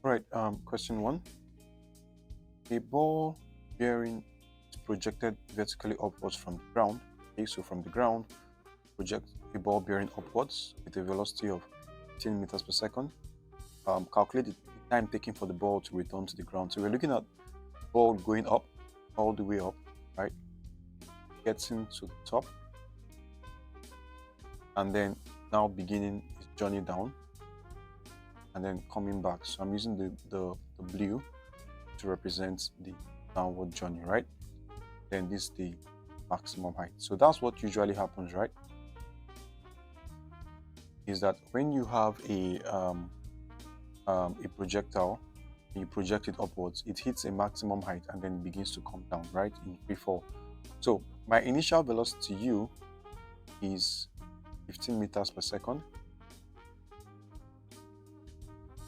All right, question one. A ball bearing is projected vertically upwards from the ground. Okay, so from the ground, project a ball bearing upwards with a velocity of 15 meters per second. Calculate the time taken for the ball to return to the ground. So we're looking at ball going up, all the way up, right? Getting to the top, and then now beginning its journey down, and then coming back. So I'm using the blue to represent the downward journey, right? Then this is the maximum height. So that's what usually happens, right? Is that when you have a projectile, you project it upwards, it hits a maximum height and then begins to come down, right, in free fall. So my initial velocity u is 15 meters per second.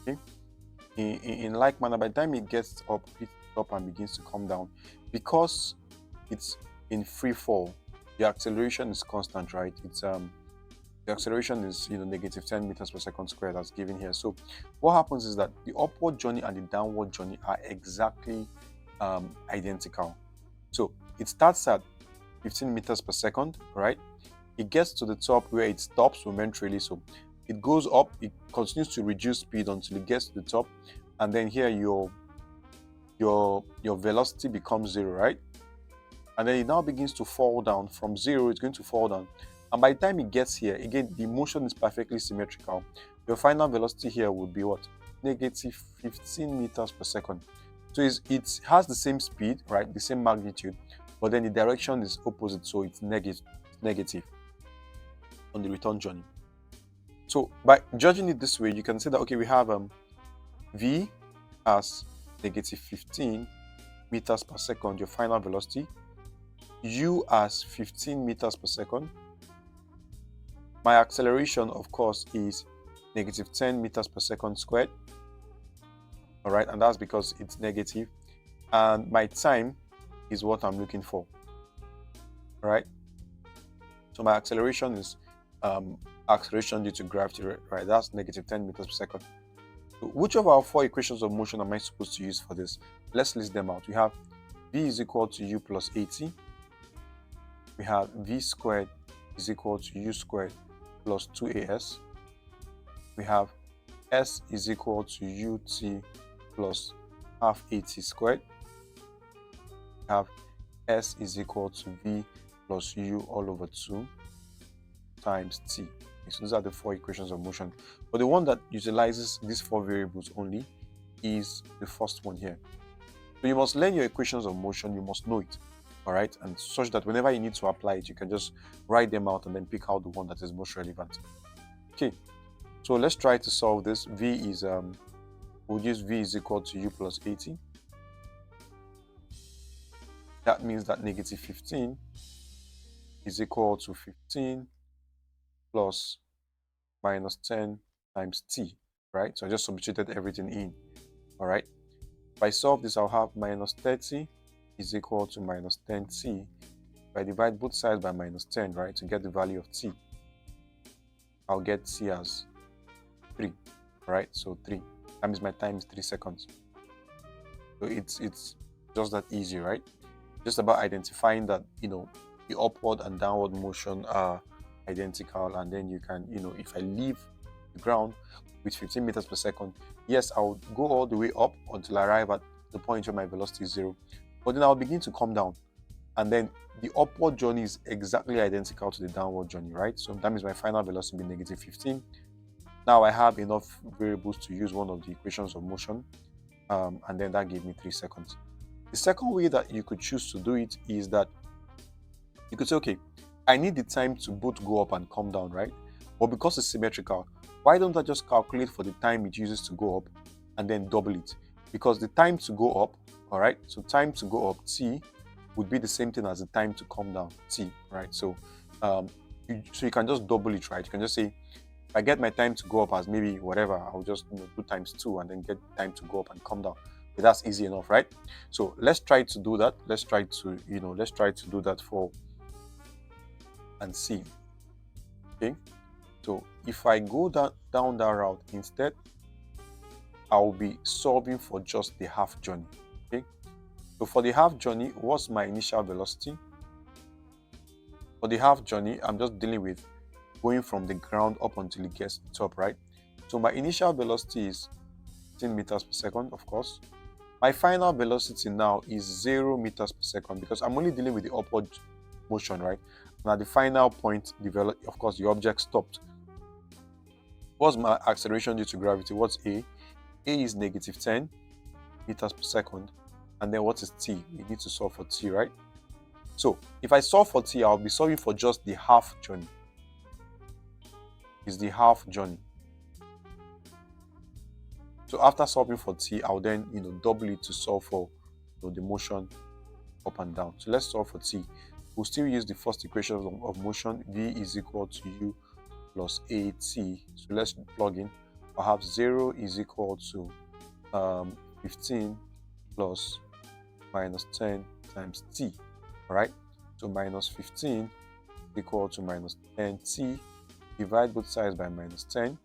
Okay. In like manner, by the time it gets up, hits up and begins to come down, because it's in free fall, the acceleration is constant, right? It's the acceleration is negative 10 meters per second squared as given here. So what happens is that the upward journey and the downward journey are exactly identical. So it starts at 15 meters per second, right? It gets to the top where it stops momentarily. So it goes up, it continues to reduce speed until it gets to the top, and then here your velocity becomes 0, right? And then it now begins to fall down. From 0, it's going to fall down. And by the time it gets here, again, the motion is perfectly symmetrical. Your final velocity here would be what? Negative 15 meters per second. So it has the same speed, right? The same magnitude, but then the direction is opposite, so it's negative on the return journey. So by judging it this way, you can say that, okay, we have v as negative 15 meters per second, your final velocity, u as 15 meters per second. My acceleration, of course, is negative 10 meters per second squared. All right, and that's because it's negative. And my time is what I'm looking for. All right. So my acceleration is acceleration due to gravity, right? That's negative 10 meters per second. So which of our 4 equations of motion am I supposed to use for this? Let's list them out. We have v is equal to u plus 80. We have v squared is equal to u squared plus 2as. We have s is equal to ut plus half at squared. We have s is equal to v plus u all over 2 times t. Okay, so those are the 4 equations of motion. But the one that utilizes these 4 variables only is the first one here. So you must learn your equations of motion, you must know it, all right? And such that whenever you need to apply it, you can just write them out and then pick out the one that is most relevant. Okay, so let's try to solve this. V is, we'll use v is equal to u plus 80. That means that negative 15 is equal to 15 plus minus 10 times t, right? So I just substituted everything in, all right? If I solve this, I'll have minus 30 is equal to minus 10t. If I divide both sides by minus 10, right, to get the value of t, I'll get t as 3, right? So 3. That means my time is 3 seconds. So it's just that easy, right? Just about identifying that, the upward and downward motion are identical, and then you can, if I leave the ground with 15 meters per second, yes, I'll go all the way up until I arrive at the point where my velocity is 0, but then I'll begin to come down, and then the upward journey is exactly identical to the downward journey, right? So that means my final velocity will be negative 15. Now I have enough variables to use one of the equations of motion, and then that gave me 3 seconds. The second way that you could choose to do it is that you could say, okay, I need the time to both go up and come down, right? But because it's symmetrical, why don't I just calculate for the time it uses to go up and then double it? Because the time to go up, all right, so time to go up, t, would be the same thing as the time to come down, t, right? So you can just double it, right? You can just say, if I get my time to go up as maybe whatever, I'll just do times 2 and then get time to go up and come down. But that's easy enough, right? So let's try to do that. Let's try to do that for and see. Okay, so if I go down that route instead, I'll be solving for just the half journey. Okay, so for the half journey, what's my initial velocity? For the half journey, I'm just dealing with going from the ground up until it gets to the top, right? So my initial velocity is 15 meters per second, of course. My final velocity now is 0 meters per second because I'm only dealing with the upward motion, right? And at the final point, of course, the object stopped. What's my acceleration due to gravity? What's A? A is negative 10 meters per second. And then what is T? We need to solve for T, right? So if I solve for T, I'll be solving for just the half journey. It's the half journey. So after solving for T, I'll then double it to solve for the motion up and down. So let's solve for T. We'll still use the first equation of motion. V is equal to U plus AT. So let's plug in. I have 0 is equal to 15 plus minus 10 times T. All right. So minus 15 is equal to minus 10T. Divide both sides by minus 10.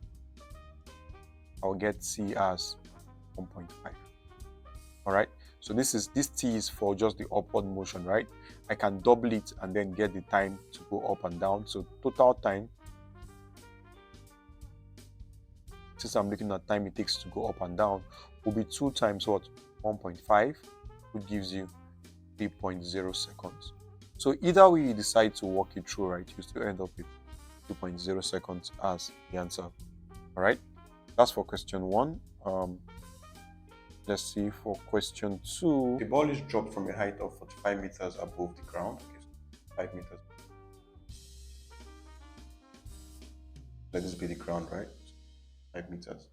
I'll get T as 1.5. All right. So this T is for just the upward motion, right? I can double it and then get the time to go up and down. So total time, since I'm looking at time it takes to go up and down, will be 2 times what? 1.5, which gives you 3.0 seconds. So either way you decide to walk it through, right, you still end up with 2.0 seconds as the answer. All right. That's for question 1. Let's see for question 2. The ball is dropped from a height of 45 meters above the ground. Okay, so 5 meters. Let this be the ground, right? 5 meters.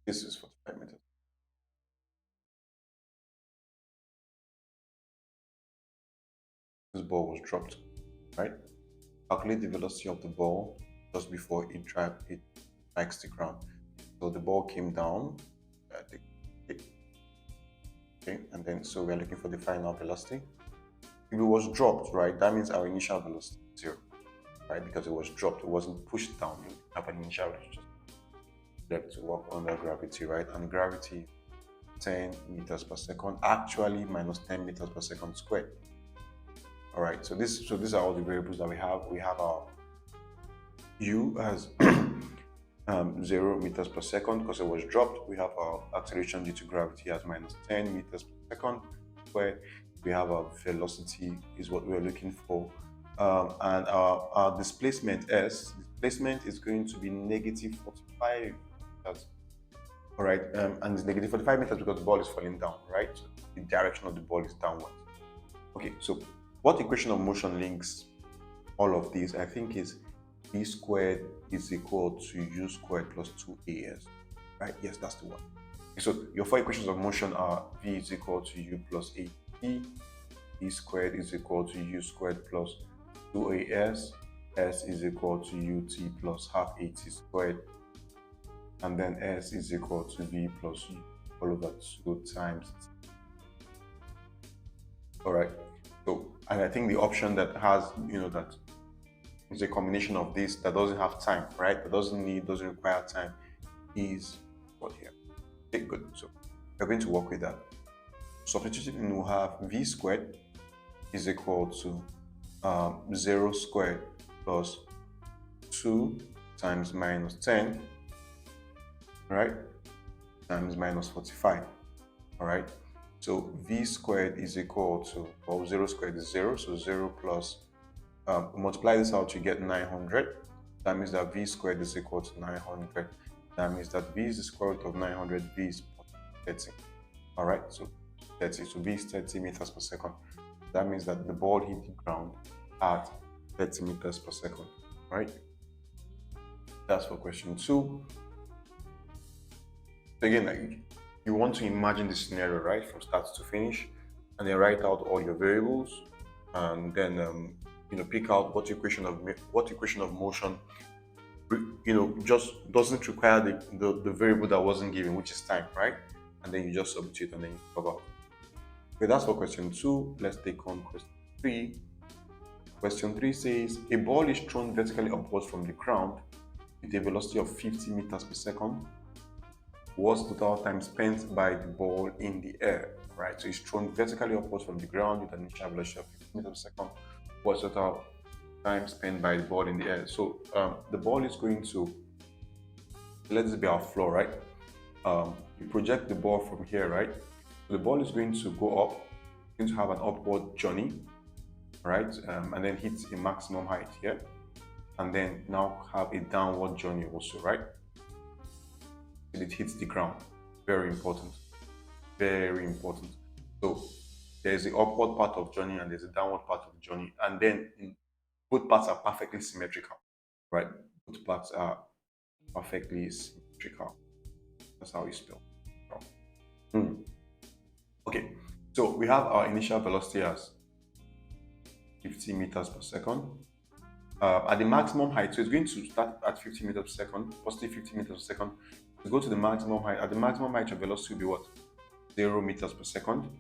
This is 45 meters. This ball was dropped, right? Calculate the velocity of the ball just before it strikes the ground. So the ball came down, okay, and then so we're looking for the final velocity. If it was dropped, right, that means our initial velocity is 0, right? Because it was dropped, it wasn't pushed down. You have an initial velocity just left to work under gravity, right? And gravity 10 meters per second, actually minus 10 meters per second squared. All right, so these are all the variables that we have. We have our U as 0 meters per second because it was dropped. We have our acceleration due to gravity as minus 10 meters per second squared. We have our velocity is what we're looking for. And our displacement S, displacement is going to be negative 45 meters. All right, and it's negative 45 meters because the ball is falling down, right? So the direction of the ball is downwards. Okay, so what equation of motion links all of these? I think is V squared is equal to U squared plus 2AS, right? Yes, that's the one. So your 4 equations of motion are V is equal to U plus AT, V squared is equal to U squared plus 2AS, S is equal to UT plus half AT squared, and then S is equal to V plus U all over 2 times T. All right. So, and I think the option that has, that is a combination of this that doesn't have time, right? That doesn't require time is what here. Okay, good. So we're going to work with that. Substituting, we'll have V squared is equal to 0 squared plus 2 times minus 10, right? Times minus 45, all right? So V squared is equal to, well, 0 squared is 0, so 0 plus, multiply this out, you get 900. That means that V squared is equal to 900. That means that V is the square root of 900, V is 30. All right, so 30, so V is 30 meters per second. That means that the ball hit the ground at 30 meters per second, right? That's for question 2. Again, you want to imagine the scenario, right, from start to finish, and then write out all your variables, and then pick out what equation of motion just doesn't require the variable that wasn't given, which is time, right? And then you just substitute and then you solve out. Okay, that's for question 2. Let's take on question 3. Question 3 says a ball is thrown vertically upwards from the ground with a velocity of 50 meters per second. what's the total time spent by the ball in the air, right? So it's thrown vertically upwards from the ground with an initial velocity of 50 meters per second. What's the total time spent by the ball in the air? So the ball is going to, let this be our floor, right? You project the ball from here, right? So the ball is going to go up, going to have an upward journey, right? And then hit a maximum height here, and then now have a downward journey also, right? Till it hits the ground. Very important. Very important. So there's the upward part of journey and there's a downward part of the journey, and then both parts are perfectly symmetrical, right? Both parts are perfectly symmetrical. That's how you spell. Okay, so we have our initial velocity as 50 meters per second. At the maximum height, so it's going to start at 50 meters per second, positive 50 meters per second. To go to the maximum height, at the maximum height, your velocity will be what? 0 meters per second.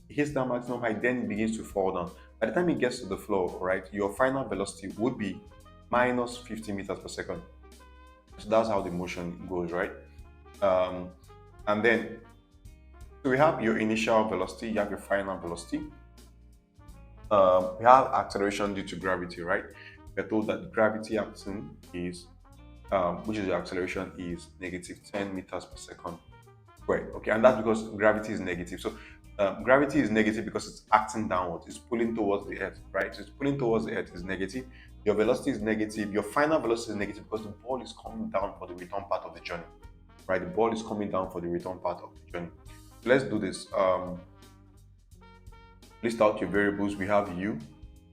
It hits that maximum height, then it begins to fall down. By the time it gets to the floor, right, your final velocity would be minus 50 meters per second. So that's how the motion goes, right? And then, so we have your initial velocity, you have your final velocity. We have acceleration due to gravity, right? We're told that gravity acting is, which is the acceleration, is negative 10 meters per second squared. Okay, and that's because gravity is negative. So gravity is negative because it's acting downwards, it's pulling towards the earth, right? So it's pulling towards the earth is negative. Your velocity is negative, your final velocity is negative because the ball is coming down for the return part of the journey, right? The ball is coming down for the return part of the journey. So let's do this. List out your variables. We have u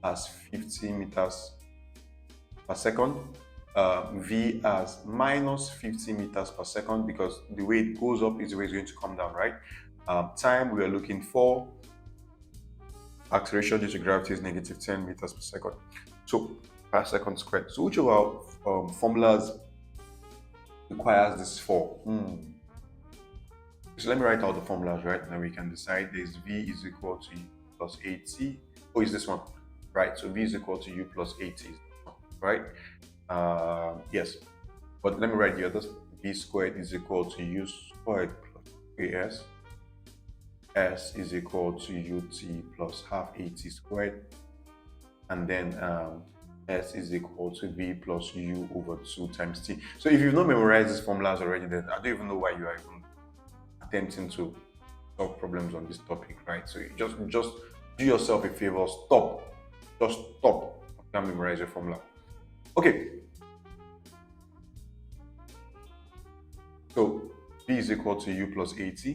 as 50 meters per second, v as minus 50 meters per second, because the way it goes up is the way it's going to come down, right? Time we are looking for, acceleration due to gravity is negative 10 meters per second, so per second squared. So which of our formulas requires this for? So let me write out the formulas, right? Now we can decide there's v is equal to u plus at. Oh, is this one, right? So v is equal to u plus at, right? Yes, but let me write the others. V squared is equal to u squared plus as. S is equal to ut plus half at squared, and then S is equal to v plus u over 2 times t. So if you've not memorized these formulas already, then I don't even know why you are even attempting to solve problems on this topic, right? So you just do yourself a favor, just stop, and memorize your formula. Okay, so v is equal to u plus at.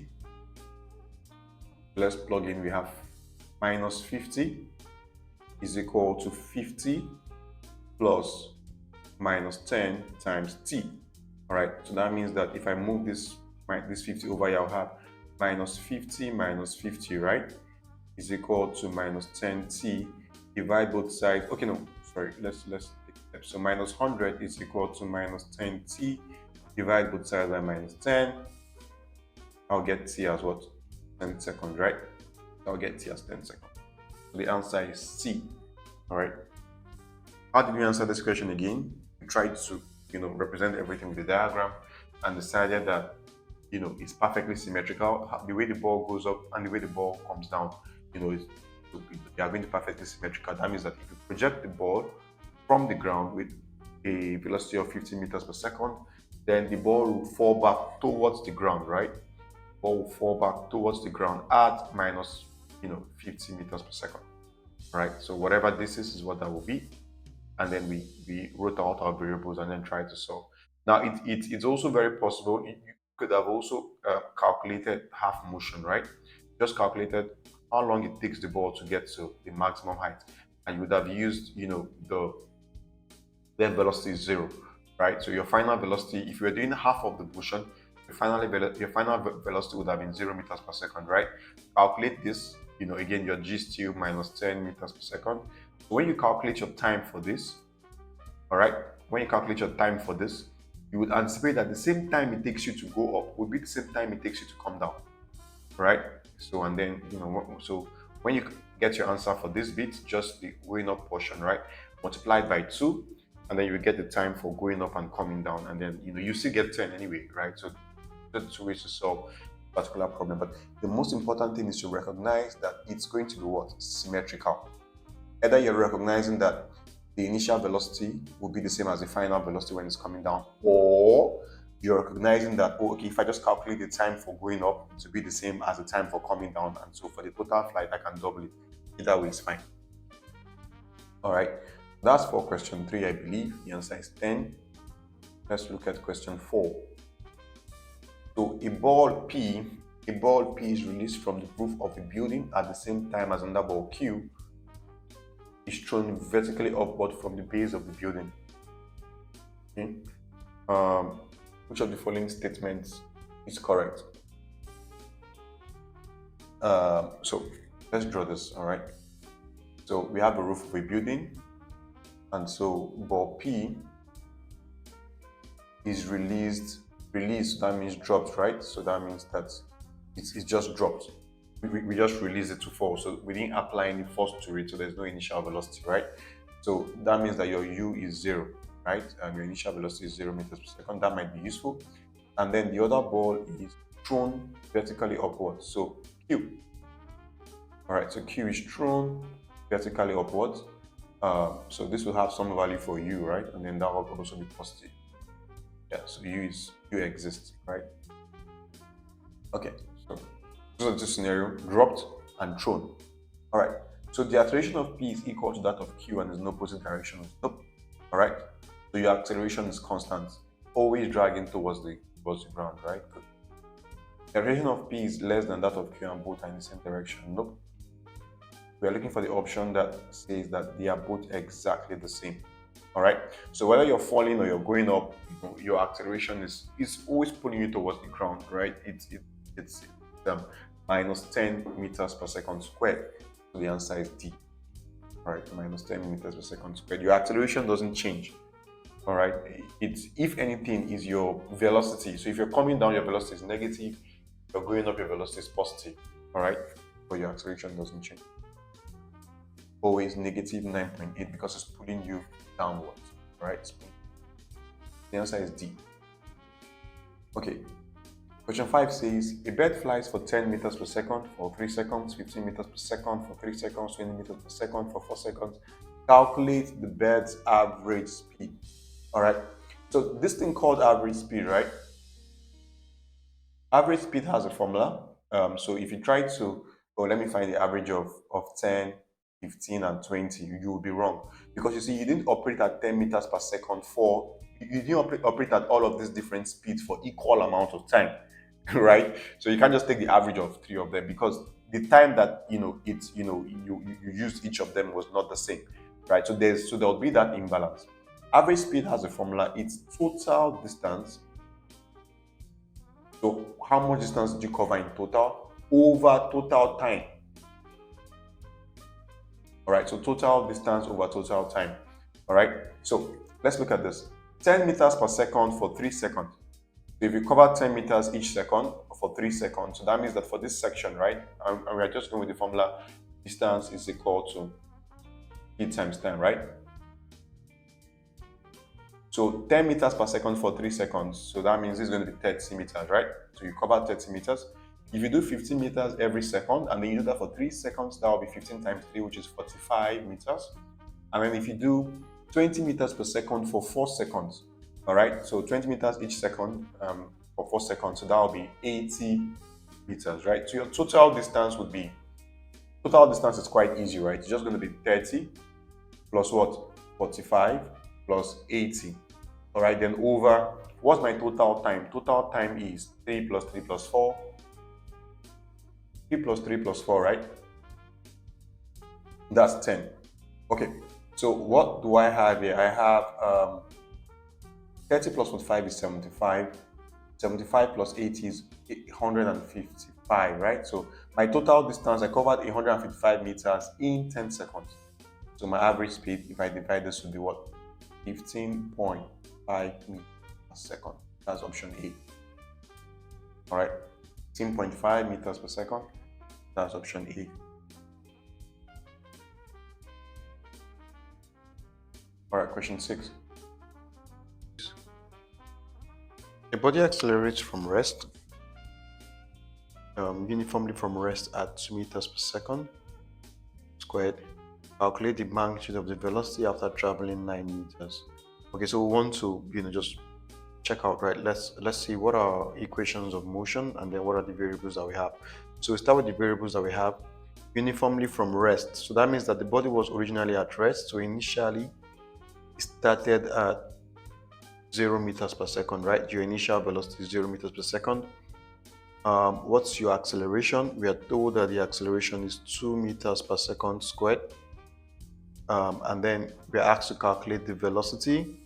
Let's plug in. We have minus 50 is equal to 50 plus minus 10 times t. All right, so that means that if I move this 50 over here, I'll have minus 50 minus 50, right, is equal to minus 10t. Divide both sides. Okay, no, sorry, let's take a step. So minus 100 is equal to minus 10t. Divide both sides by minus 10. I'll get t as what? 10 seconds, right? I'll get t as 10 seconds. So the answer is C. All right. How did we answer this question again? We tried to, represent everything with the diagram and decided that, it's perfectly symmetrical. The way the ball goes up and the way the ball comes down, they are going to be perfectly symmetrical. That means that if you project the ball from the ground with a velocity of 50 meters per second, then the ball will fall back towards the ground, right? Ball will fall back towards the ground at minus 50 meters per second, right? So whatever this is what that will be, and then we wrote out our variables and then tried to solve. Now it's also very possible you could have also calculated half motion, right? Just calculated how long it takes the ball to get to the maximum height, and you would have used the velocity is 0, right? So your final velocity, if you were doing half of the motion, your final velocity would have been 0 meters per second, right? Calculate this, again, your g still minus 10 meters per second. So when you calculate your time for this, all right, when you calculate your time for this, you would anticipate that the same time it takes you to go up would be the same time it takes you to come down, right? So, and then, so when you get your answer for this bit, just the going up portion, right, multiplied by 2, and then you will get the time for going up and coming down, and then you still get 10 anyway, right? So There are two ways to solve a particular problem, but the most important thing is to recognize that it's going to be what? Symmetrical. Either you're recognizing that the initial velocity will be the same as the final velocity when it's coming down, or you're recognizing that, oh, okay, if I just calculate the time for going up to be the same as the time for coming down, and so for the total flight, I can double it. Either way is fine. All right, that's for question 3, I believe. The answer is 10. Let's look at question 4. So a ball P is released from the roof of a building at the same time as another ball Q is thrown vertically upward from the base of the building. Okay. Which of the following statements is correct? So let's draw this. All right. So we have a roof of a building, and so ball P is released. That means dropped, right? So that means that it's just dropped. We just release it to fall. So we didn't apply any force to it, so there's no initial velocity, right? So that means that your u is 0, right? And your initial velocity is 0 meters per second. That might be useful. And then the other ball is thrown vertically upwards. So q. All right, so q is thrown vertically upwards. So this will have some value for u, right? And then that will also be positive. Yeah, so u exists, right? Okay, so this is the scenario: dropped and thrown. All right, so the acceleration of P is equal to that of Q and is in opposite directions. Nope. All right, so your acceleration is constant, always dragging towards the ground, right? Good. The acceleration of P is less than that of Q and both are in the same direction. Nope. We are looking for the option that says that they are both exactly the same. All right, so whether you're falling or you're going up, your acceleration is always pulling you towards the ground, right? It's minus 10 meters per second squared. So the answer is D. All right, minus 10 meters per second squared. Your acceleration doesn't change. All right, it's, if anything, is your velocity. So if you're coming down, your velocity is negative. If you're going up, your velocity is positive. All right, but your acceleration doesn't change. Always negative 9.8 because it's pulling you downwards, right? The answer is D. Okay. Question 5 says, a bird flies for 10 meters per second for 3 seconds, 15 meters per second for 3 seconds, 20 meters per second for 4 seconds. Calculate the bird's average speed. All right. So this thing called average speed, right? Average speed has a formula. So if you try to, let me find the average of 10, 15 and 20, you will be wrong, because you see, you didn't operate at 10 meters per second for, you didn't operate at all of these different speeds for equal amount of time, right? So you can't just take the average of 3 of them, because the time that you used each of them was not the same, right? So there'll be that imbalance. Average speed has a formula. It's total distance. So how much distance did you cover in total over total time? All right, so total distance over total time. All right, so let's look at this. 10 meters per second for 3 seconds. So if you cover 10 meters each second for 3 seconds, so that means that for this section, right, and we are just going with the formula, distance is equal to speed times time, right? So 10 meters per second for 3 seconds, so that means it's going to be 30 meters, right? So you cover 30 meters. If you do 15 meters every second, and then you do that for 3 seconds, that will be 15 times 3, which is 45 meters. And then if you do 20 meters per second for 4 seconds, all right? So 20 meters each second for 4 seconds, so that will be 80 meters, right? So your total distance would be, total distance is quite easy, right? It's just going to be 30 plus what? 45 plus 80. All right, then over, what's my total time? Total time is 3 plus 3 plus 4. 3 plus 3 plus 4, right? That's 10. Okay, so what do I have here? I have 30 plus 45 is 75. 75 plus 80 is 155, right? So my total distance, I covered 155 meters in 10 seconds. So my average speed, if I divide this, would be what? 15.5 meters per second. That's option A. All right, 15.5 meters per second. That's option A. All right, question 6. A body accelerates from rest uniformly from rest at 2 meters per second squared. Calculate the magnitude of the velocity after traveling 9 meters. Okay, so we want to just check out, right? Let's see what are equations of motion and then what are the variables that we have. So we start with the variables that we have. Uniformly from rest. So that means that the body was originally at rest. So initially it started at 0 meters per second, right? Your initial velocity is 0 meters per second. What's your acceleration? We are told that the acceleration is 2 meters per second squared. And then we are asked to calculate the velocity,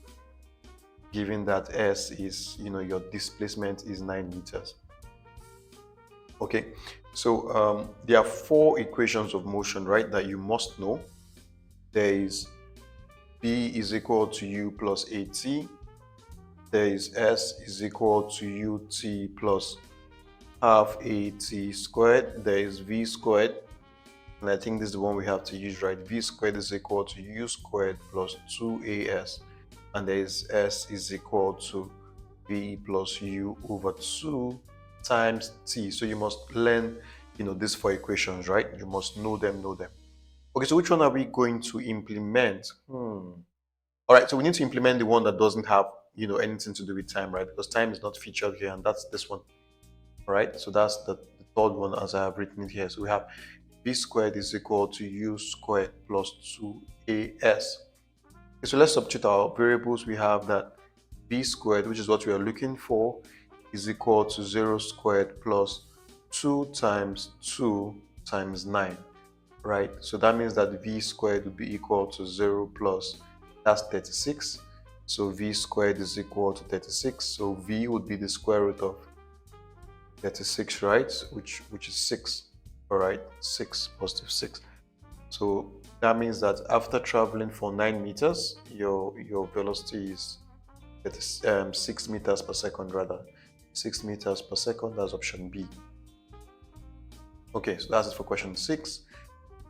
given that s is, your displacement is 9 meters. Okay, so there are 4 equations of motion, right, that you must know. There is b is equal to u plus at. There is s is equal to ut plus half at squared. There is v squared, and I think this is the one we have to use, right? V squared is equal to u squared plus 2as, and there is s is equal to v plus u over 2 times t. So you must learn, these 4 equations, right? You must know them. Okay, so which one are we going to implement? All right, so we need to implement the one that doesn't have, anything to do with time, right? Because time is not featured here, and that's this one. All right, so that's the third one as I have written it here. So we have v squared is equal to u squared plus 2as. Okay, so let's substitute our variables. We have that v squared, which is what we are looking for, is equal to 0 squared plus 2 times 2 times 9, right? So that means that v squared would be equal to 0 plus, that's 36. So v squared is equal to 36. So v would be the square root of 36, right? Which is 6. All right, 6, positive 6. So that means that after traveling for 9 meters, your velocity is 6 meters per second, rather. 6 meters per second, that's option B. Okay, so that's it for question 6.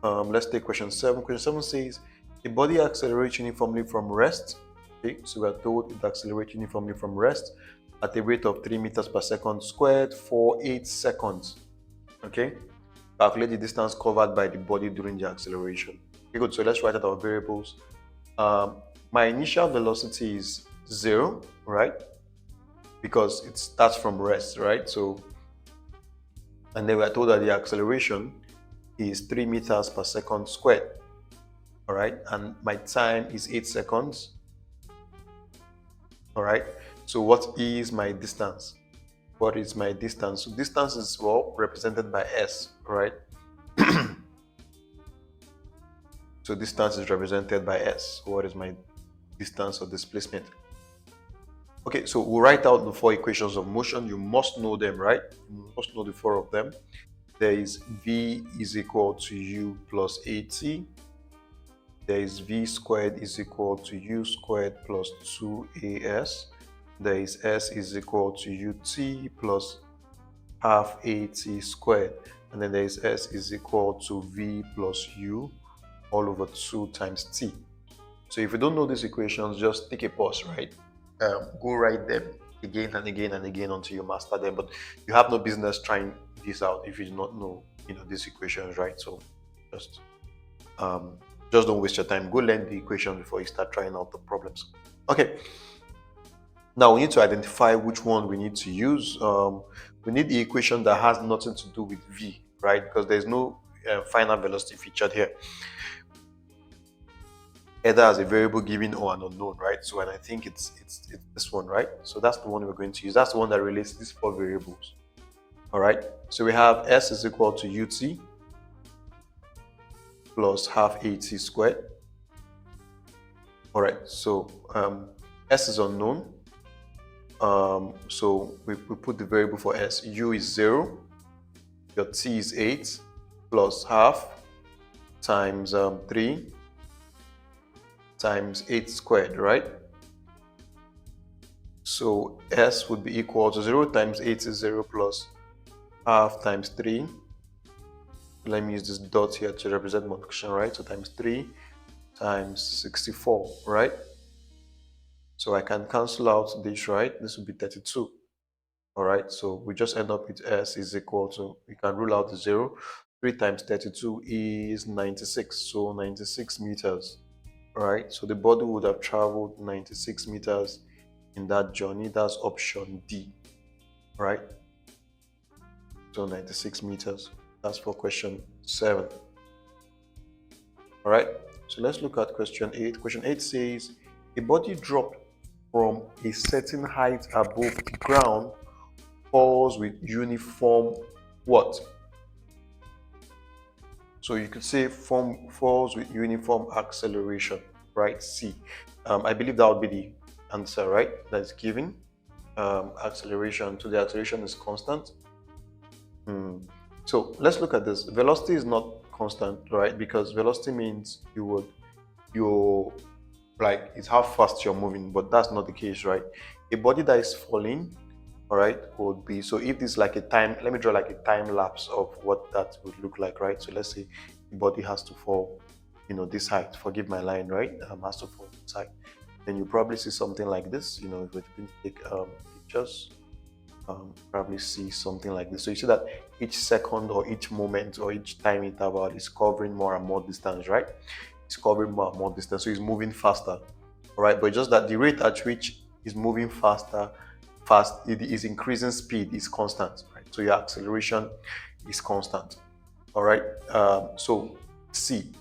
Let's take question 7. Question 7 says, a body accelerates uniformly from rest. Okay, so we are told it accelerates uniformly from rest at a rate of 3 meters per second squared for 8 seconds. Okay, calculate the distance covered by the body during the acceleration. Okay, good. So let's write out our variables. My initial velocity is 0, right? Because it starts from rest, right? So, and then we are told that the acceleration is 3 meters per second squared. All right, and my time is 8 seconds. All right, so what is my distance? What is my distance? So distance is, well, represented by s, right? So distance is represented by s. What is my distance or displacement? Okay, so we'll write out the 4 equations of motion. You must know them, right? You must know the 4 of them. There is v is equal to u plus at. There is v squared is equal to u squared plus 2as. There is s is equal to ut plus half at squared. And then there is s is equal to v plus u all over 2 times t. So if you don't know these equations, just take a pause, right? Go write them again and again and again until you master them. But you have no business trying this out if you do not know, these equations, right? So just don't waste your time. Go learn the equation before you start trying out the problems. Okay. Now we need to identify which one we need to use. We need the equation that has nothing to do with v, right? Because there's no final velocity featured here, either as a variable given or an unknown, right? So, and I think it's this one, right? So that's the one we're going to use. That's the one that relates these 4 variables. All right. So we have s is equal to ut plus half at squared. All right. So s is unknown. So we put the variable for s. U is 0. Your t is 8 plus half times 3 times 8 squared, right? So s would be equal to 0 times 8 is 0 plus half times 3. Let me use this dot here to represent multiplication, right? So times 3 times 64, right? So I can cancel out this, right? This would be 32. All right, so we just end up with s is equal to, we can rule out the 0. 3 times 32 is 96, so 96 meters. All right, so the body would have traveled 96 meters in that journey. That's option D. All right, so 96 meters. That's for question 7. All right, so let's look at question 8. Question 8 says a body dropped from a certain height above the ground falls with uniform what? So you could say falls with uniform acceleration, right? C. I believe that would be the answer, right? That's given. Acceleration, so the acceleration is constant. So let's look at this. Velocity is not constant, right? Because velocity means you like it's how fast you're moving, but that's not the case, right? A body that is falling, all right, would be, so if this is like a time, let me draw like a time lapse of what that would look like, right? So let's say the body has to fall, this height, forgive my line, right? Has to fall this height. Then you probably see something like this, if we're going to take pictures, probably see something like this. So you see that each second or each moment or each time interval is covering more and more distance, right? It's covering more and more distance, so it's moving faster, all right? But just that the rate at which is moving it is increasing speed is constant, right? So your acceleration is constant, all right? So C,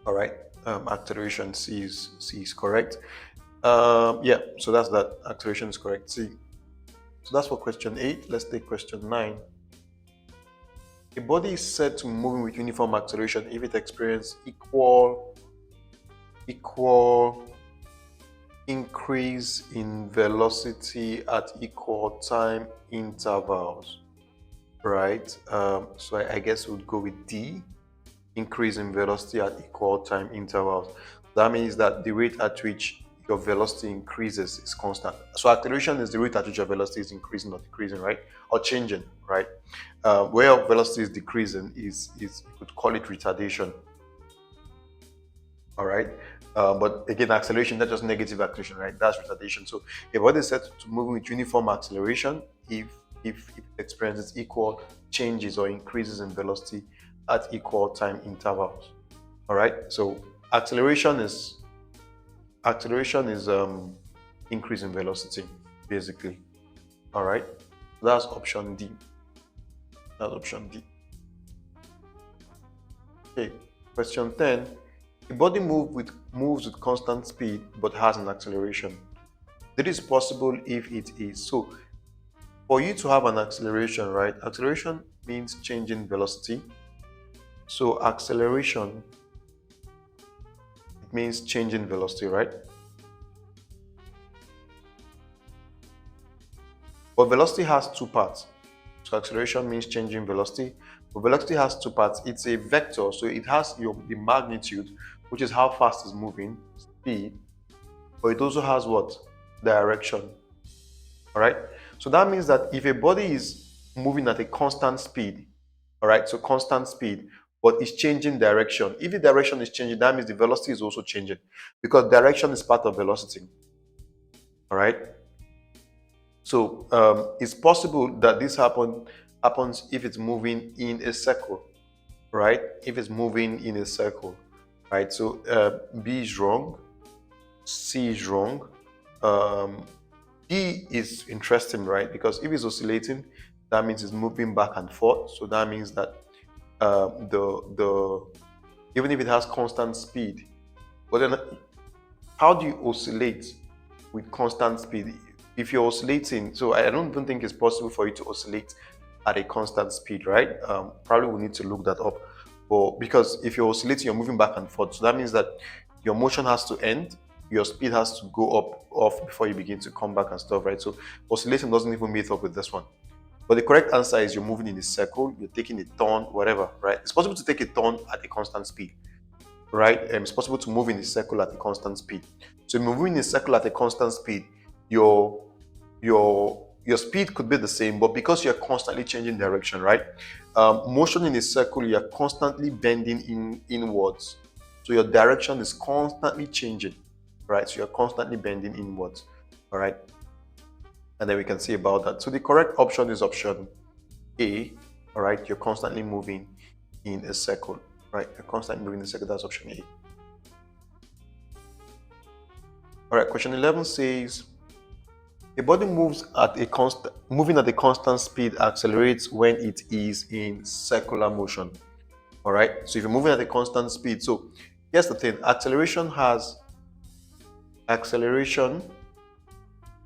all right? Acceleration C is correct. Yeah, so that's that. Acceleration is correct. C. So that's for question 8. Let's take question 9. A body is said to move with uniform acceleration if it experiences equal increase in velocity at equal time intervals, right? So I guess we'll go with D, increase in velocity at equal time intervals. That means that the rate at which your velocity increases is constant. So acceleration is the rate at which your velocity is increasing or decreasing, right? Or changing, right? Where your velocity is decreasing is you could call it retardation. All right. But again, acceleration, not just negative acceleration, right? That's retardation. So a body is set to move with uniform acceleration if it experiences equal changes or increases in velocity at equal time intervals. All right. So acceleration is increase in velocity, basically. All right. That's option D. That's option D. Okay. Question 10. A body moves with constant speed but has an acceleration. This is possible if it is. So for you to have an acceleration, right? Acceleration means changing velocity. So acceleration, it means changing velocity, right? But velocity has two parts. So acceleration means changing velocity. But velocity has two parts. It's a vector, so it has the magnitude, which is how fast it's moving, speed, but it also has what? Direction. All right. So that means that if a body is moving at a constant speed, all right, so constant speed, but it's changing direction. If the direction is changing, that means the velocity is also changing, because direction is part of velocity. All right. So it's possible that this happens if it's moving in a circle, right? If it's moving in a circle, right? So B is wrong, C is wrong. D is interesting, right? Because if it's oscillating, that means it's moving back and forth. So that means that the even if it has constant speed, but then how do you oscillate with constant speed? If you're oscillating, so I don't even think it's possible for you to oscillate at a constant speed, right? Probably we need to look that up. But because if you're oscillating, you're moving back and forth. So that means that your motion has to end, your speed has to go off before you begin to come back and stuff, right? So oscillation doesn't even meet up with this one. But the correct answer is you're moving in a circle, you're taking a turn, whatever, right? It's possible to take a turn at a constant speed, right? It's possible to move in a circle at a constant speed. So if you're moving in a circle at a constant speed, your speed could be the same, but because you're constantly changing direction, right? Motion in a circle, you're constantly bending inwards. So your direction is constantly changing, right? So you're constantly bending inwards, all right? And then we can see about that. So the correct option is option A. All right, you're constantly moving in a circle, right? You're constantly moving in a circle. That's option A. All right, question 11 says a body moving at a constant speed accelerates when it is in circular motion. All right, so if you're moving at a constant speed, so here's the thing: acceleration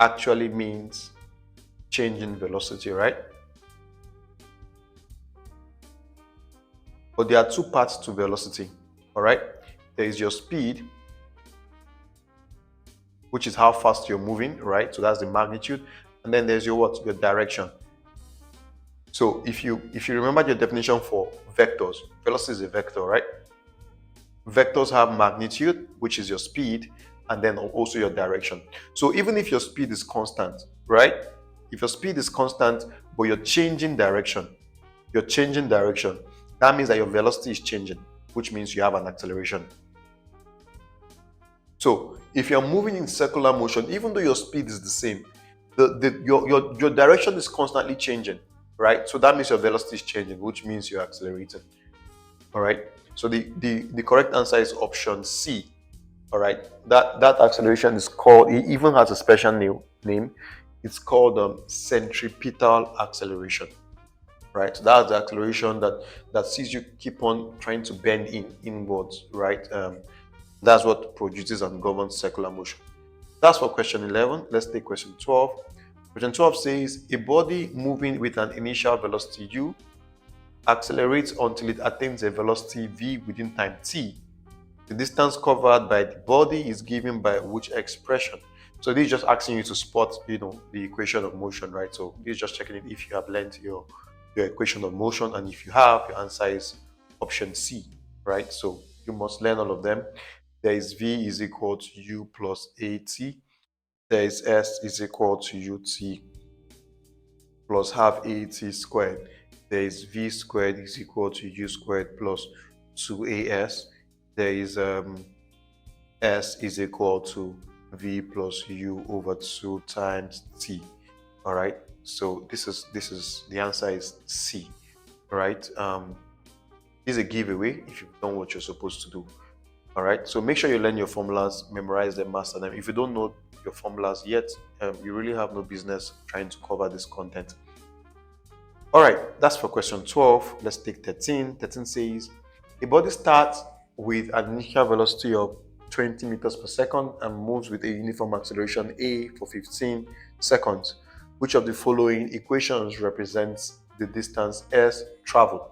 actually means change in velocity, right? But there are two parts to velocity. All right, there is your speed, which is how fast you're moving, right? So that's the magnitude. And then there's your what? Your direction. So if you remember your definition for vectors, velocity is a vector, right? Vectors have magnitude, which is your speed, and then also your direction. So even if your speed is constant, right? If your speed is constant, but you're changing direction, that means that your velocity is changing, which means you have an acceleration. So if you're moving in circular motion, even though your speed is the same, your direction is constantly changing, right? So that means your velocity is changing, which means you're accelerating. All right. So the correct answer is option C. All right. That acceleration is called. It even has a special name. It's called centripetal acceleration. Right. So that's the acceleration that sees you keep on trying to bend inwards. Right. That's what produces and governs circular motion. That's for question 11. Let's take question 12. Question 12 says a body moving with an initial velocity u accelerates until it attains a velocity v within time t. The distance covered by the body is given by which expression? So this is just asking you to spot, the equation of motion, right? So this is just checking it if you have learned your equation of motion, and if you have, your answer is option C, right? So you must learn all of them. There is v is equal to u plus at. There is s is equal to ut plus half at squared. There is v squared is equal to u squared plus 2as. There is s is equal to v plus u over 2 times t. All right. So this is the answer is C. All right. This is a giveaway if you've done what you're supposed to do. All right. So make sure you learn your formulas, memorize them, master them. If you don't know your formulas yet, you really have no business trying to cover this content. All right, that's for question 12. Let's take 13. 13 says, a body starts with an initial velocity of 20 meters per second and moves with a uniform acceleration a for 15 seconds. Which of the following equations represents the distance s traveled?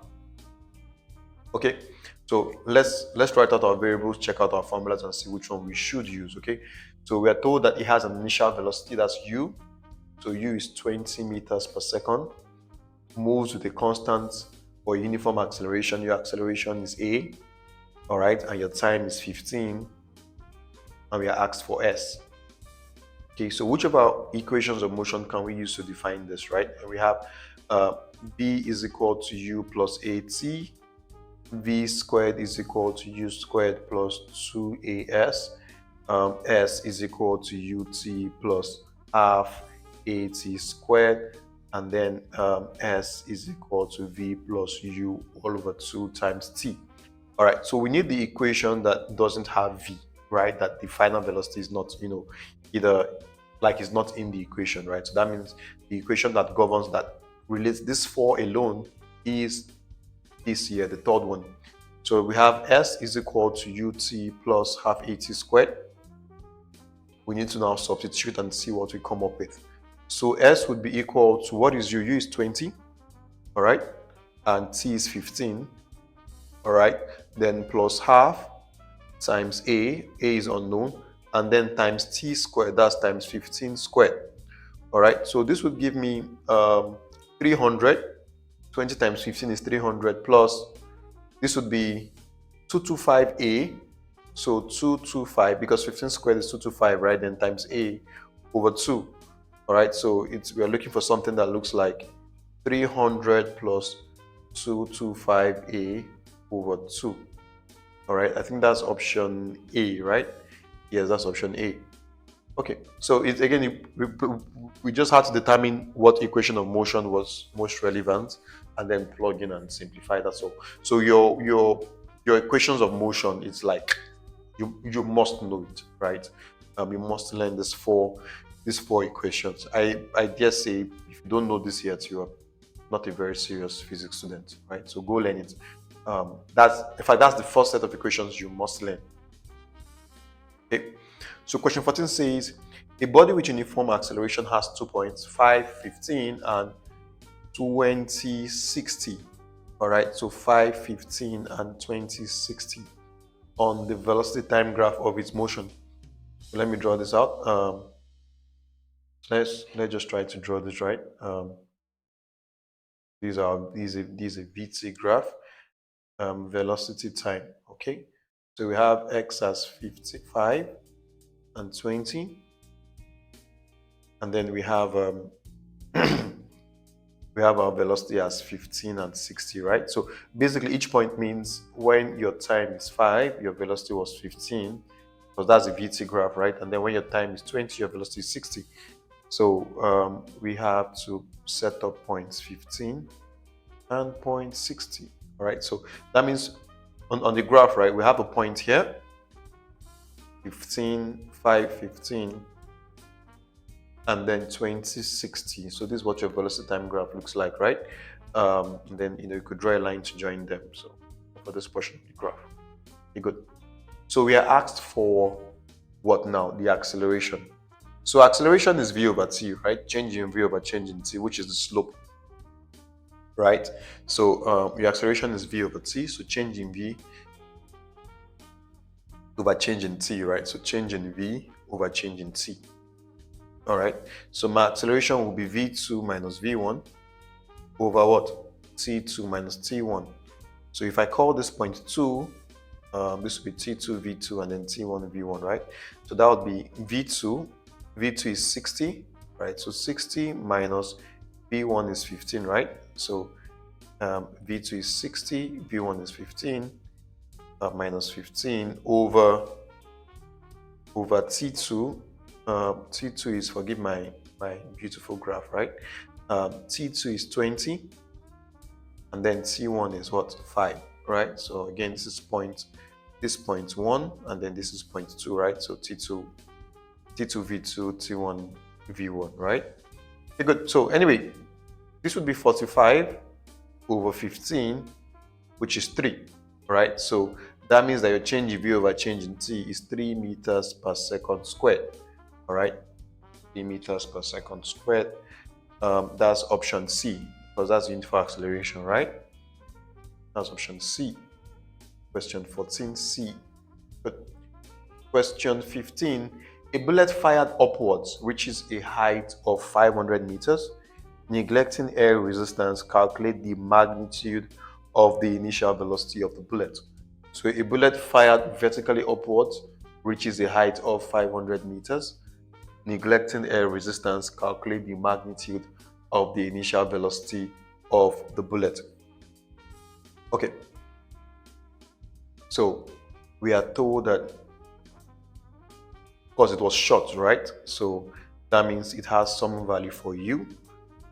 Okay, so let's write out our variables, check out our formulas, and see which one we should use. Okay, so we are told that it has an initial velocity, that's u. So u is 20 meters per second. Moves with a constant or uniform acceleration. Your acceleration is a, all right, and your time is 15, and we are asked for s. Okay, so which of our equations of motion can we use to define this, right? And we have b is equal to u plus at, v squared is equal to u squared plus 2as, s is equal to ut plus half at squared, and then s is equal to v plus u all over 2 times t. All right, so we need the equation that doesn't have v, right? That the final velocity is not, either like it's not in the equation, right? So that means the equation that governs, that relates this 4 alone, is this here, the third one. So we have s is equal to ut plus half at squared. We need to now substitute and see what we come up with. So s would be equal to, what is u? U is 20, all right? And t is 15, all right? Then plus half times a is unknown, and then times t squared, that's times 15 squared, all right? So this would give me 300. 20 times 15 is 300, plus this would be 225a. So 225, because 15 squared is 225, right? Then times a over 2. All right, so we are looking for something that looks like 300 plus 225a over 2. All right, I think that's option A, right? Yes, that's option A. Okay, so it's again we just had to determine what equation of motion was most relevant, and then plug in and simplify. That's all. So your equations of motion is like you must know it, right? You must learn these four equations. I dare say if you don't know this yet, you are not a very serious physics student, right? So go learn it. That's in fact that's the first set of equations you must learn. Okay. So question 14 says a body with uniform acceleration has 2 points, 5, 15, and 20, 60. All right, so 5, 15, and 20, 60 on the velocity time graph of its motion. So let me draw this out. Let's just try to draw this right. These are VT graph, velocity time. Okay, so we have x as 55 and 20, and then we have we have our velocity as 15 and 60, right? So basically each point means when your time is 5, your velocity was 15, because that's the VT graph, right? And then when your time is 20, your velocity is 60. So we have to set up points 15 and point 60, all right? So that means on the graph, right, we have a point here, 15, 5, 15, and then 2060. So this is what your velocity time graph looks like, right? And then you could draw a line to join them. So for this portion of the graph, okay, good. So we are asked for what now? The acceleration. So acceleration is v over t, right? Change in v over change in t, which is the slope, right? So your acceleration is v over t. So change in v over change in t, right? So change in v over change in t. All right, so my acceleration will be v2 minus v1 over what? T2 minus t1. So if I call this point 2, this will be t2 v2 and then t1 v1, right? So that would be v2. V2 is 60, right? So 60 minus v1 is 15, right? So v2 is 60, v1 is 15, minus 15 over t2. T2 is, forgive my beautiful graph, right? T2 is 20, and then T1 is what? 5, right? So again, this is point 1, and then this is point 2, right? So T2 V2, T1 V1, right? Okay, good. So anyway, this would be 45 over 15, which is 3, right? So that means that your change in V over change in T is 3 meters per second squared. All right, 3 meters per second squared. That's option C, because that's uniform acceleration, right? That's option C. Question 14C. But question 15, a bullet fired upwards reaches a height of 500 meters. Neglecting air resistance, calculate the magnitude of the initial velocity of the bullet. So a bullet fired vertically upwards reaches a height of 500 meters. Neglecting air resistance, calculate the magnitude of the initial velocity of the bullet. Okay, so we are told that, of course, it was shot, right? So that means it has some value for you,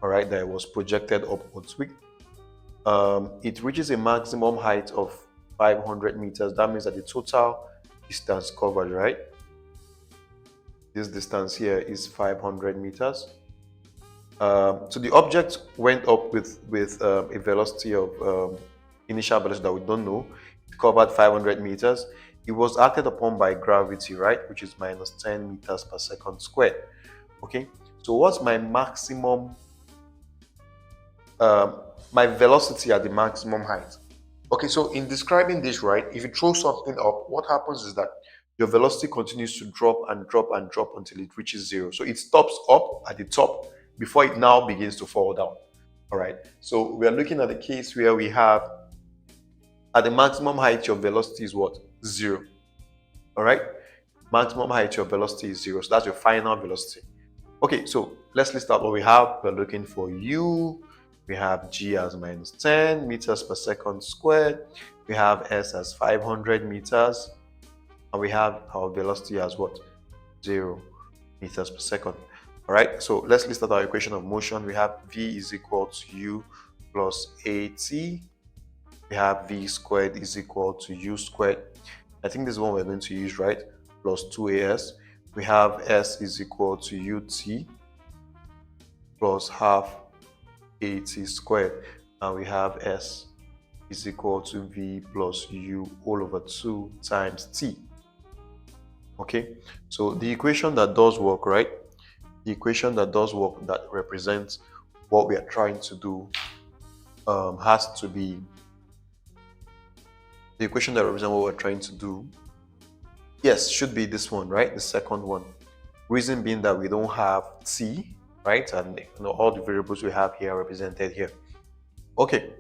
all right, that it was projected upwards with. It reaches a maximum height of 500 meters. That means that the total distance covered, right? This distance here is 500 meters. So the object went up with a velocity of initial velocity that we don't know. It covered 500 meters. It was acted upon by gravity, right, which is minus 10 meters per second squared. Okay, so what's my maximum, my velocity at the maximum height? Okay, so in describing this, right, if you throw something up, what happens is that your velocity continues to drop and drop and drop until it reaches 0. So it stops up at the top before it now begins to fall down. All right, so we are looking at a case where we have at the maximum height, your velocity is what? 0. All right, maximum height, your velocity is 0. So that's your final velocity. Okay, so let's list out what we have. We're looking for U. We have G as minus 10 meters per second squared. We have S as 500 meters. And we have our velocity as what? 0. meters per second. All right, so let's list out our equation of motion. We have v is equal to u plus at. We have v squared is equal to u squared. I think this is one we're going to use, right? Plus 2as. We have s is equal to ut plus half at squared. And we have s is equal to v plus u all over 2 times t. Okay, so the equation that does work, right? The equation that does work, that represents what we are trying to do, has to be the equation that represents what we're trying to do. Yes, should be this one, right? The second one. Reason being that we don't have t, right? And all the variables we have here are represented here. Okay,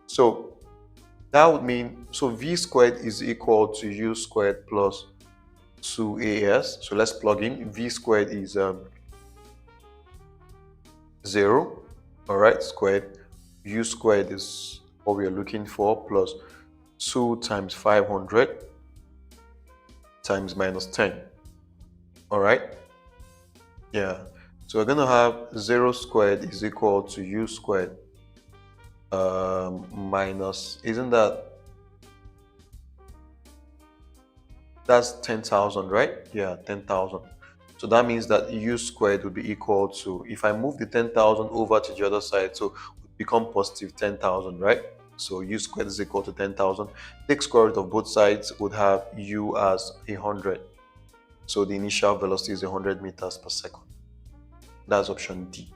so that would mean, so v squared is equal to u squared plus 2as. So let's plug in. V squared is 0, all right, squared. U squared is what we are looking for, plus 2 times 500 times minus 10. All right, yeah, so we're going to have 0 squared is equal to u squared minus, isn't that's 10,000, right? Yeah, 10,000. So that means that u squared would be equal to, if I move the 10,000 over to the other side, so it would become positive 10,000, right? So u squared is equal to 10,000. Take square root of both sides, would have u as 100. So the initial velocity is 100 meters per second. That's option D.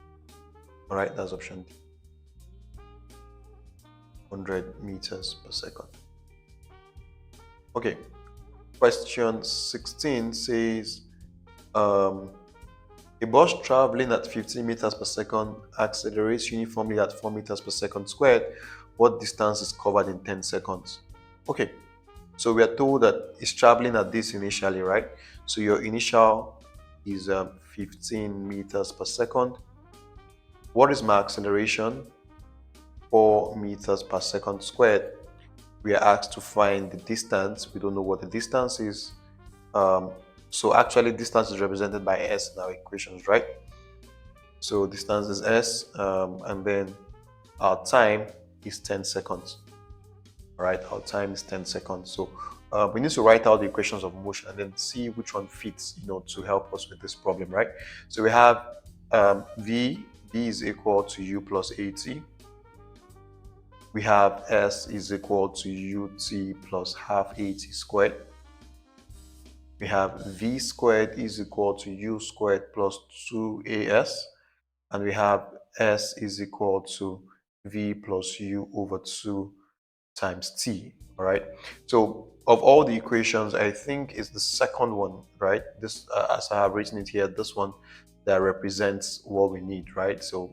All right, that's option D. 100 meters per second. Okay, question 16 says, a bus traveling at 15 meters per second accelerates uniformly at 4 meters per second squared. What distance is covered in 10 seconds? Okay, so we are told that it's traveling at this initially, right? So your initial is 15 meters per second. What is my acceleration? 4 meters per second squared. We are asked to find the distance. We don't know what the distance is. So actually distance is represented by s in our equations, right? So distance is s, and then our time is 10 seconds. All right, our time is 10 seconds. So we need to write out the equations of motion and then see which one fits, to help us with this problem, right? So we have v is equal to u plus at. We have s is equal to ut plus half at squared. We have v squared is equal to u squared plus 2as. And we have s is equal to v plus u over 2 times t. All right, so of all the equations, I think is the second one, right? This, as I have written it here, this one that represents what we need, right? So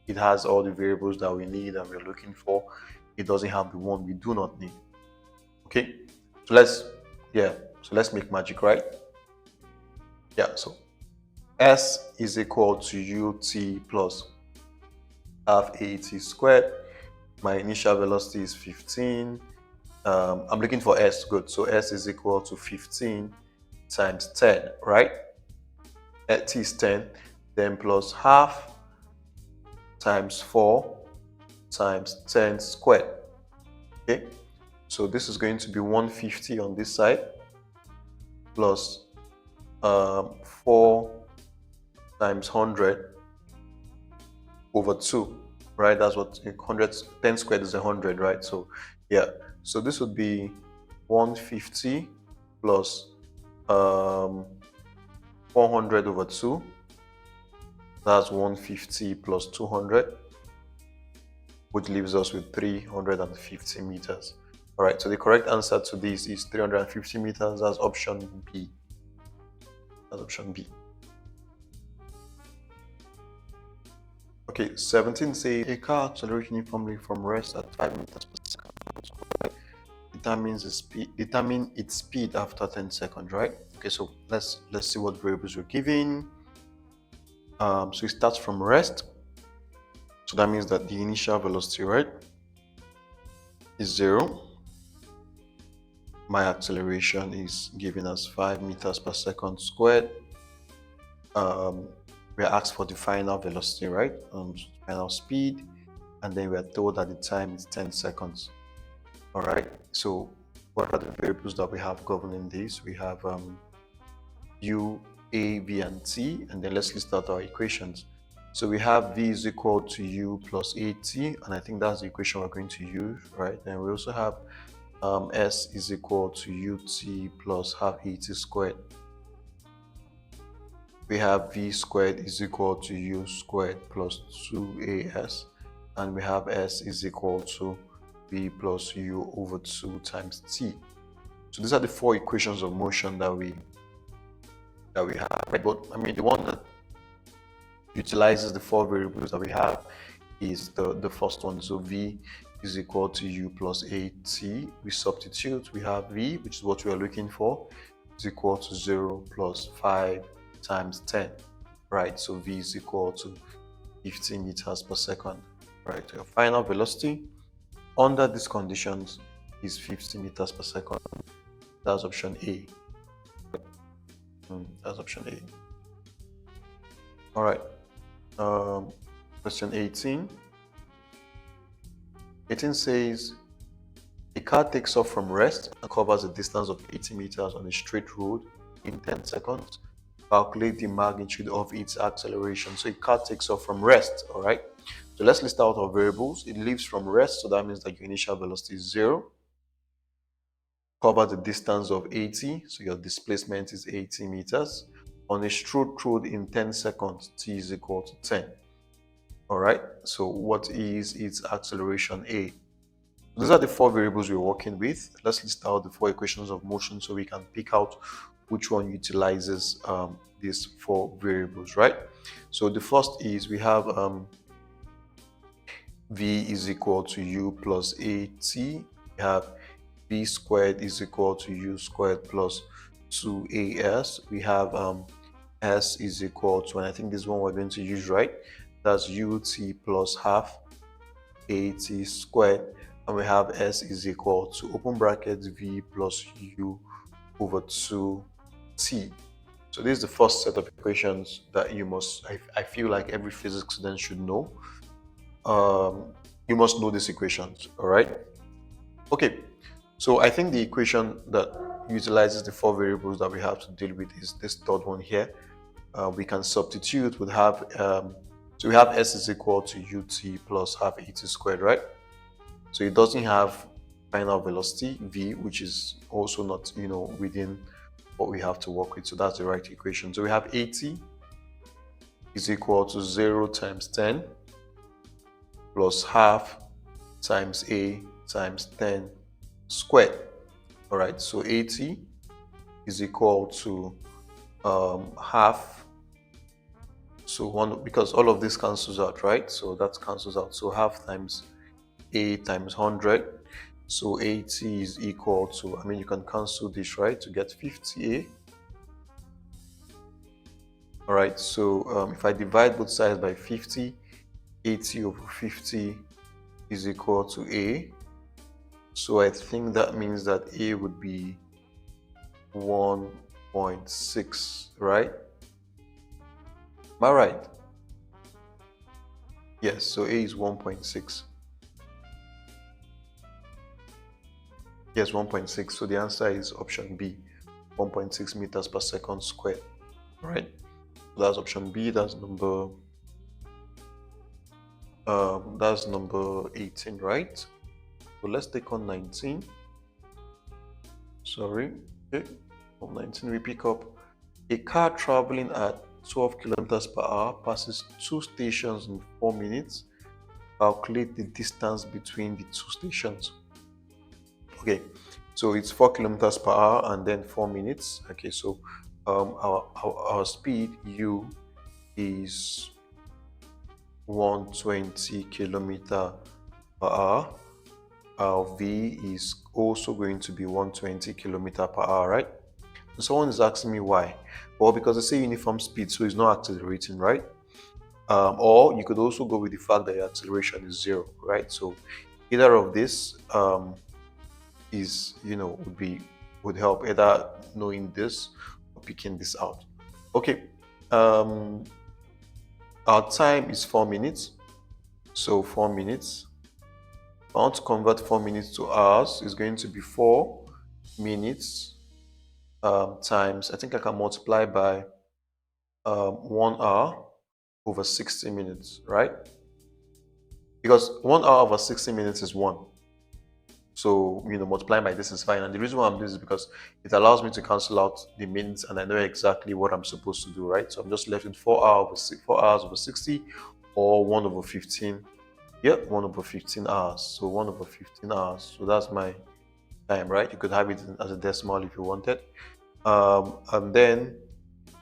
it has all the variables that we need and we're looking for. It doesn't have the one we do not need. Okay, so let's make magic, right? Yeah, so s is equal to ut plus half at squared. My initial velocity is 15. I'm looking for s, good. So s is equal to 15 times 10, right? At t is 10, then plus half times 4 times 10 squared. Okay, so this is going to be 150 on this side plus 4 times 100 over 2, right? That's what 100, 10 squared is 100, right? So yeah, so this would be 150 plus 400 over 2. That's 150 plus 200, which leaves us with 350 meters. All right, so the correct answer to this is 350 meters. That's option B. That's option B. Okay, 17 says a car accelerates uniformly from rest at 5 meters per second. Determine its speed after 10 seconds, right? Okay, so let's see what variables we're giving. So it starts from rest. So that means that the initial velocity, right, is 0. My acceleration is giving us 5 meters per second squared. um, we are asked for the final velocity, right? Final speed, and then we are told that the time is 10 seconds. All right. So what are the variables that we have governing this? We have u, a, b, and t, and then let's list out our equations. So we have v is equal to u plus at, and I think that's the equation we're going to use, right? And we also have s is equal to ut plus half at squared. We have v squared is equal to u squared plus 2as, and we have s is equal to v plus u over 2 times t. So these are the four equations of motion that we have, right? But I mean, the one that utilizes the four variables that we have is the first one. So v is equal to u plus at. We substitute, we have v, which is what we are looking for, is equal to 0 plus 5 times 10, right? So v is equal to 15 meters per second, right? Your final velocity under these conditions is 50 meters per second. That's option A. That's option A. All right. Question 18. 18 says, a car takes off from rest and covers a distance of 80 meters on a straight road in 10 seconds. Calculate the magnitude of its acceleration. So a car takes off from rest, all right? So let's list out our variables. It leaves from rest, so that means that your initial velocity is 0. Cover the distance of 80, so your displacement is 80 meters. On a straight road in 10 seconds, t is equal to 10. All right, so what is its acceleration? A. These are the four variables we're working with. Let's list out the four equations of motion so we can pick out which one utilizes these four variables, right? So the first is we have v is equal to u plus at. We have v squared is equal to u squared plus 2as. We have s is equal to, and I think this one we're going to use, right? That's ut plus half at squared, and we have s is equal to open brackets v plus u over 2t. So this is the first set of equations that you must, I feel like every physics student should know. You must know these equations, all right? Okay, so I think the equation that utilizes the four variables that we have to deal with is this third one here. We can substitute, we'll have, so we have s is equal to ut plus half at squared, right? So it doesn't have final velocity, v, which is also not, within what we have to work with. So that's the right equation. So we have 80 is equal to 0 times 10 plus half times a times 10 squared. All right, so 80 is equal to half. So one, because all of this cancels out, right? So that cancels out. So half times a times 100. So 80 is equal to, I mean, you can cancel this, right, to get 50a. All right, so if I divide both sides by 50, 80 over 50 is equal to a. So I think that means that a would be 1.6, right? Am I right? Yes, so a is 1.6. Yes, 1.6. So the answer is option B, 1.6 meters per second squared. All right, so that's option B. That's number 18, right? So let's take on 19. Sorry. Okay. On 19 we pick up a car traveling at 12 kilometers per hour passes 2 stations in 4 minutes. Calculate the distance between the 2 stations. Okay, so it's 4 kilometers per hour and then 4 minutes. Okay, so our speed u is 120 kilometer per hour. Our v is also going to be 120 kilometer per hour, right? And someone is asking me why. Well, because they say uniform speed, so it's not accelerating, right? Or you could also go with the fact that your acceleration is 0, right? So either of this is, would help, either knowing this or picking this out. Okay, Um, our time is 4 minutes. So 4 minutes. If I want to convert 4 minutes to hours, it's going to be 4 minutes times, I think I can multiply by 1 hour over 60 minutes, right? Because 1 hour over 60 minutes is 1. So, multiplying by this is fine. And the reason why I'm doing this is because it allows me to cancel out the minutes and I know exactly what I'm supposed to do, right? So I'm just left with 4 hours over 60 or 1 over 15. Yep, 1 over 15 hours. So 1 over 15 hours. So that's my time, right? You could have it as a decimal if you wanted. And then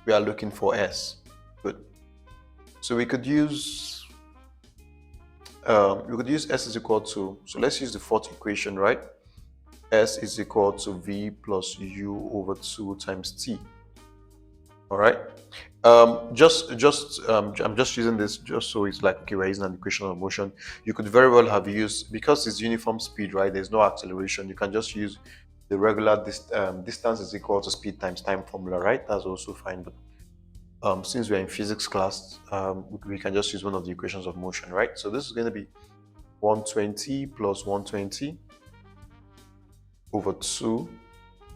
we are looking for S. Good. So we could use S is equal to, so let's use the fourth equation, right? S is equal to V plus U over 2 times T. All right. I'm just using this just so it's like, okay, we're using an equation of motion. You could very well have used, because it's uniform speed, right? There's no acceleration. You can just use the regular distance is equal to speed times time formula, right? That's also fine. But since we're in physics class, we can just use one of the equations of motion, right? So this is going to be 120 plus 120 over 2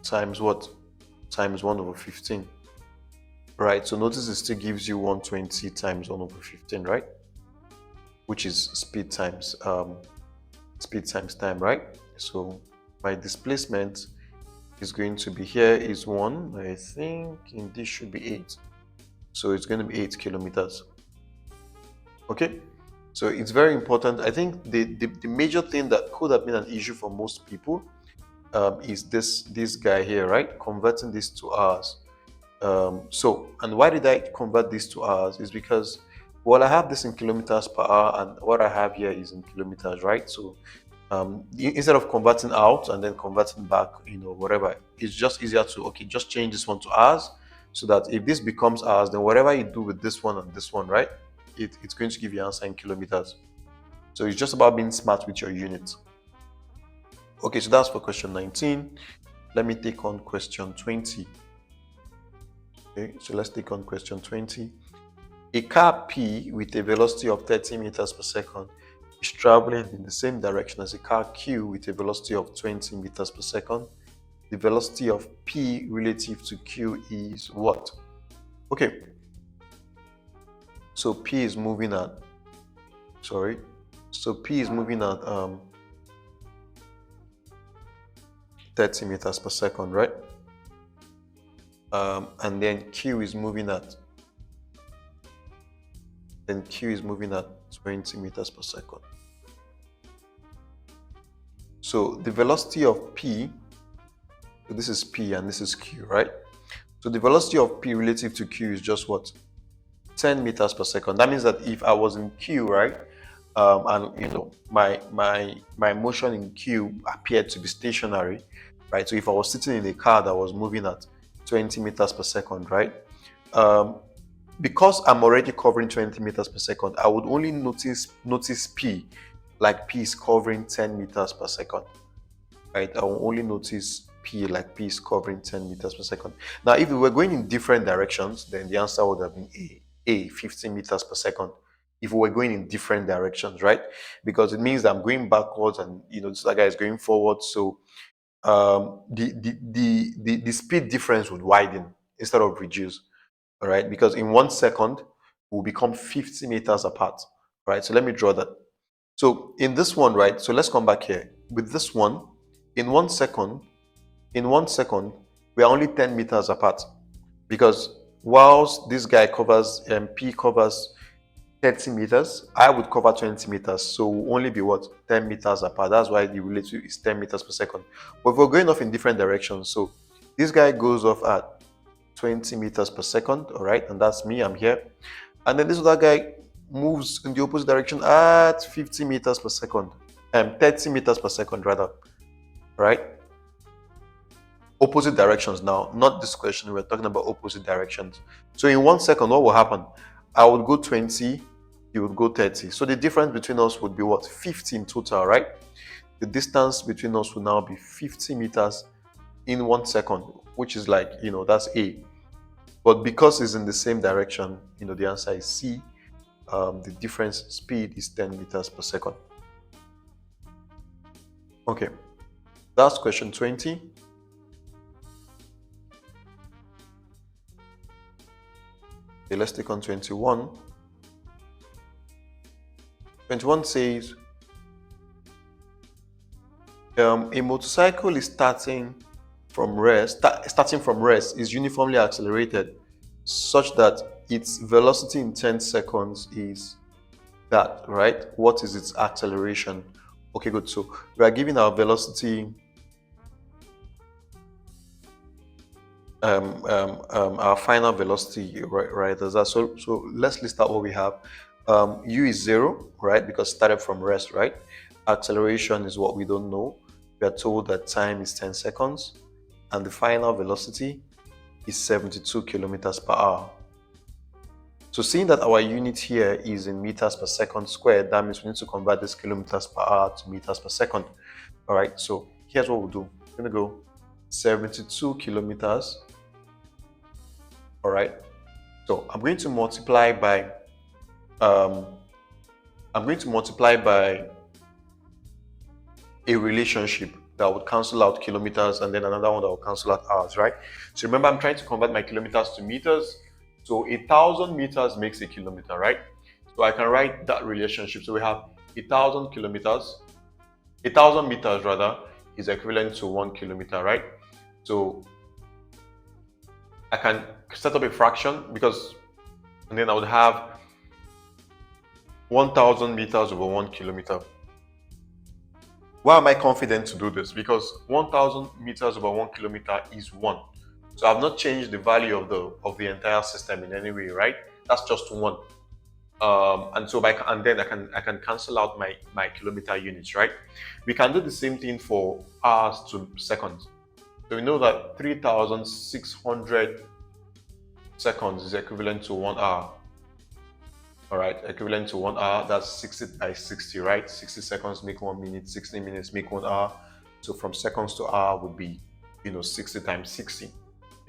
times what? Times 1 over 15. Right, so notice it still gives you 120 times 1 over 15, right? Which is speed times time, right? So my displacement is going to be, here is 1, I think, and this should be 8. So it's going to be 8 kilometers. Okay, so it's very important. I think the major thing that could have been an issue for most people is this guy here, right? Converting this to hours. And why did I convert this to hours? Is because, well, I have this in kilometers per hour and what I have here is in kilometers, right? So instead of converting out and then converting back, whatever, it's just easier to, okay, just change this one to hours, so that if this becomes hours, then whatever you do with this one and this one, right, it's going to give you an answer in kilometers. So it's just about being smart with your units. Okay, so that's for question 19. Let me take on question 20. Okay, so let's take on question 20. A car P with a velocity of 30 meters per second is traveling in the same direction as a car Q with a velocity of 20 meters per second. The velocity of P relative to Q is what? Okay, so P is moving at, P is moving at 30 meters per second, right? And then Q is moving at 20 meters per second. So the velocity of P, so this is P and this is Q, right? So the velocity of P relative to Q is just what? 10 meters per second. That means that if I was in Q, right, and my motion in Q appeared to be stationary, right? So if I was sitting in a car that was moving at 20 meters per second, right? Because I'm already covering 20 meters per second, I would only notice P, like P is covering 10 meters per second, right? I will only notice P like P is covering 10 meters per second. Now, if we were going in different directions, then the answer would have been A, 15 meters per second. If we were going in different directions, right? Because it means that I'm going backwards and this other guy is going forward. So the speed difference would widen instead of reduce. All right, because in 1 second we'll become 50 meters apart. All right, so let me draw that. So in this one, right, so let's come back here. With this one, in 1 second, we are only 10 meters apart, because whilst this guy covers, P covers 30 meters, I would cover 20 meters, so we'll only be what, 10 meters apart. That's why the relative is 10 meters per second. But if we're going off in different directions, so this guy goes off at 20 meters per second, all right, and that's me, I'm here, and then this other guy moves in the opposite direction at 50 meters per second, 30 meters per second rather, right? Opposite directions now, not this question, we're talking about opposite directions. So in 1 second, what will happen? I would go 20, you would go 30. So the difference between us would be what? 50 in total, right? The distance between us will now be 50 meters in 1 second, which is like, that's A. But because it's in the same direction, the answer is C. The difference speed is 10 meters per second. Okay, that's question 20. Okay, let's take on 21. 21 says, a motorcycle is starting from rest is uniformly accelerated such that its velocity in 10 seconds is that, right? What is its acceleration? Okay, good. So we are giving our velocity, our final velocity, right? As that. So let's list out what we have. U is 0, right? Because it started from rest, right? Acceleration is what we don't know. We are told that time is 10 seconds, and the final velocity is 72 kilometers per hour. So seeing that our unit here is in meters per second squared, that means we need to convert this kilometers per hour to meters per second. All right, so here's what we'll do. We're going to go 72 kilometers. All right, so I'm going to multiply by a relationship that would cancel out kilometers, and then another one that will cancel out hours, right? So remember, I'm trying to convert my kilometers to meters. So 1,000 meters makes a kilometer, right? So I can write that relationship. So we have 1,000 kilometers, 1,000 meters rather, is equivalent to 1 kilometer, right? So I can set up a fraction and then I would have 1,000 meters over 1 kilometer. Why am I confident to do this? Because 1,000 meters over 1 kilometer is 1. So I've not changed the value of the entire system in any way, right? That's just 1. And then I can cancel out my kilometer units, right? We can do the same thing for hours to seconds. So we know that 3,600 seconds is equivalent to 1 hour. All right, equivalent to 1 hour, that's 60 by 60, right? 60 seconds make 1 minute, 60 minutes make 1 hour. So from seconds to hour would be, 60 times 60.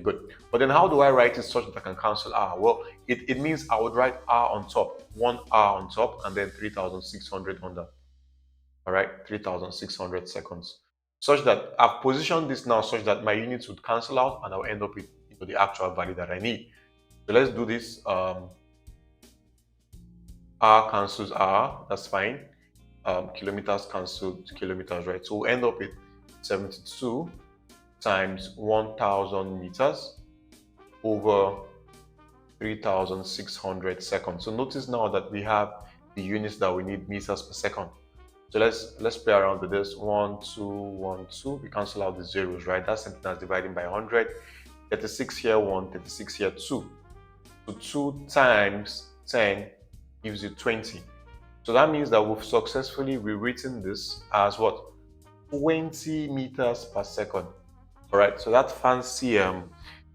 Good. But then how do I write it such that I can cancel hour? Well, it means I would write hour on top, 1 hour on top, and then 3,600 under. All right, 3,600 seconds. Such that I've positioned this now such that my units would cancel out and I'll end up with the actual value that I need. So let's do this. R cancels R, that's fine. Kilometers cancel kilometers, right? So we'll end up with 72 times 1,000 meters over 3,600 seconds. So notice now that we have the units that we need, meters per second. So let's play around with this. 1, 2, 1, 2. We cancel out the zeros, right? That's something that's dividing by 100. 36 here, 1, 36 here, 2. So 2 times 10 gives you 20. So that means that we've successfully rewritten this as what? 20 meters per second. All right, so that fancy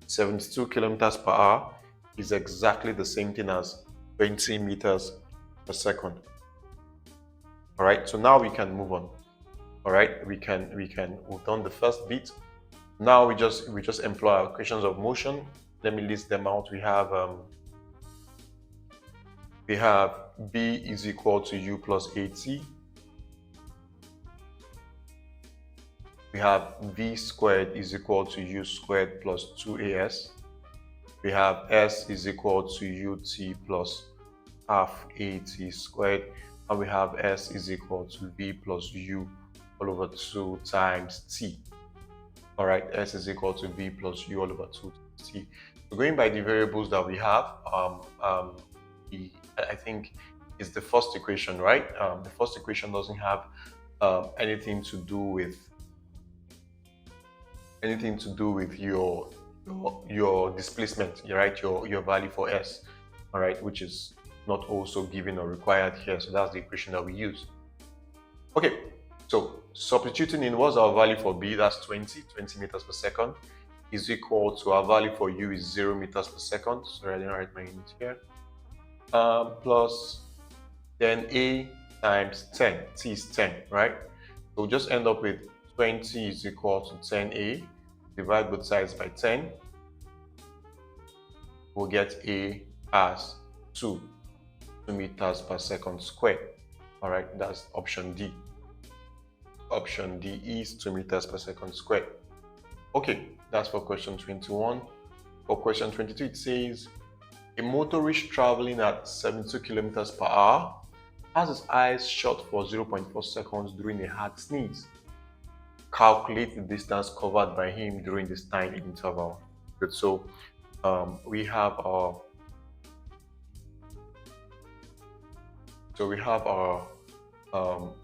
72 kilometers per hour is exactly the same thing as 20 meters per second. All right, so now we can move on. All right, we've done the first bit. Now we just employ our equations of motion. Let me list them out. We have B is equal to U plus AT. We have V squared is equal to U squared plus 2AS. We have S is equal to UT plus half AT squared. And we have S is equal to V plus U all over 2 times T. All right, S is equal to V plus U all over 2 T. So going by the variables that we have, I think is the first equation, right? The first equation doesn't have anything to do with your displacement, right? Your value for S, all right, which is not also given or required here. So that's the equation that we use. Okay, so substituting in, what's our value for B? That's 20 meters per second is equal to our value for U is 0 meters per second. So I didn't write my unit here. Plus then A times 10, T is 10, right? So we'll just end up with 20 is equal to 10A, divide both sides by 10. we'll get A as 2 meters per second squared. All right, that's option D. Option D is 2 meters per second squared. Okay, that's for question 21. For question 22, it says a motorist traveling at 72 kilometers per hour has his eyes shut for 0.4 seconds during a hard sneeze. Calculate the distance covered by him during this time interval. Good. So we have our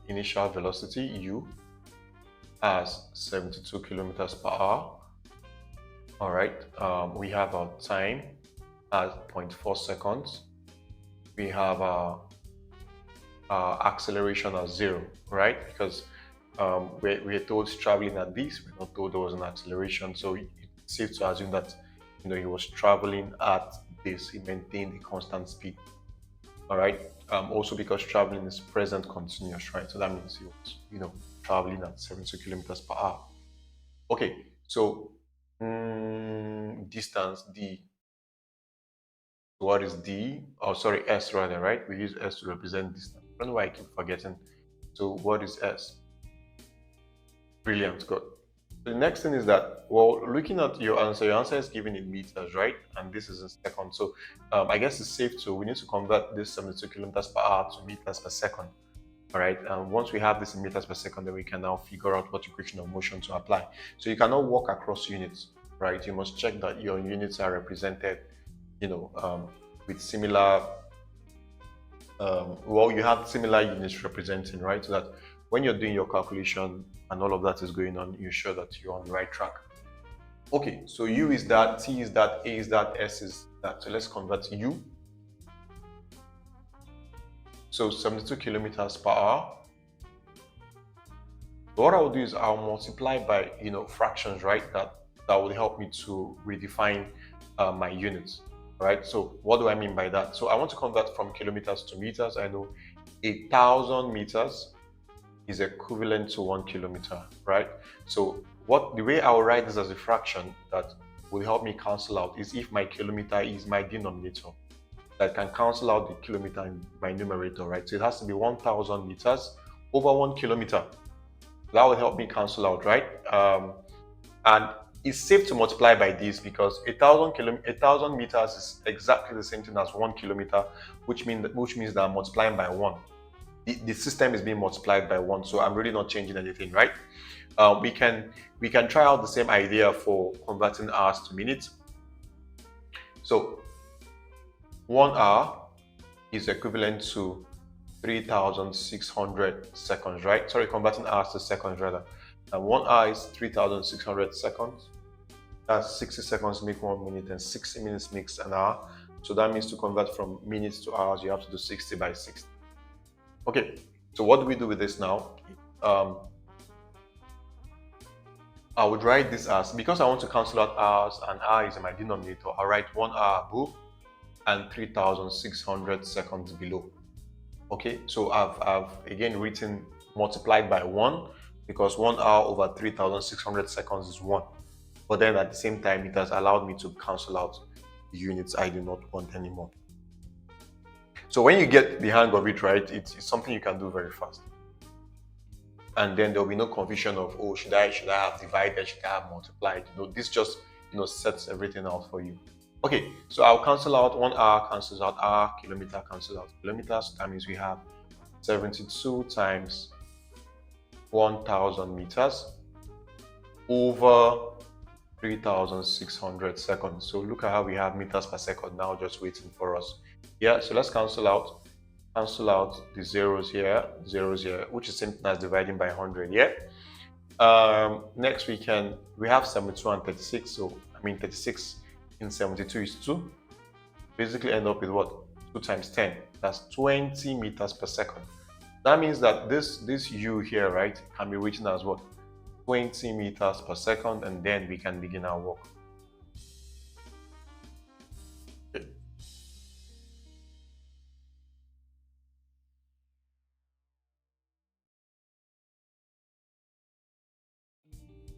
initial velocity u as 72 kilometers per hour. All right. We have our time as 0.4 seconds. We have our acceleration as 0, right? Because we're told traveling at this, we're not told there was an acceleration. So it's safe to assume that he was traveling at this, he maintained a constant speed. All right. Also because traveling is present continuous, right? So that means he was, traveling at 72 kilometers per hour. Okay, so distance D. What is D? Oh, sorry, S rather, right? We use S to represent distance. I don't know why I keep forgetting. So what is S? Brilliant, good. The next thing is that, well, looking at your answer is given in meters, right? And this is in seconds. So I guess it's safe we need to convert this 72 kilometers per hour to meters per second. All right. And once we have this in meters per second, then we can now figure out what equation of motion to apply. So you cannot walk across units, right? You must check that your units are represented, with similar, you have similar units representing, right? So that when you're doing your calculation and all of that is going on, you're sure that you're on the right track. Okay, so U is that, T is that, A is that, S is that. So let's convert U. So 72 kilometers per hour. What I'll do is I'll multiply by, fractions, right? That will help me to redefine my units, right? So what do I mean by that? So I want to convert from kilometers to meters. I know 1,000 meters is equivalent to 1 kilometer, right? So the way I'll write this as a fraction that will help me cancel out is if my kilometer is my denominator. That can cancel out the kilometer in my numerator, right? So it has to be 1,000 meters over 1 kilometer. That will help me cancel out, right? And it's safe to multiply by this because 1,000 meters is exactly the same thing as 1 kilometer, which means that I'm multiplying by 1. The system is being multiplied by 1, so I'm really not changing anything, right? We can try out the same idea for converting hours to minutes. So 1 hour is equivalent to 3,600 seconds, right? Sorry, converting hours to seconds rather. And 1 hour is 3,600 seconds. That's 60 seconds make 1 minute, and 60 minutes makes an hour. So that means to convert from minutes to hours, you have to do 60 by 60. Okay, so what do we do with this now? I would write this as, because I want to cancel out hours and hour is in my denominator, I'll write 1 hour above and 3,600 seconds below. Okay, so I've again written multiplied by 1 because 1 hour over 3,600 seconds is 1. But then at the same time, it has allowed me to cancel out the units I do not want anymore. So when you get the hang of it, right, it's something you can do very fast. And then there'll be no confusion of, oh, should I have divided, should I have multiplied? This just sets everything out for you. Okay, so I'll cancel out 1 hour, cancels out hour, kilometer, cancels out kilometers. So that means we have 72 times 1,000 meters over 3,600 seconds. So look at how we have meters per second now just waiting for us. Yeah, so let's cancel out the zeros here, which is same as dividing by 100. Yeah. Next we have 72 and 36. So 36 in 72 is 2. Basically end up with what? 2 times 10. That's 20 meters per second. That means that this u here, right, can be written as what? 20 meters per second, and then we can begin our work. Okay.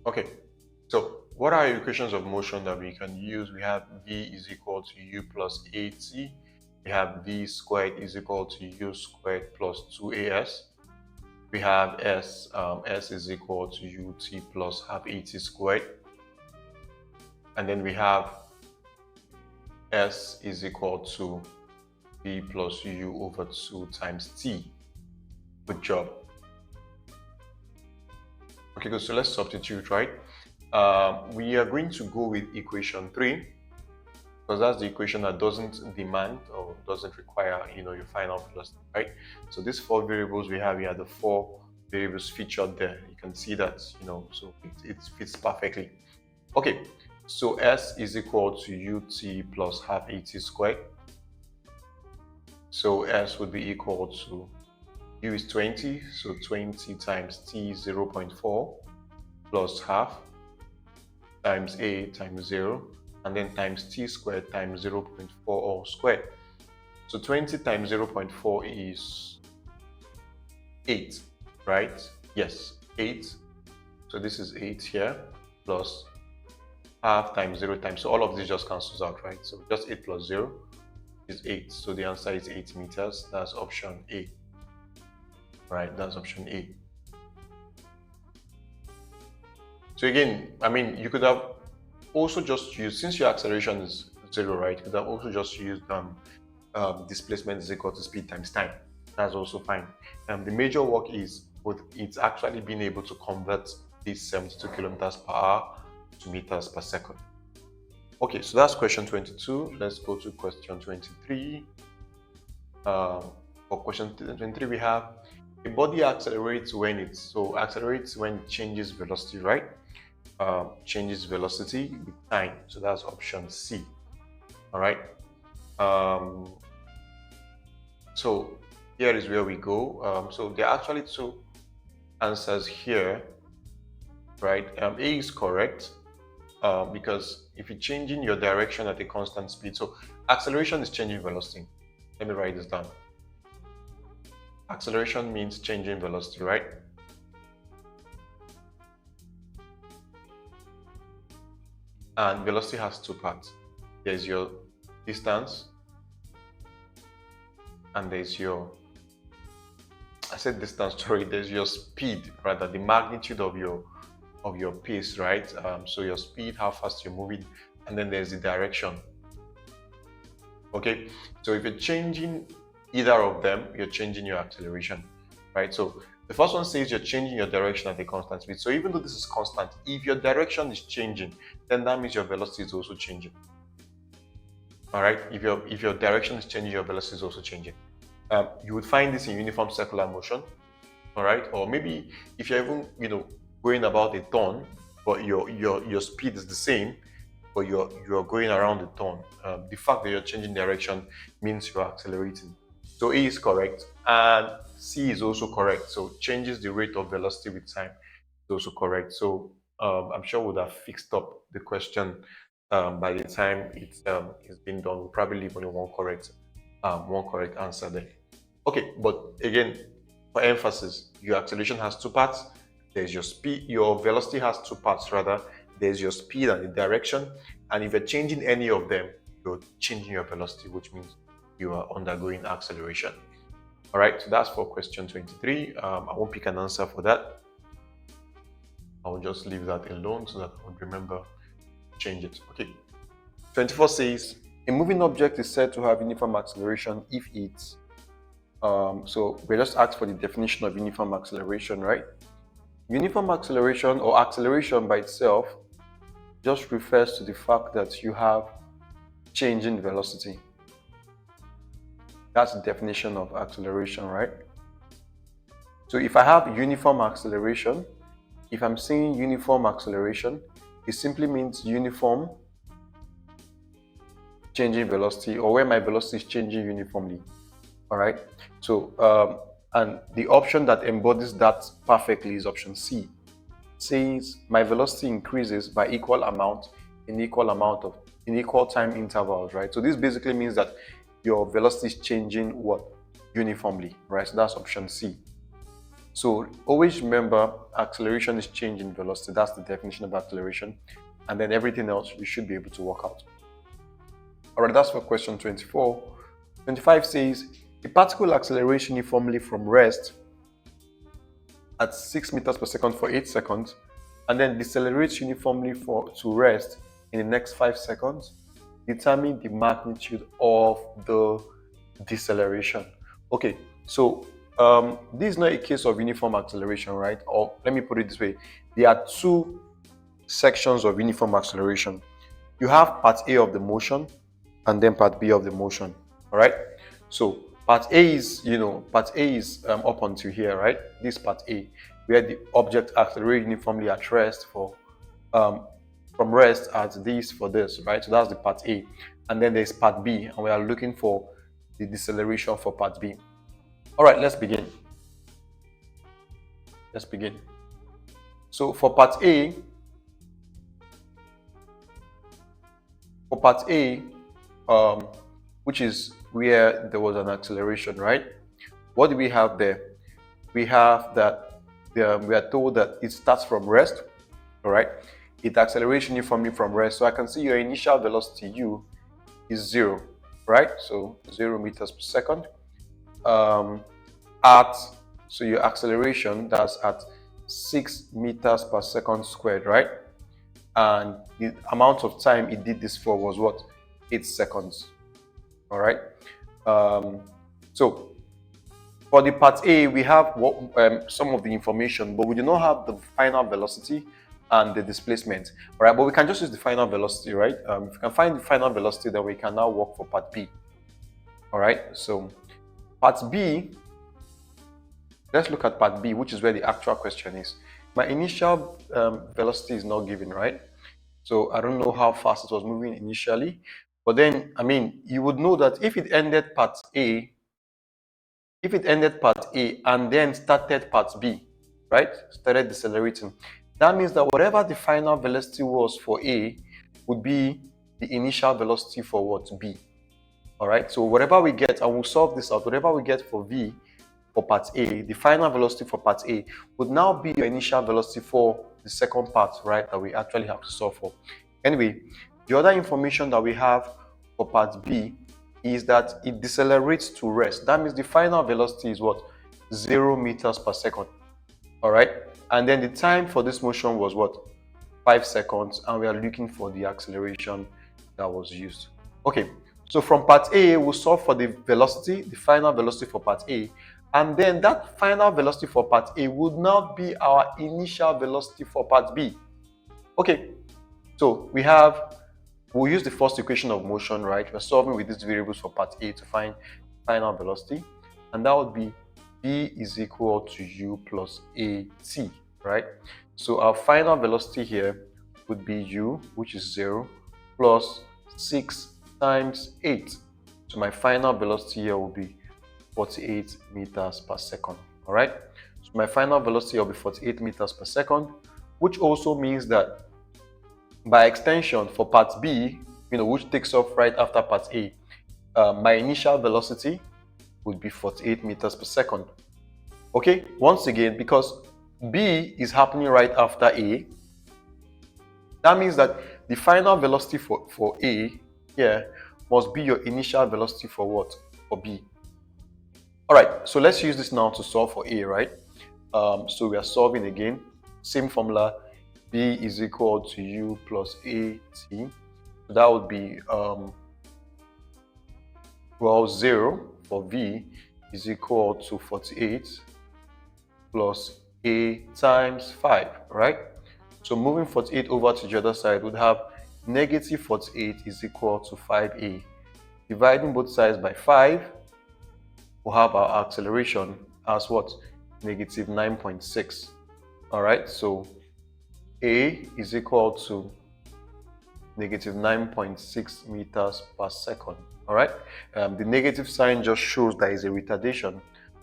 Okay, so what are equations of motion that we can use? We have v is equal to u plus at. We have v squared is equal to u squared plus 2as. We have s is equal to ut plus half at squared. And then we have s is equal to v plus u over 2 times t. Good job. Okay, good. So let's substitute, right? We are going to go with equation 3 because that's the equation that doesn't demand or doesn't require, your final velocity, right? So these 4 variables we have here, the 4 variables featured there. You can see that, so it fits perfectly. Okay, so s is equal to ut plus half at squared. So s would be equal to u is 20, so 20 times t is 0.4 plus half times a times 0, and then times t squared times 0.4 all squared. So 20 times 0.4 is 8, right? Yes, 8. So this is 8 here, plus half times 0 times, so all of this just cancels out, right? So just 8 plus 0 is 8. So the answer is 8 meters. That's option A. Right, that's option A. So again, I mean, you could have also just used, since your acceleration is 0, right, you could have also just used displacement is equal to speed times time. That's also fine. The major work is it's actually being able to convert these 72 kilometers per hour to meters per second. Okay, so that's question 22. Let's go to question 23. For question 23, we have a body accelerates when it changes velocity, right? Changes velocity with time. So that's option C. All right. So here is where we go. So there are actually 2 answers here, right? A is correct because if you're changing your direction at a constant speed, so acceleration is changing velocity. Let me write this down. Acceleration means changing velocity, right? And velocity has 2 parts. There's your distance and there's your, there's your speed, rather, the magnitude of your pace, right? So your speed, how fast you're moving, and then there's the direction. Okay, so if you're changing either of them, you're changing your acceleration, right? So the first one says you're changing your direction at a constant speed. So even though this is constant, if your direction is changing, then that means your velocity is also changing. All right, if your direction is changing, your velocity is also changing. You would find this in uniform circular motion, all right? Or maybe if you're even going about a turn, but your speed is the same, but you're going around the turn. The fact that you're changing direction means you're accelerating. So A is correct, and C is also correct. So changes the rate of velocity with time is also correct. So I'm sure we'd have fixed up the question by the time it's been done. We'll probably leave only one correct answer there. Okay, but again, for emphasis, your acceleration has 2 parts. There's your speed, your velocity has 2 parts rather. There's your speed and the direction. And if you're changing any of them, you're changing your velocity, which means you are undergoing acceleration. All right, so that's for question 23. I won't pick an answer for that. I'll just leave that alone so that I would remember to change it. Okay. 24 says, a moving object is said to have uniform acceleration if it's so we just asked for the definition of uniform acceleration, right? Uniform acceleration, or acceleration by itself, just refers to the fact that you have changing velocity. That's the definition of acceleration, right? So if I have uniform acceleration, if I'm saying uniform acceleration, it simply means uniform changing velocity, or where my velocity is changing uniformly. All right. So, and the option that embodies that perfectly is option C. It says my velocity increases by equal amount in equal time intervals, right? So this basically means that your velocity is changing what? Uniformly, right? So that's option C. So always remember, acceleration is changing velocity. That's the definition of acceleration. and then everything else you should be able to work out. All right, that's for question 24. 25 says, a particle accelerates uniformly from rest at 6 meters per second for 8 seconds, and then decelerates uniformly to rest in the next 5 seconds. Determine the magnitude of the deceleration. Okay, so this is not a case of uniform acceleration, right? Or let me put it this way. There are two sections of uniform acceleration. You have part A of the motion and then part B of the motion. All right. So part A is, up until here, right? This part A, where the object accelerates uniformly at rest from rest at this for this, right? So that's the part A. And then there's part B, and we are looking for the deceleration for part B. All right, let's begin. So for part A, which is where there was an acceleration, right? What do we have there? We have that we are told that it starts from rest, all right? It accelerates uniformly from rest. So I can see your initial velocity u is 0, right? So 0 meters per second. So your acceleration, that's at 6 meters per second squared, right? And the amount of time it did this for was what? 8 seconds. All right. So for the part A, we have some of the information, but we do not have the final velocity and the displacement. All right, but we can just use the final velocity, right? If we can find the final velocity, then we can now work for part B. All right. So part B. Let's look at part B, which is where the actual question is. My initial velocity is not given, right? So I don't know how fast it was moving initially. But then, I mean, you would know that if it ended part A and then started part B, right? Started decelerating. That means that whatever the final velocity was for A would be the initial velocity for what? B. All right. So whatever we get, and we'll solve this out, whatever we get for V, for part A, the final velocity for part A would now be your initial velocity for the second part, right, that we actually have to solve for. Anyway, the other information that we have for part B is that it decelerates to rest. That means the final velocity is what? 0 meters per second. All right. And then the time for this motion was what? 5 seconds. And we are looking for the acceleration that was used. Okay. So from part A, we'll solve for the velocity, the final velocity for part A. And then that final velocity for part A would now be our initial velocity for part B. Okay, so we'll use the first equation of motion, right? We're solving with these variables for part A to find final velocity. And that would be B is equal to U plus AT, right? So our final velocity here would be U, which is 0, plus 6 times 8. So my final velocity here will be 48 meters per second. All right. So my final velocity will be 48 meters per second, which also means that by extension for part B, which takes off right after part A, my initial velocity would be 48 meters per second. Okay. Once again, because B is happening right after A, that means that the final velocity for A here must be your initial velocity for what? For B. All right, so let's use this now to solve for A, right? So we are solving again, same formula, B is equal to U plus AT. So that would be, 0 for V is equal to 48 plus A times 5, right? So moving 48 over to the other side would have negative 48 is equal to 5A. Dividing both sides by 5, we'll have our acceleration as what? Negative 9.6. All right, so A is equal to negative 9.6 meters per second. All right, the negative sign just shows that is a retardation,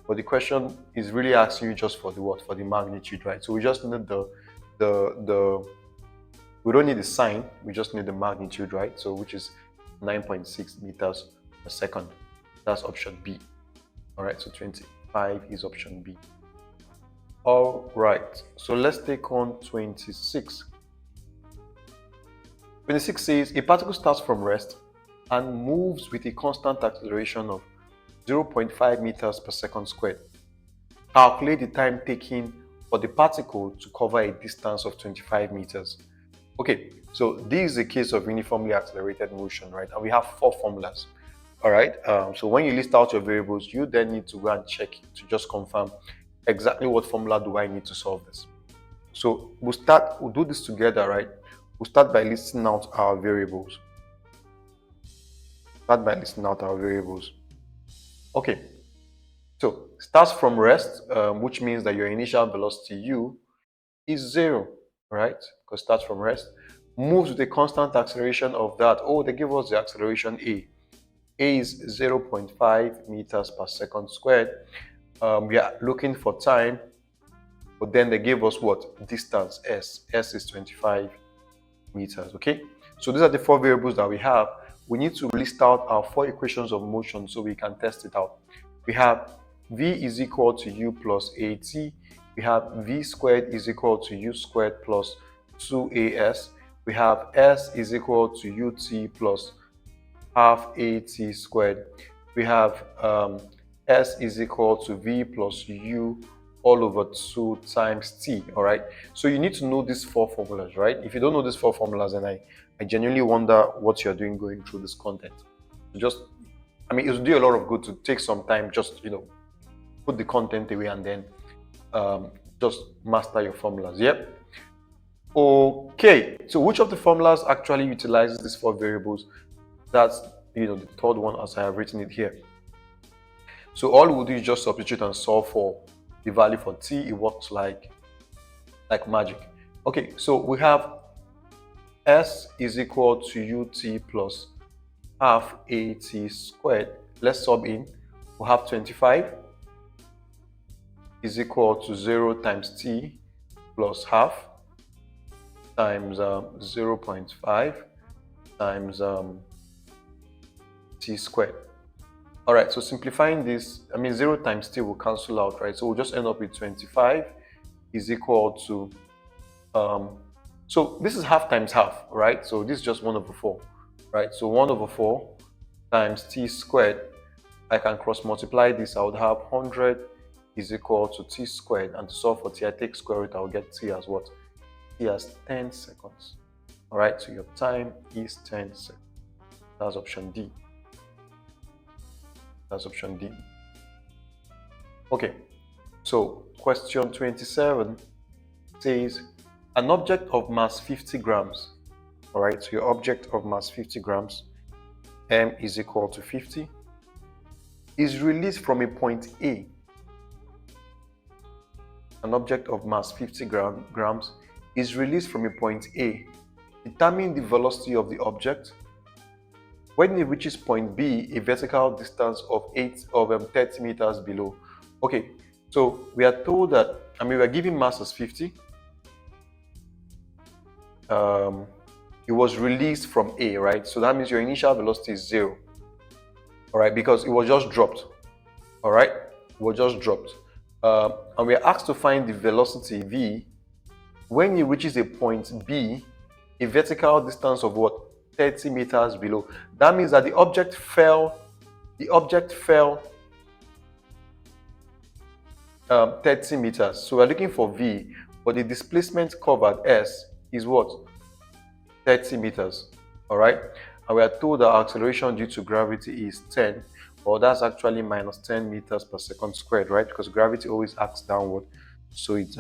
but the question is really asking you just for the what? For the magnitude, right? So we just need we don't need the sign, we just need the magnitude, right? So which is 9.6 meters per second. That's option B. All right, so 25 is option B. All right, so let's take on 26. 26 says a particle starts from rest and moves with a constant acceleration of 0.5 meters per second squared. Calculate the time taken for the particle to cover a distance of 25 meters. Okay, so this is a case of uniformly accelerated motion, right? And we have 4 formulas. All right. So when you list out your variables, you then need to go and check to just confirm exactly what formula do I need to solve this. So we'll do this together, right? We'll start by listing out our variables. Okay. So starts from rest, which means that your initial velocity u is 0, right? Because starts from rest. Moves with a constant acceleration of that. Oh, they give us the acceleration a. A is 0.5 meters per second squared. We are looking for time, but then they gave us what? Distance, s. S is 25 meters, okay? So these are the 4 variables that we have. We need to list out our 4 equations of motion so we can test it out. We have v is equal to u plus at. We have v squared is equal to u squared plus 2as. We have s is equal to ut plus half at squared. We have s is equal to v plus u all over 2 times t. All right, so you need to know these 4 formulas, right? If you don't know these 4 formulas, then I genuinely wonder what you're doing going through this content. Just, I mean, it would do a lot of good to take some time, just, put the content away and then just master your formulas. Yep. Okay, so which of the formulas actually utilizes these 4 variables? That's, the 3rd one, as I have written it here. So all we'll do is just substitute and solve for the value for t. It works like magic. Okay, so we have s is equal to ut plus half at squared. Let's sub in. We have 25 is equal to 0 times t plus half times 0.5 times t squared. All right, so simplifying this, 0 times t will cancel out, right? So we'll just end up with 25 is equal to, so this is half times half, right? So this is just 1 over 4, right? So 1 over 4 times t squared, I can cross multiply this. I would have 100 is equal to t squared, and to solve for t, I take square root, I'll get t as what? T as 10 seconds. All right, so your time is 10 seconds. That's option D. Okay, so question 27 says an object of mass 50 grams. All right, so your object of mass 50 grams, m is equal to 50, is released from a point A. An object of mass 50 grams is released from a point A. Determine the velocity of the object when it reaches point B, a vertical distance of 30 meters below. Okay, so we are told that, we are given mass as 50. It was released from A, right? So that means your initial velocity is 0. All right, because it was just dropped. All right, it was just dropped. And we are asked to find the velocity V when it reaches a point B, a vertical distance of what? 30 meters below. That means that the object fell 30 meters. So we're looking for V, but the displacement covered S is what? 30 meters. All right, and we are told that acceleration due to gravity is 10, or that's actually minus 10 meters per second squared, right? Because gravity always acts downward, so it's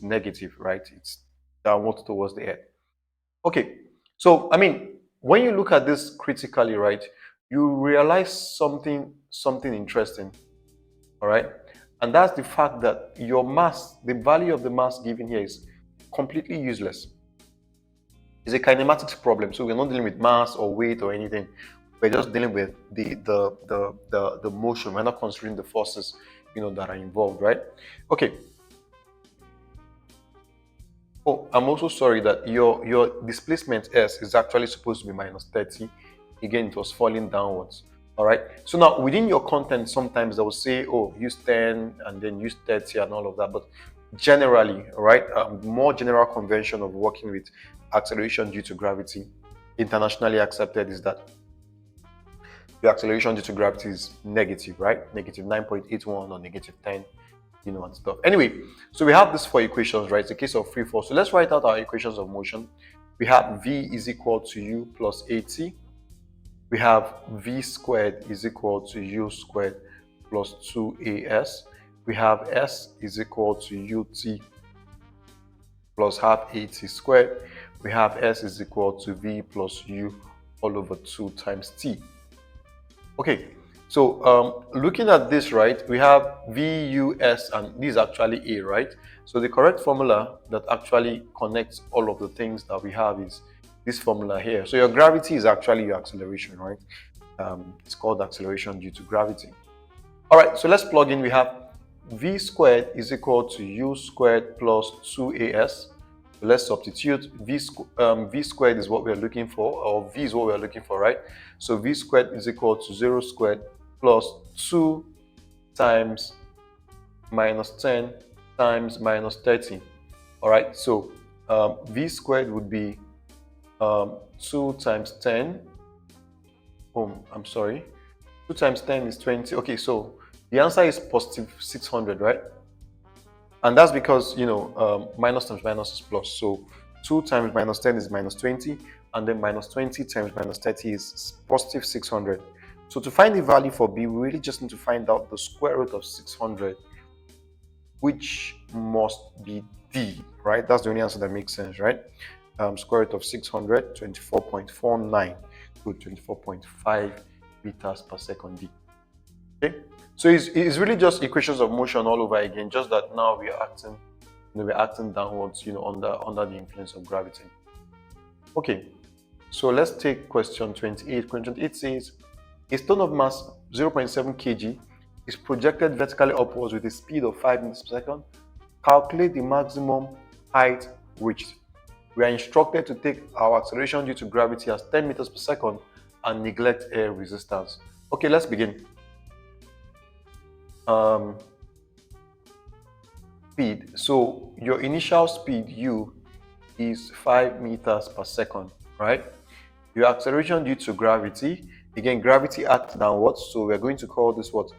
negative, right? It's downward towards the earth. Okay, so when you look at this critically, right, you realize something interesting. All right, and that's the fact that your mass, the value of the mass given here, is completely useless. It's a kinematics problem, so we're not dealing with mass or weight or anything. We're just dealing with the motion. We're not considering the forces, that are involved, right? Okay. Oh, I'm also sorry that your displacement S is actually supposed to be minus 30. Again, it was falling downwards. All right. So now within your content, sometimes they will say, oh, use 10 and then use 30 and all of that. But generally, right, more general convention of working with acceleration due to gravity internationally accepted is that your acceleration due to gravity is negative, right? Negative 9.81 or negative 10, and stuff. Anyway, so we have these four equations, right? It's a case of free fall. So let's write out our equations of motion. We have V is equal to U plus AT. We have V squared is equal to U squared plus 2AS. We have S is equal to UT plus half AT squared. We have S is equal to V plus U all over 2 times T. Okay, so looking at this, right, we have V, U, S, and this is actually A, right? So the correct formula that actually connects all of the things that we have is this formula here. So your gravity is actually your acceleration, right? It's called acceleration due to gravity. All right, so let's plug in. We have V squared is equal to U squared plus 2AS. So let's substitute. V squared is what we're looking for, or V is what we're looking for, right? So V squared is equal to 0 squared plus 2 times minus 10 times minus 30. All right, so V squared would be 2 times 10. Oh, I'm sorry. 2 times 10 is 20. Okay, so the answer is positive 600, right? And that's because, minus times minus is plus. So 2 times minus 10 is minus 20. And then minus 20 times minus 30 is positive 600. So to find the value for B, we really just need to find out the square root of 600, which must be D, right? That's the only answer that makes sense, right? Square root of 600, 24.49 to 24.5 meters per second D. Okay, so it's really just equations of motion all over again, just that now we are acting downwards, under the influence of gravity. Okay, so let's take question 28. Question 28 says a stone of mass 0.7 kg is projected vertically upwards with a speed of 5 meters per second. Calculate the maximum height reached. We are instructed to take our acceleration due to gravity as 10 meters per second and neglect air resistance. Okay, let's begin. Speed. So your initial speed U is 5 meters per second, right? Your acceleration due to gravity, again, gravity acts downwards, so we're going to call this what?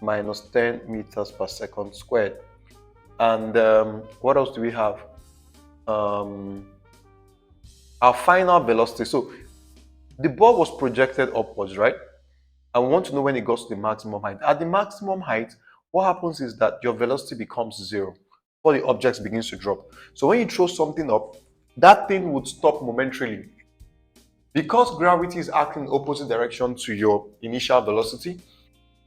Minus 10 meters per second squared. And what else do we have? Our final velocity. So the ball was projected upwards, right? And we want to know when it goes to the maximum height. At the maximum height, what happens is that your velocity becomes 0 before the object begins to drop. So when you throw something up, that thing would stop momentarily. Because gravity is acting in opposite direction to your initial velocity,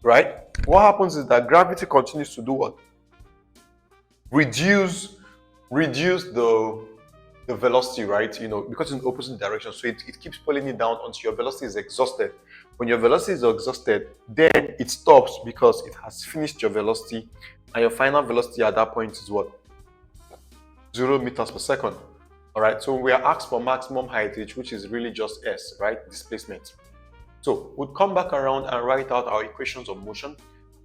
right? What happens is that gravity continues to do what? Reduce the velocity, right? Because it's in opposite direction, so it keeps pulling it down until your velocity is exhausted. When your velocity is exhausted, then it stops because it has finished your velocity, and your final velocity at that point is what? 0 meters per second. All right, so we are asked for maximum height, which is really just S, right? Displacement. So we'll come back around and write out our equations of motion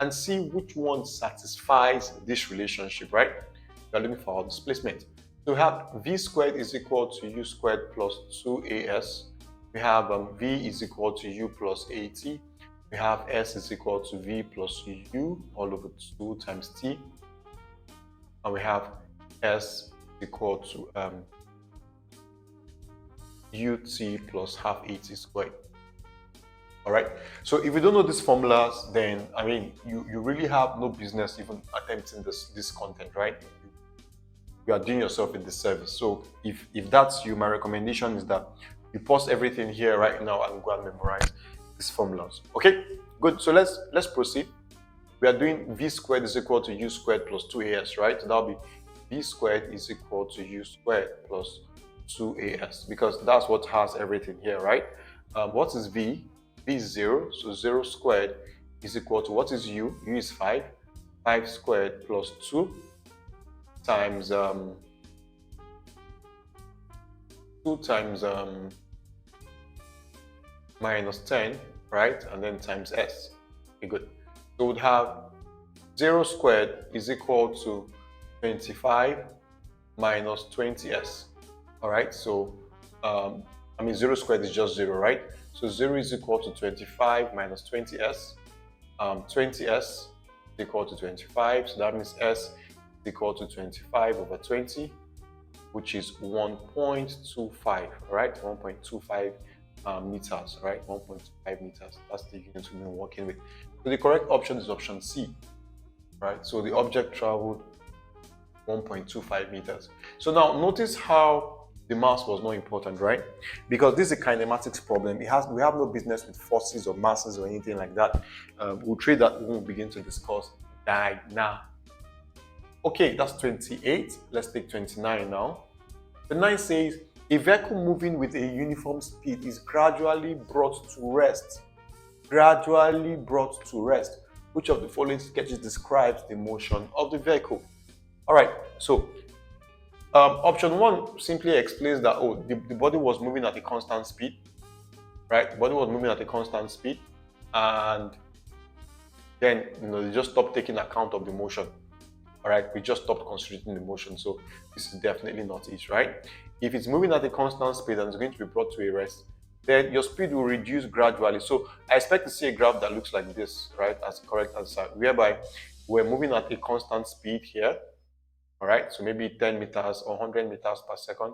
and see which one satisfies this relationship, right? We're looking for our displacement. So we have V squared is equal to U squared plus 2AS. We have V is equal to U plus AT. We have S is equal to V plus U all over 2 times T. And we have S equal to UT plus half AT squared. All right. So if you don't know these formulas, then you really have no business even attempting this content, right? You are doing yourself a disservice. So if that's you, my recommendation is that you pause everything here right now and go and memorize these formulas. Okay, good. So let's proceed. We are doing V squared is equal to U squared plus 2AS, right? So that'll be V squared is equal to U squared plus 2AS, because that's what has everything here, right? What is V? V is 0, so 0 squared is equal to, what is U? U is 5. 5 squared plus 2 times 2 times minus 10, right? And then times S. Okay, good. So we'd have 0 squared is equal to 25 minus 20S. All right, so 0 squared is just 0, right? So 0 is equal to 25 minus 20s. 20s is equal to 25, so that means s is equal to 25 over 20, which is 1.25, right? 1.25 meters, right? 1.25 meters. That's the unit we've been working with. So the correct option is option C, right? So the object traveled 1.25 meters. So now notice how the mass was not important, right? Because this is a kinematics problem. We have no business with forces or masses or anything like that. We'll treat that when we begin to discuss now. Okay, that's 28. Let's take 29 now. The 9 says, a vehicle moving with a uniform speed is gradually brought to rest. Gradually brought to rest. Which of the following sketches describes the motion of the vehicle? All right, so option 1 simply explains that, the body was moving at a constant speed, right? The body was moving at a constant speed, and then, they just stopped taking account of the motion. All right, we just stopped considering the motion, so this is definitely not it, right? If it's moving at a constant speed and it's going to be brought to a rest, then your speed will reduce gradually. So I expect to see a graph that looks like this, right, as the correct answer, whereby we're moving at a constant speed here, all right, so maybe 10 meters or 100 meters per second,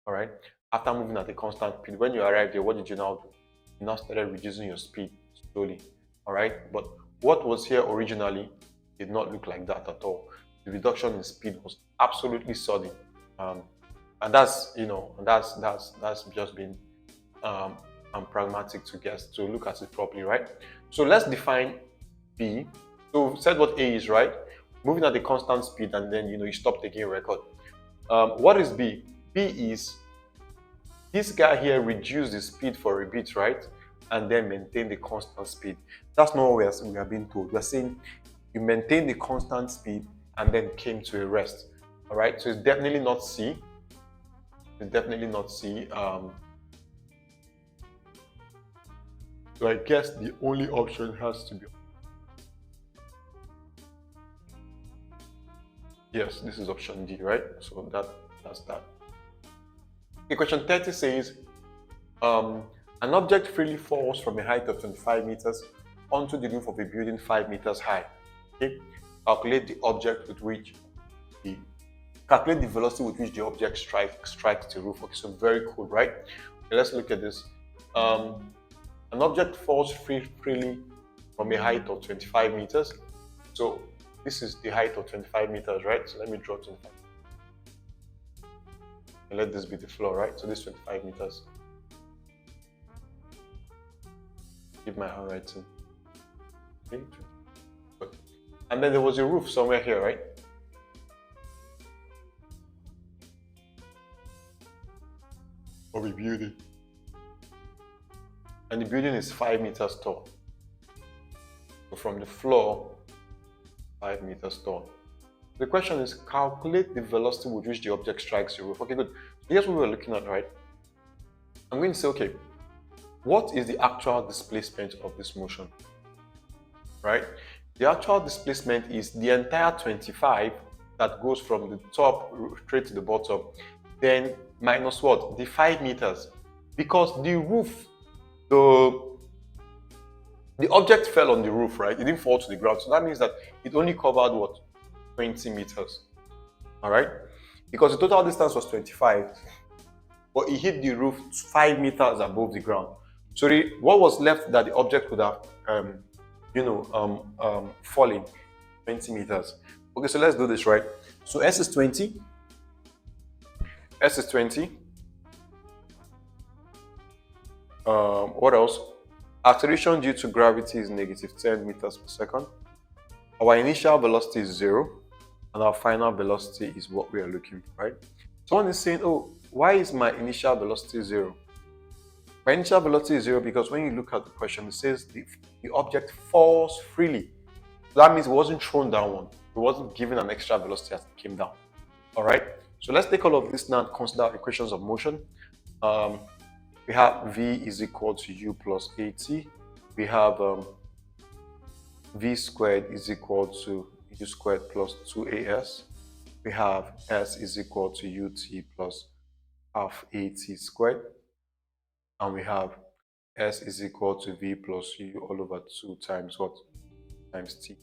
all right. After moving at a constant speed, when you arrived there, what did you now do? You now started reducing your speed slowly, all right. But what was here originally did not look like that at all. The reduction in speed was absolutely sudden, and that's that's just been pragmatic to look at it properly, right? So let's define B. So we said what A is, right? Moving at a constant speed, and then you stop taking a record. What is B? B is this guy here reduced the speed for a bit, right? And then maintain the constant speed. That's not what we are being told. We are saying you maintain the constant speed and then came to a rest. All right, so it's definitely not C. It's definitely not C. So I guess the only option has to be, yes, this is option D, right? So that's that. Okay, question 30 says, an object freely falls from a height of 25 meters onto the roof of a building 5 meters high. Okay, calculate the velocity with which the object strikes the roof. Okay, so very cool, right? Okay, let's look at this. An object falls freely from a height of 25 meters. So this is the height of 25 meters, right? So let me draw 25. And let this be the floor, right? So this is 25 meters. Give my handwriting. Okay. And then there was a roof somewhere here, right? Of a building. And the building is 5 meters tall. So from the floor, 5 meters tall. The question is, calculate the velocity with which the object strikes the roof. Okay, good. Here's what we're looking at, right? I'm going to say, okay, what is the actual displacement of this motion? Right? The actual displacement is the entire 25 that goes from the top straight to the bottom, then minus what? The 5 meters. Because the roof, the object fell on the roof, right? It didn't fall to the ground. So that means that it only covered what? 20 meters. All right? Because the total distance was 25, but it hit the roof 5 meters above the ground. So what was left that the object could have, falling 20 meters. Okay, so let's do this, right? So S is 20. S is 20. What else? Acceleration due to gravity is negative 10 meters per second. Our initial velocity is 0, and our final velocity is what we are looking for, right? Someone is saying, oh, why is my initial velocity 0? My initial velocity is 0 because when you look at the question, it says the object falls freely. So that means it wasn't thrown downward. It wasn't given an extra velocity as it came down. All right. So let's take all of this now and consider equations of motion. We have V is equal to U plus AT. We have V squared is equal to U squared plus 2AS. We have S is equal to UT plus half AT squared. and we have s is equal to v plus u all over 2 times what? Times t.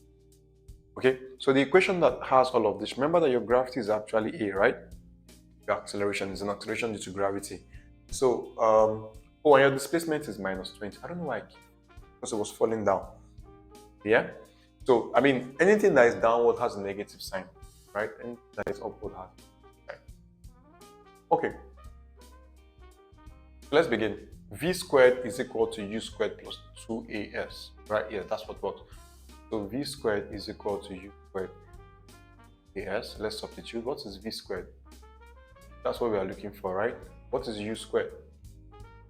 Okay, so the equation that has all of this, remember that your gravity is actually a, right? Your acceleration is an acceleration due to gravity. So, oh, and your displacement is minus 20. I don't know why, because it was falling down. Yeah? So, I mean, anything that is downward has a negative sign, right? Anything that is upward has a sign. Okay, so let's begin. V squared is equal to u squared plus 2as, right? Yeah, that's what works. So v squared is equal to u squared as. Let's substitute. What is v squared? That's what we are looking for, right? What is u squared?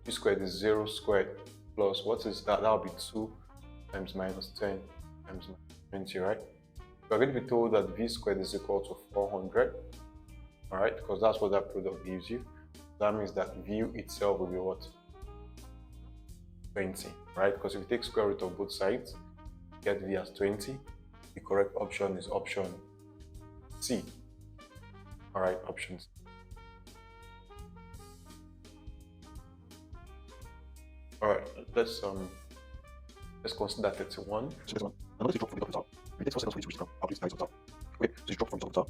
U squared is 0 squared plus, what is that? That will be 2 times minus 10 times 20, right? We're going to be told that v squared is equal to 400, all right? Because that's what that product gives you. That means that v itself will be what? 20, right? Because if you take square root of both sides, get v as 20. The correct option is option C. All right, option C. All right, let's consider 31. So this one, and notice it dropped from the top to the top. It takes 4 seconds for it to reach the top. I'll please guys on top. Okay, so it dropped from the top to the top.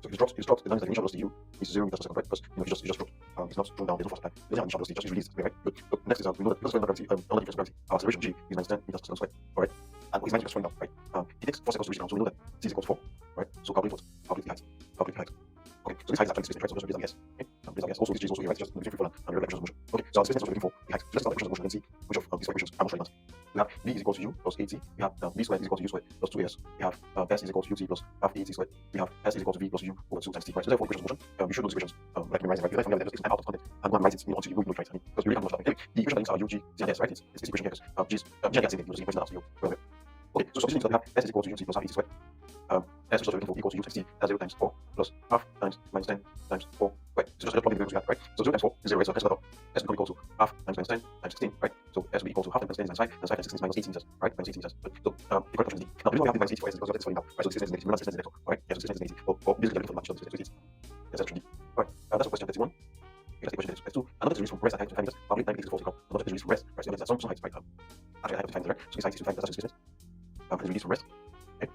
So if it drops, the time is that the initial velocity u is 0 meters per second, right? Because you know, it just dropped. It's not thrown down, there's no force applied. It doesn't have initial velocity, just released. Okay, right? Good. So next is we know that because of gravity, under the difference of gravity, our acceleration g is minus 10 meters per second squared. Alright? And his mind is slowing down, right? It takes 4 seconds to reach the ground, so we know that t is equal to 4, right? So calculate what? Calculate the height. Calculate the height. Okay, so this height is actually displacement, right? So just raise the s. Okay? Raise the s. Also, this g is also here, right? It's just between free fall and irregular directions of motion. Okay, so our displacement is also looking for the height. So let's start the equations of motion and see which of these equations are most relevant. We have v is equal to u plus at. We have v squared is equal to u squared plus 2as. We have s is equal to ut plus half at squared. We have s is equal to v plus u over 2 times t. Right? So therefore, equations of motion. You should know these equations like memorizing, right? If I forget them, just take time out of content and go and write it, until you know, right? I mean, because you really have to know stuff. The equation that links our u, g, z, and s, right? It's this equation here because g is g and s is the equation that you. Okay, so substituting, so we have s is equal to ut plus half at squared. S which is also equal to u times t, that's 0 times 4 plus half times minus 10 times 4 squared. So just plug in the values we have, right? So 0 times 4 is 0, right? So s will become equal to half times minus 10 times 16, right? So s will be equal to half times 10 times 5, and 5 times 16 is minus 18 meters, right? Minus 18 meters. So the correct option is D. Now the reason why we have minus 80 for s is because it's falling down, right? So the distance is negative. Remember, the distance is negative, right? Yeah, so the distance is negative. Or basically, we're looking for the magnitude of the distance. That's option D. Alright, that's question 31. Okay, that's question 32. Another is from rest at height to 5 meters. Calculate time it takes to fall to the ground. Another is from rest, right? So that's some heights, right? Actually, height to 5 meters, right? So this height is to 5 meters, that's just and it's released from rest. Okay.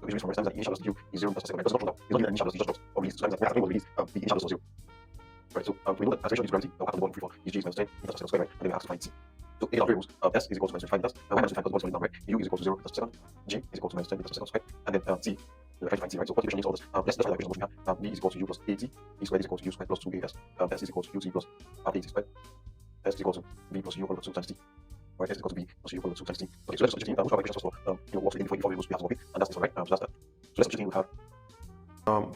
Released from rest times that the initial velocity u is 0 meters per second, right? Because it's not dropped down. It's not even an initial velocity, just drops or released. So that means that when it was released, the initial velocity was 0. Right, so we know that acceleration due to gravity, the work on the ball in free fall is g is minus 10 meters per second squared, right? And then we have to find t. So in our variables, s is equal to minus 25 meters, y minus 25 because the ball is falling down, right? U is equal to 0 meters per second, g is equal to minus 10 meters per second squared, and then t, we're trying to find t, right? So what equation needs all this? Let's find the equation of motion we have. V is equal to u plus at, v squared is equal to u squared plus 2as, s is equal to ut plus half at squared, s is equal to v plus u over 2 times t. Right, s is equal to v plus u over 2 times t. Okay, so let's substitute in which of our equations first of all, what's the before variables we have to work with, and that's this one, right? So that's that. So let's substitute in, we have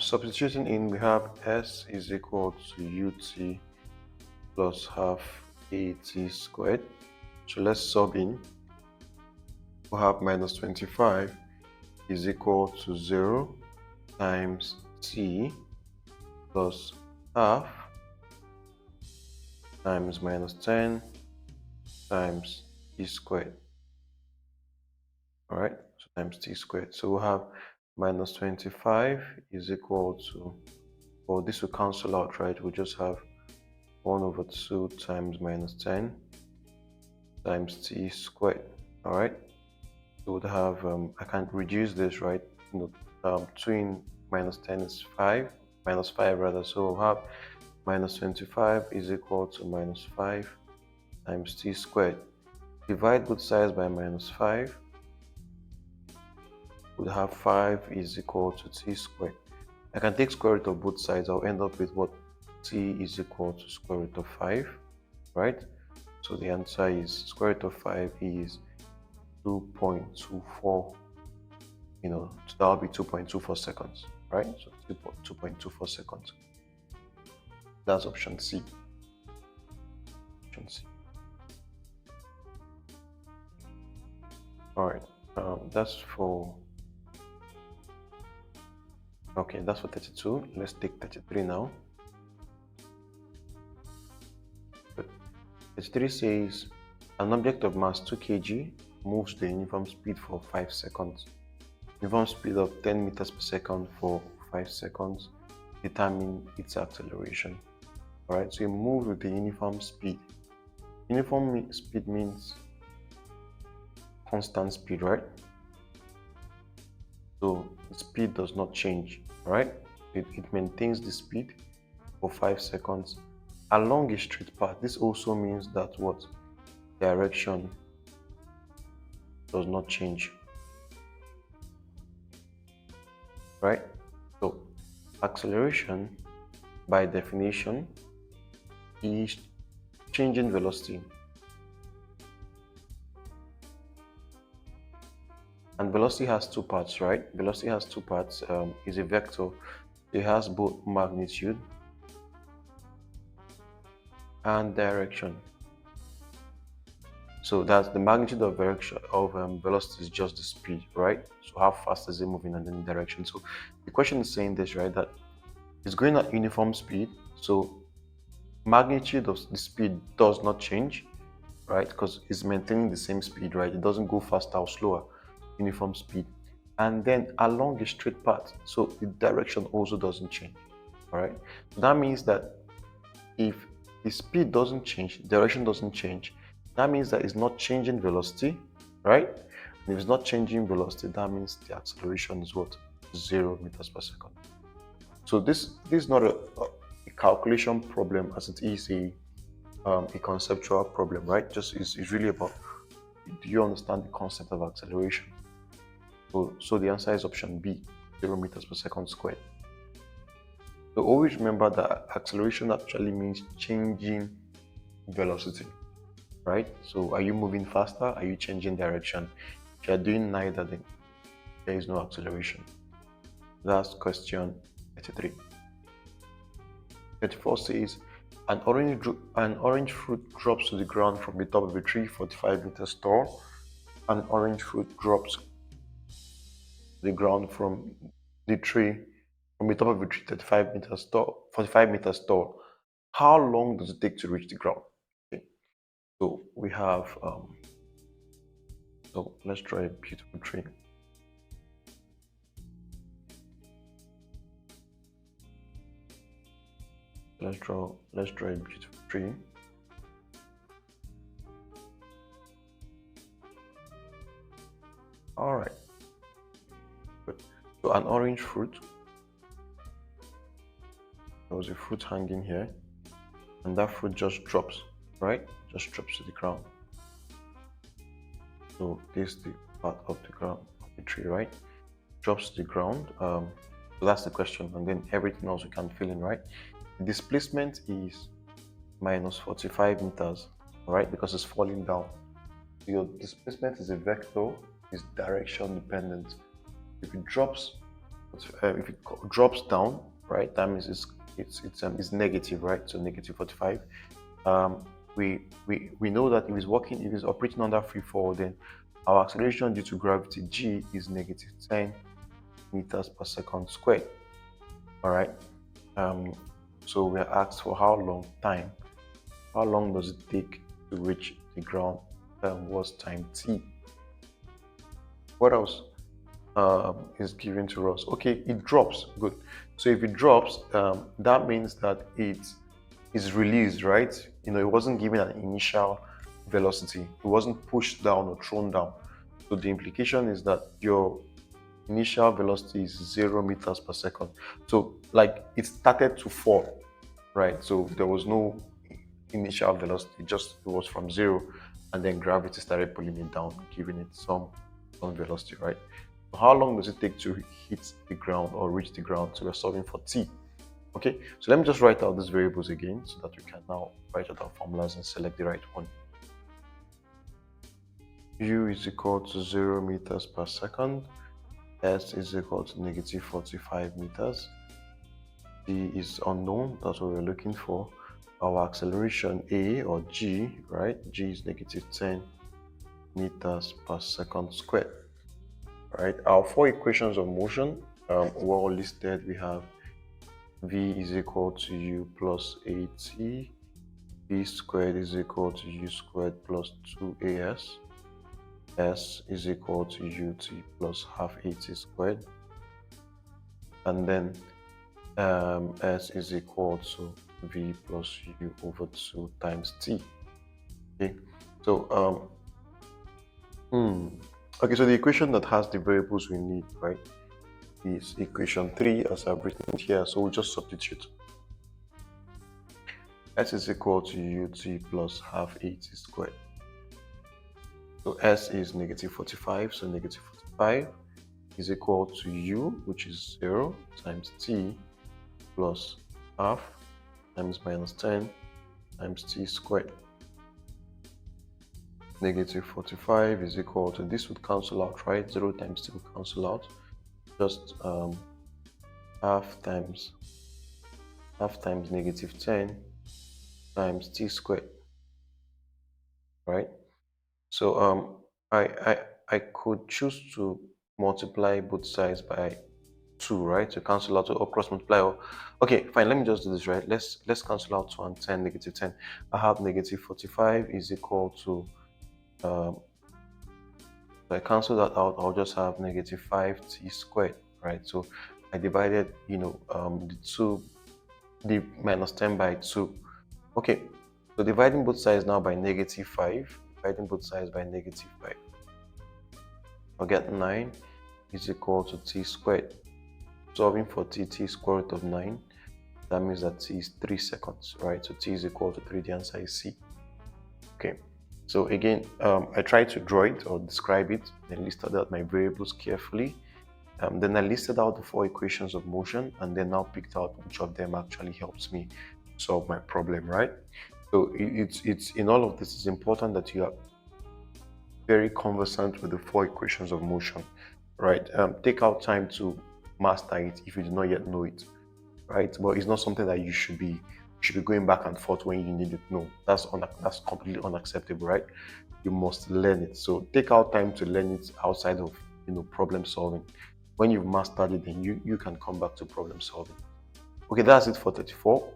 substituting in, we have s is equal to ut plus half at squared. So let's sub in. We have minus 25 is equal to 0 times t plus half times minus 10 times t squared. All right, so times t squared. So we'll have minus 25 is equal to, well, this will cancel out, right? We'll just have 1 over 2 times minus 10 times t squared. All right, so we'll have, I can't reduce this, right? 2 in minus 10 is 5, minus 5 rather. So we'll have minus 25 is equal to minus 5 times t squared. Divide both sides by minus 5. We'll have 5 is equal to t squared. I can take square root of both sides. I'll end up with what? T is equal to square root of 5, right? So the answer is square root of 5 is 2.24, so that'll be 2.24 seconds, right? So 2.24 seconds. That's option C. Option C. All right, that's for 32. Let's take 33 now. 33 says an object of mass 2 kg moves the uniform speed for 5 seconds. Uniform speed of 10 meters per second for 5 seconds. Determine its acceleration. Alright, so it moves with the uniform speed. Uniform speed means constant speed, right? So the speed does not change, right? It maintains the speed for 5 seconds along a straight path. This also means that what? Direction does not change, right? So acceleration by definition is changing velocity. And velocity has two parts, right? Velocity has two parts. Is a vector. It has both magnitude and direction. So that's the magnitude of direction of velocity is just the speed, right? So how fast is it moving and then the direction. So the question is saying this, right? That it's going at uniform speed. So magnitude of the speed does not change, right? Because it's maintaining the same speed, right? It doesn't go faster or slower, uniform speed. And then along a straight path, so the direction also doesn't change, all right? So that means that if the speed doesn't change, direction doesn't change, that means that it's not changing velocity, right? And if it's not changing velocity, that means the acceleration is what? 0 meters per second. So this is not a calculation problem as it is a conceptual problem, right? Just it's really about, do you understand the concept of acceleration? So the answer is option B, 0 meters per second squared. So always remember that acceleration actually means changing velocity, right? So are you moving faster? Are you changing direction? If you're doing neither, then there is no acceleration. That's question 33. 34 says, an orange fruit drops to the ground from the top of a tree 45 meters tall. An orange fruit drops to the ground from the top of a tree 35 meters tall, 45 meters tall. How long does it take to reach the ground? Okay. So we have, so let's draw a beautiful tree. Let's draw a beautiful tree. All right. Good. So an orange fruit. There was a fruit hanging here, and that fruit just drops, right? Just drops to the ground. So this is the part of the ground of the tree, right? Drops to the ground. So that's the question, and then everything else we can fill in, right? The displacement is minus 45 meters, right? Because it's falling down. So your displacement is a vector, is direction dependent. If it drops down, right, that means it's negative, right? So negative 45. We know that if it's operating under free fall, then our acceleration due to gravity g is negative 10 meters per second squared. All right. So we are asked for how long does it take to reach the ground? What's time t? What else is given to us? Okay, it drops. Good. So if it drops, that means that it is released, right? It wasn't given an initial velocity. It wasn't pushed down or thrown down. So the implication is that your initial velocity is 0 meters per second. So like it started to fall, right? So there was no initial velocity, it was from 0, and then gravity started pulling it down, giving it some velocity, right? So how long does it take to hit the ground or reach the ground? So we're solving for t. Okay, so let me just write out these variables again so that we can now write out our formulas and select the right one. U is equal to 0 meters per second. S is equal to negative 45 meters. D is unknown, that's what we're looking for. Our acceleration A or G, right? G is negative 10 meters per second squared. Right, our four equations of motion were all listed. We have V is equal to U plus AT, V squared is equal to U squared plus 2AS, S is equal to UT plus half AT squared, and then S is equal to V plus U over 2 times T. Okay, so okay, so the equation that has the variables we need, right, is equation 3 as I've written it here. So we'll just substitute. S is equal to ut plus half at squared. So S is negative 45, so negative 45 is equal to u, which is 0, times t plus half times minus 10 times t squared. Negative 45 is equal to, this would cancel out, right? 0 times t will cancel out. Just half times negative 10 times t squared, right? So I could choose to multiply both sides by 2, right? To cancel out or cross multiply. Or okay, fine. Let me just do this, right? Let's cancel out 2 and 10, negative 10. I have negative 45 is equal to if I cancel that out, I'll just have negative 5t squared, right? So I divided, the minus 10 by 2. Okay, so dividing both sides now by negative 5, dividing both sides by negative 5. I'll get 9 is equal to t squared. Solving for t square root of 9, that means that t is 3 seconds, right? So t is equal to 3, the answer is C. Okay, so again, I tried to draw it or describe it and listed out my variables carefully. Then I listed out the 4 equations of motion and then now picked out which of them actually helps me solve my problem, right? So it's in all of this, it's important that you are very conversant with the 4 equations of motion, right? Take out time to master it if you do not yet know it, right? But it's not something that you should be going back and forth when you need it. No, that's completely unacceptable, right? You must learn it. So take out time to learn it outside of problem solving. When you've mastered it, then you can come back to problem solving. Okay, that's it for 34.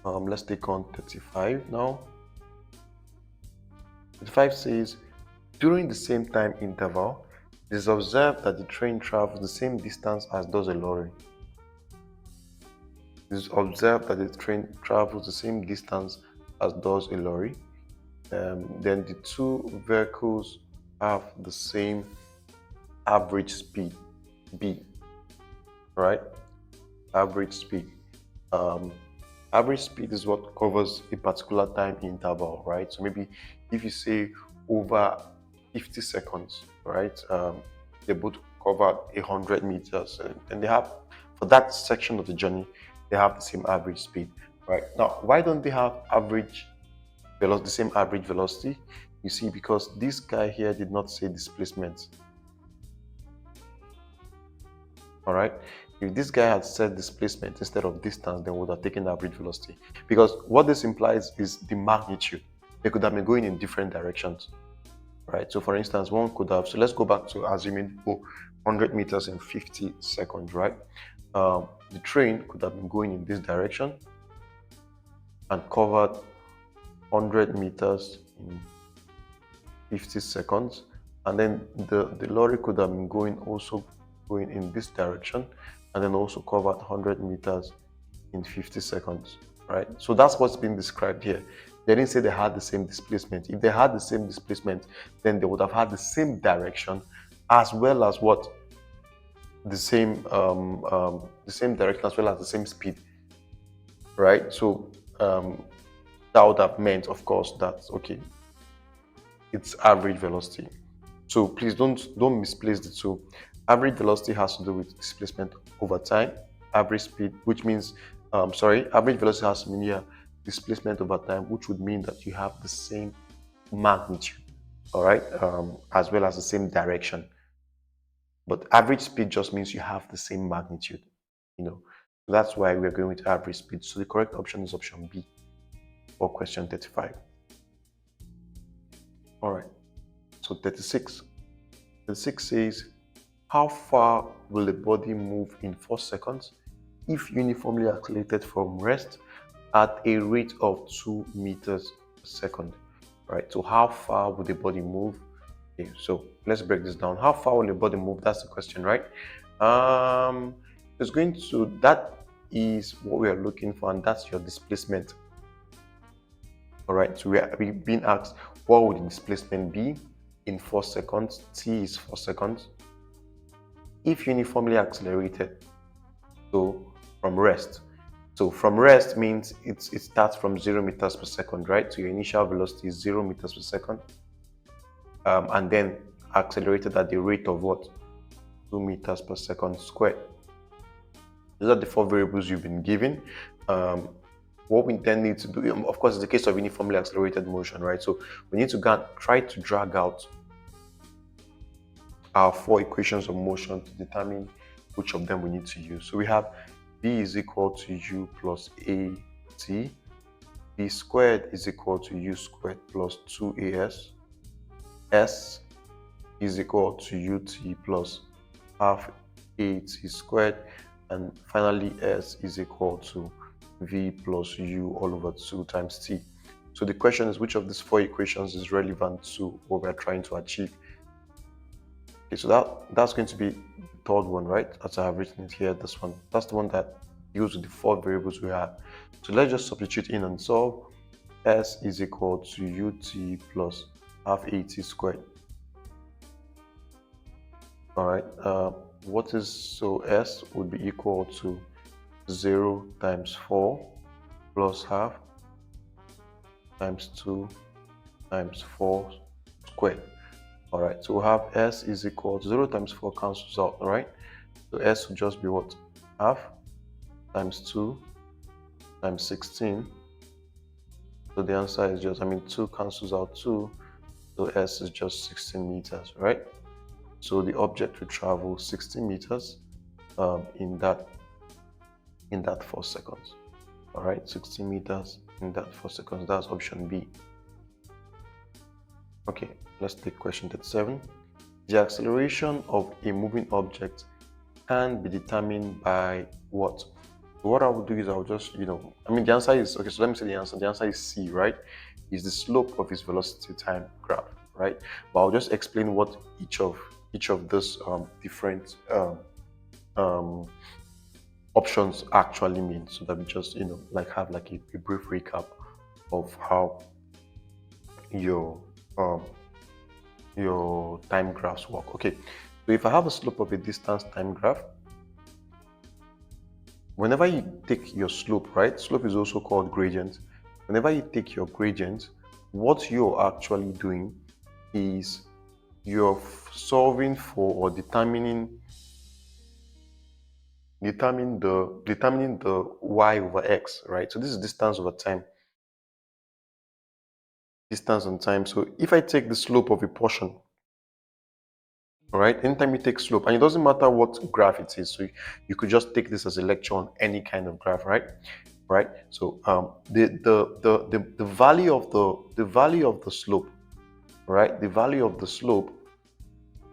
Let's take on 35 now. 35 says, during the same time interval, it is observed that the train travels the same distance as does a lorry. It is observed that the train travels the same distance as does a lorry. Then the two vehicles have the same average speed, B, right? Average speed. Average speed is what covers a particular time interval, right? So maybe if you say over 50 seconds, right? They both cover 100 meters, and they have, for that section of the journey, they have the same average speed, right? Now, why don't they have the same average velocity? You see, because this guy here did not say displacement. All right, if this guy had said displacement instead of distance, then we would have taken average velocity, because what this implies is the magnitude. They could have been going in different directions, right? So for instance, one could have, so let's go back to assuming 100 meters in 50 seconds, right? The train could have been going in this direction and covered 100 meters in 50 seconds, and then the lorry could have been going in this direction and then also covered 100 meters in 50 seconds, right? So that's what's being described here. They didn't say they had the same displacement. If they had the same displacement, then they would have had the same direction as well as what? The same direction as well as the same speed, right? So that would have meant, of course, that okay, it's average velocity. So please don't misplace the two. Average velocity has to do with displacement over time. Average speed, which means, average velocity has to mean here displacement over time, which would mean that you have the same magnitude, all right, as well as the same direction. But average speed just means you have the same magnitude, So that's why we're going with average speed. So the correct option is option B for question 35. All right, so 36. 36 says, how far will the body move in 4 seconds if uniformly accelerated from rest at a rate of 2 meters per second? Right, so how far will the body move? Okay, so let's break this down. How far will the body move? That's the question, right? That is what we are looking for, and that's your displacement. All right, so we've been asked what would the displacement be in 4 seconds. T is 4 seconds. If uniformly accelerated, so from rest. So from rest means it starts from 0 meters per second, right? So your initial velocity is 0 meters per second. And then accelerated at the rate of what? 2 meters per second squared. Those are the 4 variables you've been given. What we then need to do, of course, it's the case of uniformly accelerated motion, right? So we need to try to drag out our 4 equations of motion to determine which of them we need to use. So we have b is equal to u plus at, b squared is equal to u squared plus 2as, s is equal to ut plus half at squared, and finally s is equal to v plus u all over 2 times t. So the question is, which of these 4 equations is relevant to what we're trying to achieve? Okay, so that's going to be the third one, right? As I have written it here, this one. That's the one that deals with the 4 variables we have. So let's just substitute in and solve. S is equal to ut plus half at squared. All right, so S would be equal to 0 times 4 plus half times 2 times 4 squared. All right, so we have S is equal to 0 times 4 cancels out, all right? So S will just be what? Half times 2 times 16. So the answer is just, 2 cancels out 2. So S is just 16 meters, right? So the object will travel 16 meters in that 4 seconds. All right, 16 meters in that 4 seconds. That's option B. Okay, let's take question 37. The acceleration of a moving object can be determined by what? So what I will do is I'll just, the answer is, okay, so let me say the answer. The answer is C, right? Is the slope of its velocity time graph, right? But I'll just explain what each of those different options actually mean, so that we just, have like a brief recap of how your time graphs work. Okay, so if I have a slope of a distance time graph, whenever you take your slope, right? Slope is also called gradient. Whenever you take your gradient, what you're actually doing is you're solving for or determining the y over x, right? So this is distance over time. Distance on time. So if I take the slope of a portion, all right, anytime you take slope, and it doesn't matter what graph it is, so you could just take this as a lecture on any kind of graph, right? Right. So the value of the slope, right? The value of the slope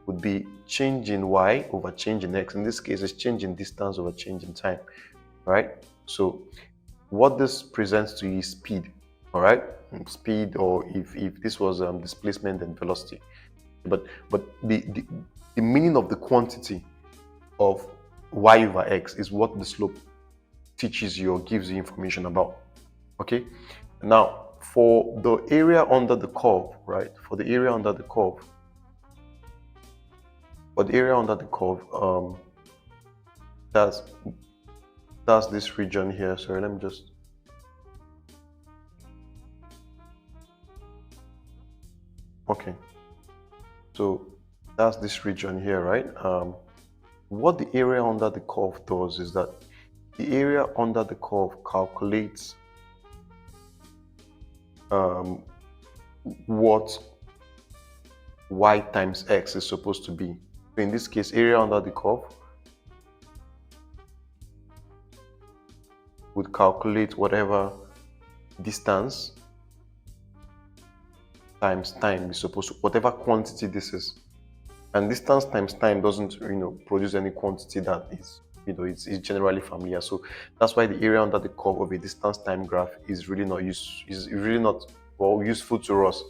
would be change in y over change in x. In this case, it's change in distance over change in time, right? So what this presents to you is speed, all right? Speed, or if this was displacement and velocity. But the meaning of the quantity of y over x is what the slope teaches you or gives you information about. Okay, now for the area under the curve, right? For the area under the curve, that's this region here. Sorry, let me just. Okay, so that's this region here, right? What the area under the curve does is that the area under the curve calculates what y times x is supposed to be. So in this case, area under the curve would calculate whatever distance times time is supposed to, whatever quantity this is. And distance times time doesn't, produce any quantity that is, it's generally familiar. So that's why the area under the curve of a distance time graph is really not useful to us,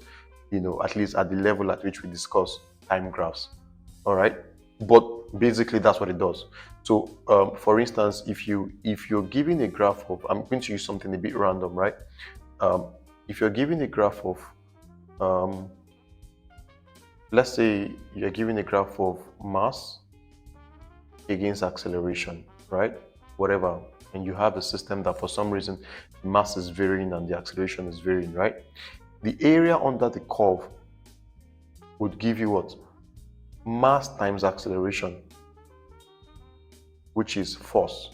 at least at the level at which we discuss time graphs. All right, but basically that's what it does. So for instance, if you're given a graph of, I'm going to use something a bit random, right? if you're given a graph of, let's say you're given a graph of mass against acceleration, right? Whatever, and you have a system that for some reason the mass is varying and the acceleration is varying, right? The area under the curve would give you what? Mass times acceleration, which is force.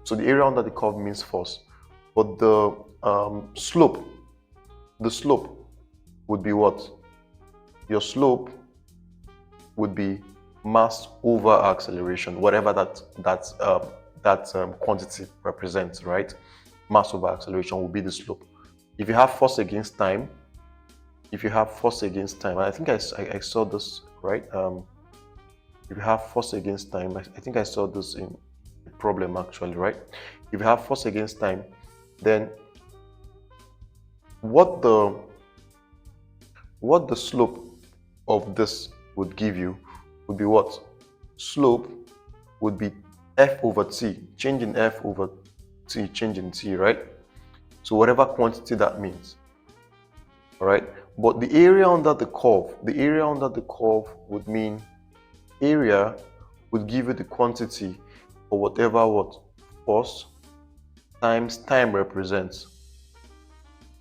So the area under the curve means force, but the slope would be what? Your slope would be mass over acceleration, whatever that quantity represents, right? Mass over acceleration will be the slope. If you have force against time, and I think I saw this, right? If you have force against time, I think I saw this in a problem actually, right? If you have force against time, then what the slope of this would give you would be what? Slope would be f over t, change in f over t, change in t, right? So whatever quantity that means, all right? But the area under the curve would mean area would give you the quantity or whatever what force times time represents,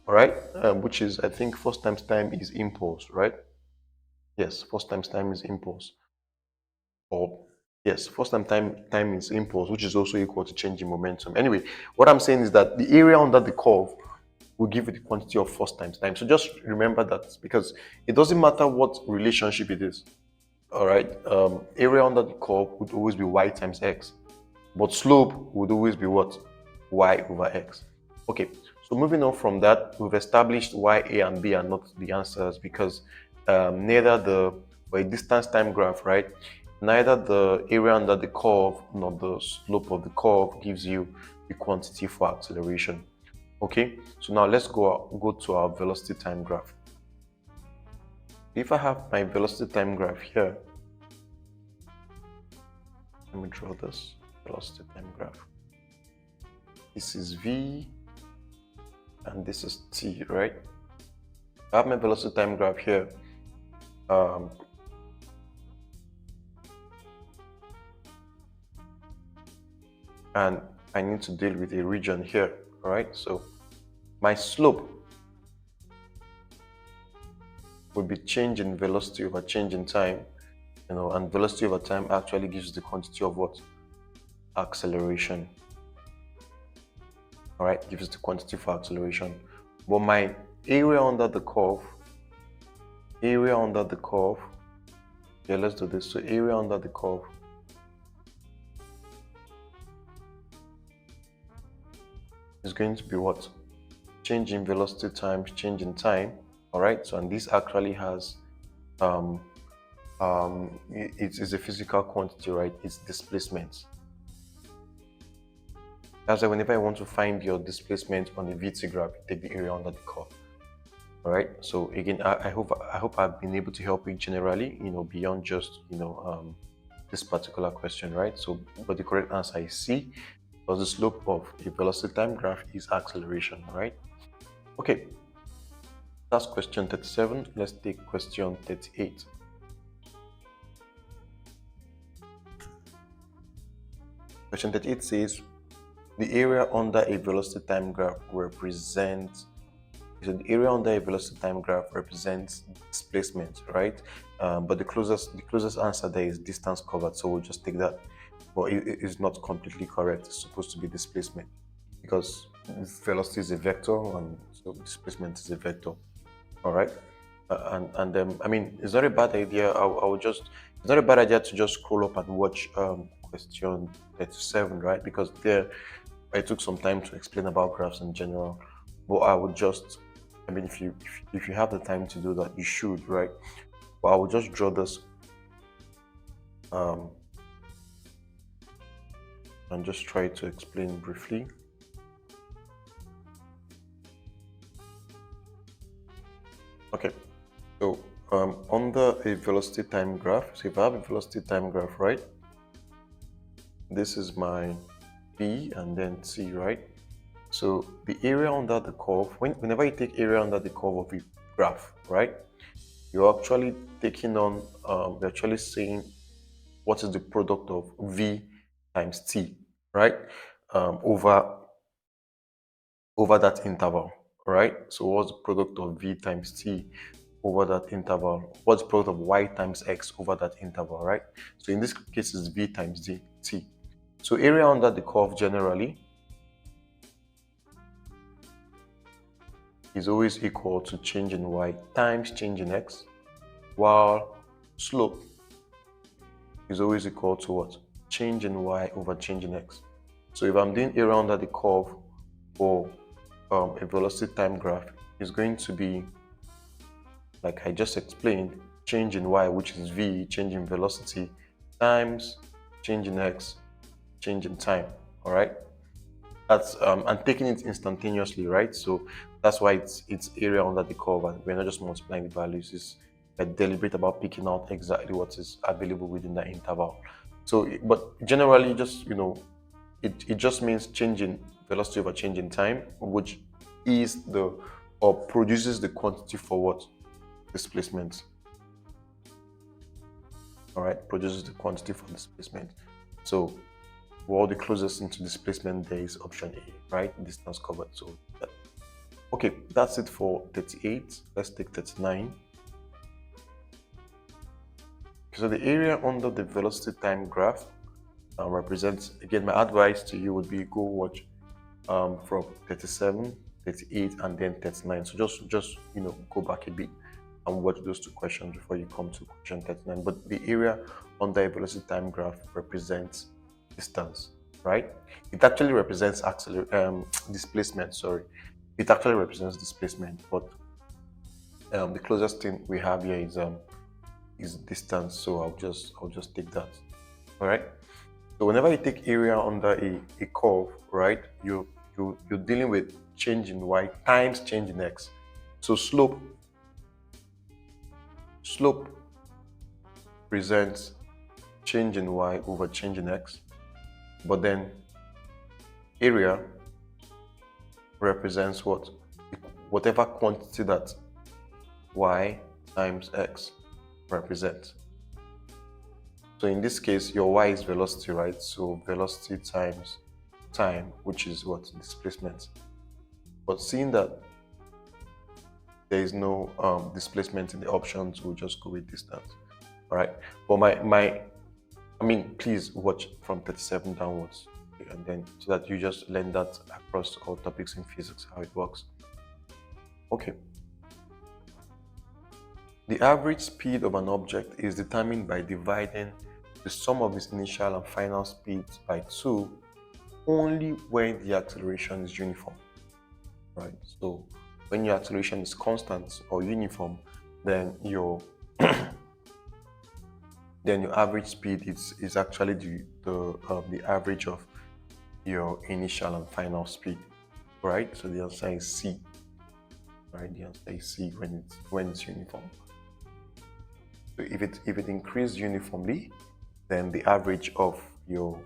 all right? Which is, I think force times time is impulse, right? Yes, force times time is impulse. Or yes, force times time is impulse, which is also equal to change in momentum. Anyway, what I'm saying is that the area under the curve will give you the quantity of force times time. So just remember that, because it doesn't matter what relationship it is. All right, area under the curve would always be y times x, but slope would always be what? Y over x. Okay, so moving on from that, we've established why a and b are not the answers, because neither for a distance time graph, right? Neither the area under the curve nor the slope of the curve gives you the quantity for acceleration. Okay, so now let's go to our velocity time graph. If I have my velocity time graph here, let me draw this velocity time graph. This is v and this is t, right? I have my velocity time graph here. And I need to deal with a region here, right? So my slope would be change in velocity over change in time, and velocity over time actually gives the quantity of what? Acceleration. All right, gives the quantity for acceleration. But my area under the curve, yeah, let's do this. So area under the curve is going to be what? Change in velocity times change in time. All right, so and this actually has it is a physical quantity, right? It's displacement. That's why whenever I want to find your displacement on a VT graph, you take the area under the curve. All right, so again, I hope I've been able to help you generally, beyond just this particular question, right? So but the correct answer is C, because the slope of a velocity time graph is acceleration. All right, okay, that's question 37. Let's take question 38. Question 38 says the area under a velocity time graph represents displacement, right? But the closest answer there is distance covered, so we'll just take that. But it is not completely correct. It's supposed to be displacement, because velocity is a vector and so displacement is a vector. All right, I mean, it's not a bad idea. It's not a bad idea to just scroll up and watch question 37, right? Because there I took some time to explain about graphs in general. But I would just, I mean, if you have the time to do that, you should, right? But I will just draw this and just try to explain briefly. Okay, so under a velocity time graph, so if I have a velocity time graph, right? This is my B and then T, right? So the area under the curve, whenever you take area under the curve of a graph, right, you're actually taking on, you're actually saying what is the product of v times t, right, over that interval, right? So what's the product of v times t over that interval? What's the product of y times x over that interval, right? So in this case, it's v times t. So area under the curve generally is always equal to change in y times change in x, while slope is always equal to what? Change in y over change in x. So if I'm doing area under the curve for a velocity time graph, is going to be, like I just explained, change in y, which is v, change in velocity, times change in x, change in time. All right, that's and taking it instantaneously, right? So that's why it's area under the curve, and we're not just multiplying the values. It's deliberate about picking out exactly what is available within that interval. So, but generally, just it just means changing velocity over change in time, which is the or produces the quantity for what? Displacement. All right, produces the quantity for displacement. So well, the closest into displacement there is option A, right? Distance covered. So okay, that's it for 38. Let's take 39. So the area under the velocity time graph represents, again, my advice to you would be go watch from 37, 38, and then 39. So just go back a bit and watch those two questions before you come to question 39. But the area under a velocity time graph represents distance, right? It actually represents displacement. Sorry, it actually represents displacement, but the closest thing we have here is distance. So I'll just take that. All right. So whenever you take area under a curve, right, you're dealing with change in y times change in x. So slope presents change in y over change in x, but then area represents what? Whatever quantity that y times x represents. So in this case, your y is velocity, right? So velocity times time, which is what? Displacement. But seeing that there is no displacement in the options, we'll just go with distance. All right. But please watch from 37 downwards, and then so that you just learn that across all topics in physics, how it works. Okay. The average speed of an object is determined by dividing the sum of its initial and final speeds by 2 only when the acceleration is uniform, right? So when your acceleration is constant or uniform, then your average speed is actually the average of your initial and final speed, right? So the answer is C, right? The answer is C when it's uniform. So if it increases uniformly, then the average of your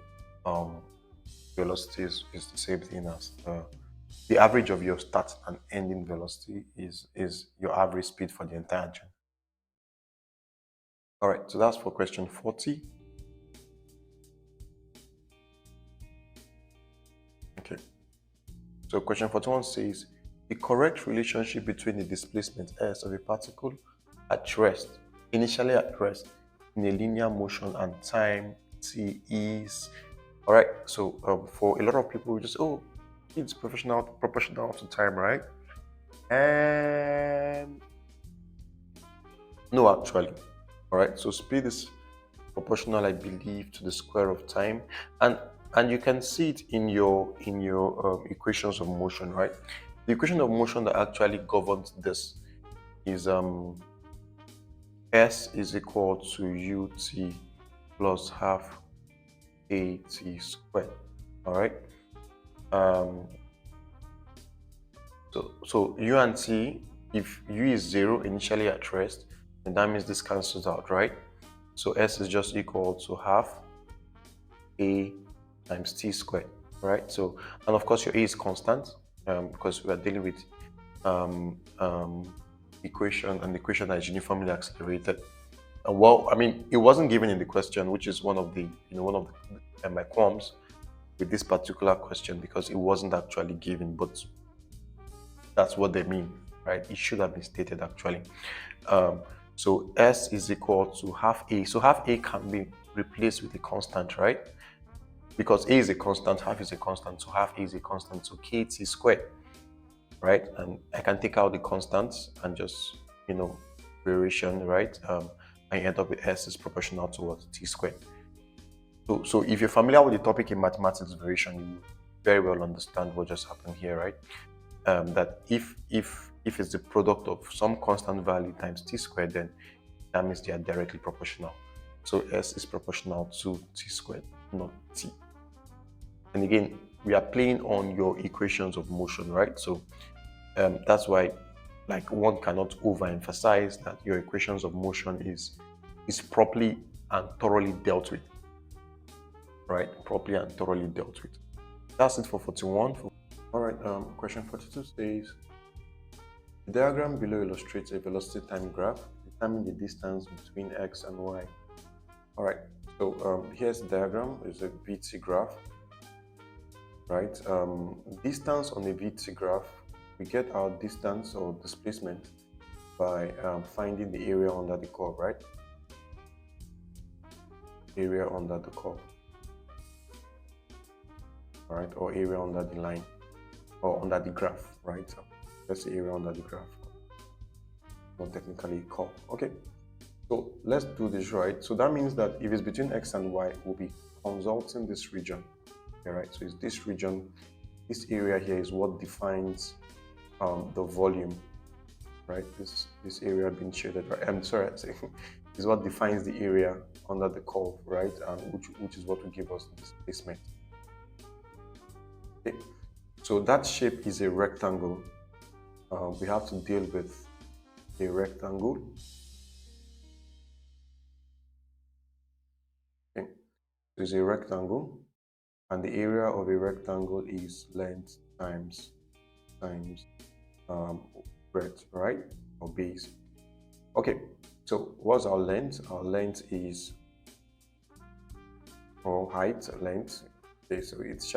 velocity is the same thing as the average of your start and ending velocity is your average speed for the entire journey. All right, so that's for question 40. Okay. So question 41 says the correct relationship between the displacement s of a particle at rest, initially at rest, in a linear motion and time t is. All right. So for a lot of people, we just it's proportional to time, right? And no, actually. All right. So speed is proportional, I believe, to the square of time, and you can see it in your equations of motion, right? The equation of motion that actually governs this is s is equal to ut plus half at squared. All right. So u and t, if u is 0 initially at rest, then that means this cancels out, right? So s is just equal to half a times t squared. right? So, and of course, your A is constant because we are dealing with um, um, equation, and equation that is uniformly accelerated. Well, I mean, it wasn't given in the question, which is one of the, one of my qualms with this particular question, because it wasn't actually given, but that's what they mean, right? It should have been stated actually. Um, so S is equal to half A. So half A can be replaced with a constant, right? Because A is a constant, half is a constant, so half A is a constant, so KT squared, right? And I can take out the constants and just, variation, right? I end up with S is proportional to what? T squared. So if you're familiar with the topic in mathematics variation, you very well understand what just happened here, right? That if it's the product of some constant value times t squared, then that means they are directly proportional. So S is proportional to t squared, not t. And again, we are playing on your equations of motion, right? So that's why, like, one cannot overemphasize that your equations of motion is properly and thoroughly dealt with, right? Properly and thoroughly dealt with. That's it for 41. All right. Question 42 says, the diagram below illustrates a velocity time graph. Determine the distance between x and y. All right. So here's the diagram. It's a VT graph, right? Distance on a VT graph, we get our distance or displacement by finding the area under the curve, right? Area under the curve, right? Or area under the line, or under the graph, right? So that's the area under the graph, not technically curve. Okay. So let's do this, right? So that means that if it's between x and y, we'll be consulting this region. All right. So it's this region. This area here is what defines the volume, right? This area being shaded, right? I'm sorry, is what defines the area under the curve, right? And which is what will give us the displacement. Okay. So that shape is a rectangle. We have to deal with a rectangle. Okay. So it's a rectangle, and the area of a rectangle is length times breadth, right? Or base. Okay, so what's our length? Our length is, or height, length. Okay, so it's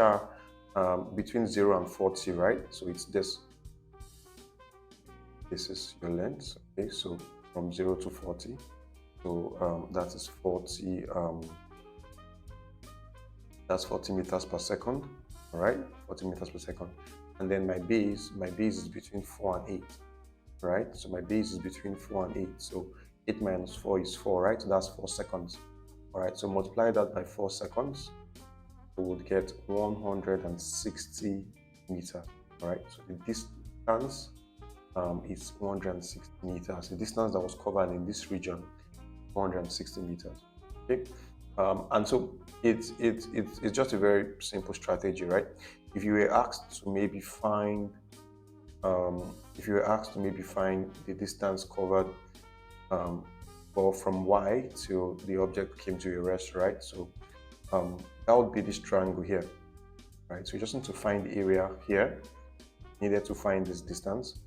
between 0 and 40, right? So it's this. This is your length. Okay, so from 0 to 40. So that is 40. That's 40 meters per second. All right, 40 meters per second. And then my base is between 4 and 8, right? So my base is between 4 and 8. So 8 minus 4 is 4, right? So that's 4 seconds. All right, so multiply that by 4 seconds, we would get 160 meters. All right, so the distance is 160 meters. The distance that was covered in this region, 160 meters. Okay, and so it's just a very simple strategy, right? If you were asked to maybe find the distance covered or from y till the object came to a rest, right? So that would be this triangle here, right? So you just need to find the area here needed to find this distance,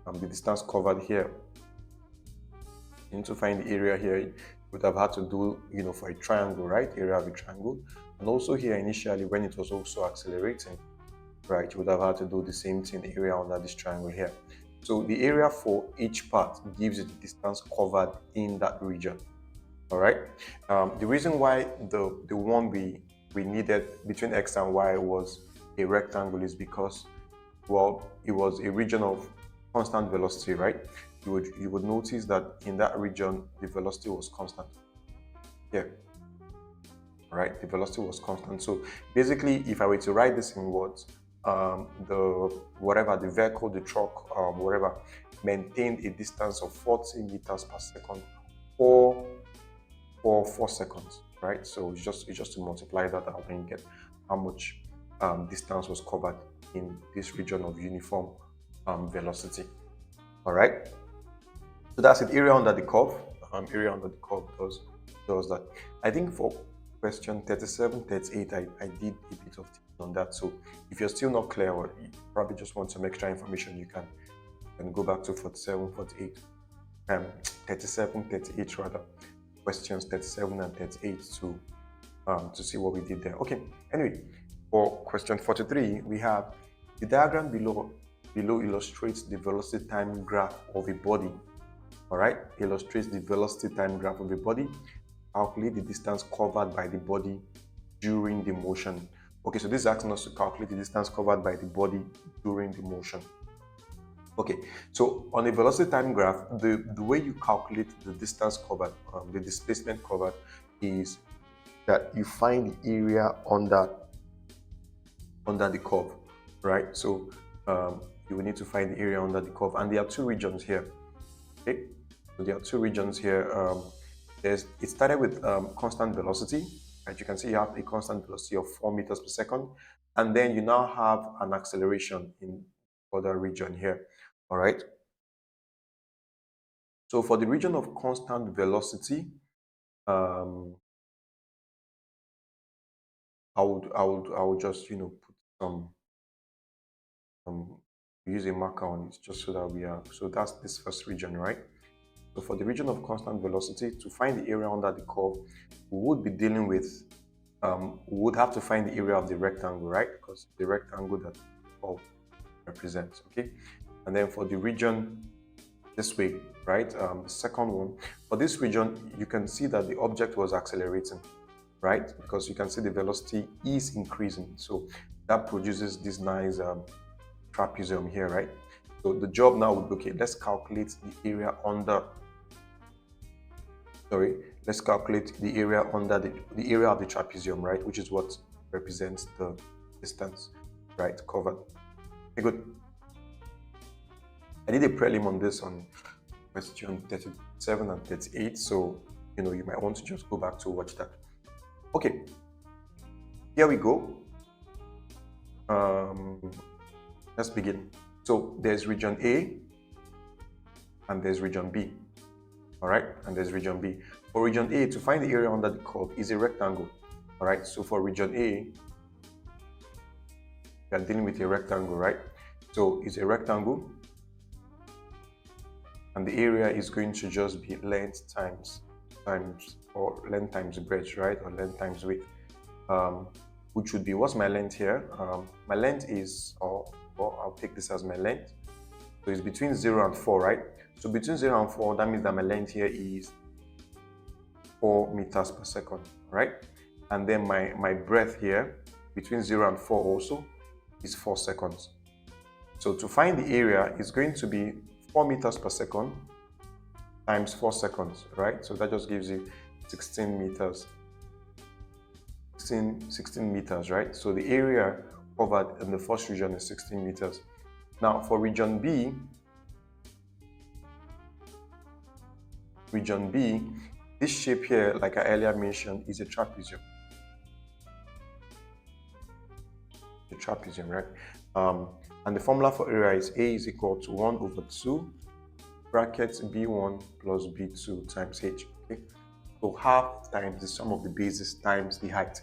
the distance covered here. You need to find the area here. You would have had to do, for a triangle, right? Area of a triangle. And also here initially, when it was also accelerating, right, you would have had to do the same thing, the area under this triangle here. So the area for each part gives you the distance covered in that region. All right. The reason why the one we needed between x and y was a rectangle is because, well, it was a region of constant velocity, right? You would notice that in that region the velocity was constant. Here, right? The velocity was constant. So basically, if I were to write this in words, the vehicle, the truck, whatever, maintained a distance of 40 meters per second for 4 seconds, right? So it's just to multiply that out and get how much distance was covered in this region of uniform velocity. All right. So that's it. Area under the curve. Area under the curve does that. I think for question 37, 38, I did a bit of teaching on that. So if you're still not clear or you probably just want some extra information, you can go back to 47, 48, 37, 38 rather. Questions 37 and 38 to see what we did there. Okay, anyway, for question 43, we have the diagram below illustrates the velocity time graph of a body. All right, illustrates the velocity time graph of a body. Calculate the distance covered by the body during the motion. Okay, so this is asking us to calculate the distance covered by the body during the motion. Okay, so on a velocity time graph, the way you calculate the distance covered, the displacement covered, is that you find the area under the curve, right? So you will need to find the area under the curve, and there are two regions here. Okay, so there are two regions here. It started with constant velocity. As you can see, you have a constant velocity of 4 meters per second, and then you now have an acceleration in other region here. All right. So for the region of constant velocity, I would just put some use a marker on it just so that so that's this first region, right? So for the region of constant velocity, to find the area under the curve, we would be dealing with we would have to find the area of the rectangle, right? Because the rectangle that the curve represents, okay? And then for the region this way, right? The second one, for this region, you can see that the object was accelerating, right? Because you can see the velocity is increasing. So that produces this nice trapezium here, right? So the job now would be, okay, let's calculate the area under, let's calculate the area under the area of the trapezium, right? Which is what represents the distance, right? Covered. Okay, good. I did a prelim on this on question 37 and 38, so you might want to just go back to watch that. Okay, here we go. Let's begin. So there's region A and there's region B. All right, and there's region B. For region A, to find the area under the curve is a rectangle. All right, so for region A, we are dealing with a rectangle, right? So it's a rectangle, and the area is going to just be length times or length times breadth, right? Or length times width, which would be, what's my length here? My length is, or I'll take this as my length. So it's between 0 and 4, right? So between 0 and 4, that means that my length here is 4 meters per second, right? And then my breadth here, between 0 and 4 also, is 4 seconds. So to find the area, it's going to be 4 meters per second times 4 seconds, right? So that just gives you 16 meters. 16 meters, right? So the area covered in the first region is 16 meters. Now for region B, this shape here, like I earlier mentioned, is a trapezium. The trapezium, right? And the formula for area is A is equal to 1 over 2 brackets B1 plus B2 times H. Okay, so half times the sum of the bases times the height.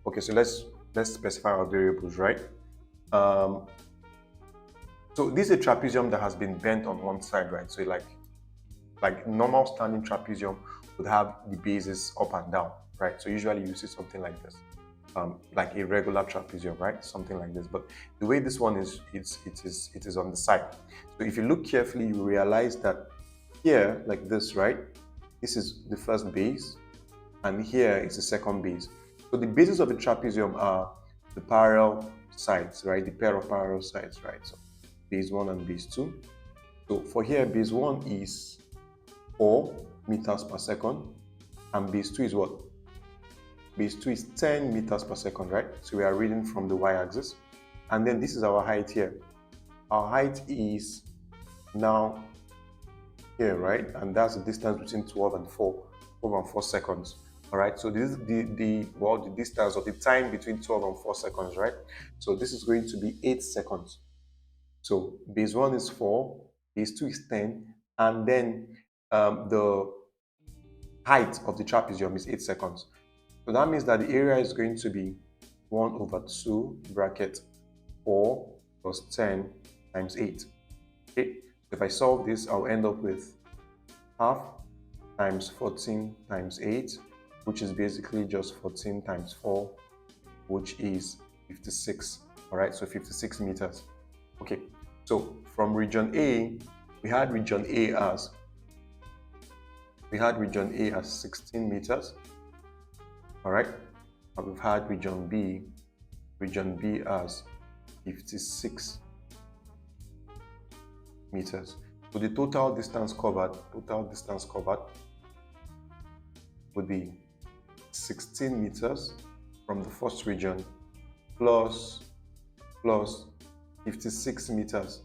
Okay, so let's specify our variables, right? So this is a trapezium that has been bent on one side, right? So like normal standing trapezium would have the bases up and down, right? So usually you see something like this, like a regular trapezium, right? Something like this. But the way this one is, it is on the side. So if you look carefully, you realize that here, like this, right? This is the first base, and here is the second base. So the bases of the trapezium are the parallel sides, right? The pair of parallel sides, right? So base 1 and base 2. So for here, base 1 is 4 meters per second, and base 2 is what? Base 2 is 10 meters per second, right? So we are reading from the y-axis. And then this is our height here. Our height is now here, right? And that's the distance between 12 and 4 seconds. All right, so this is the distance or the time between 12 and 4 seconds, right? So this is going to be 8 seconds. So base 1 is 4, base 2 is 10, and then the height of the trapezium is 8 seconds. So that means that the area is going to be 1 over 2 bracket 4 plus 10 times 8. Okay, if I solve this, I'll end up with half times 14 times 8, which is basically just 14 times 4, which is 56. All right, so 56 meters. Okay, so from region A, we had region A as 16 meters. All right, and we've had region B as 56 meters. So the total distance covered would be 16 meters from the first region plus 56 meters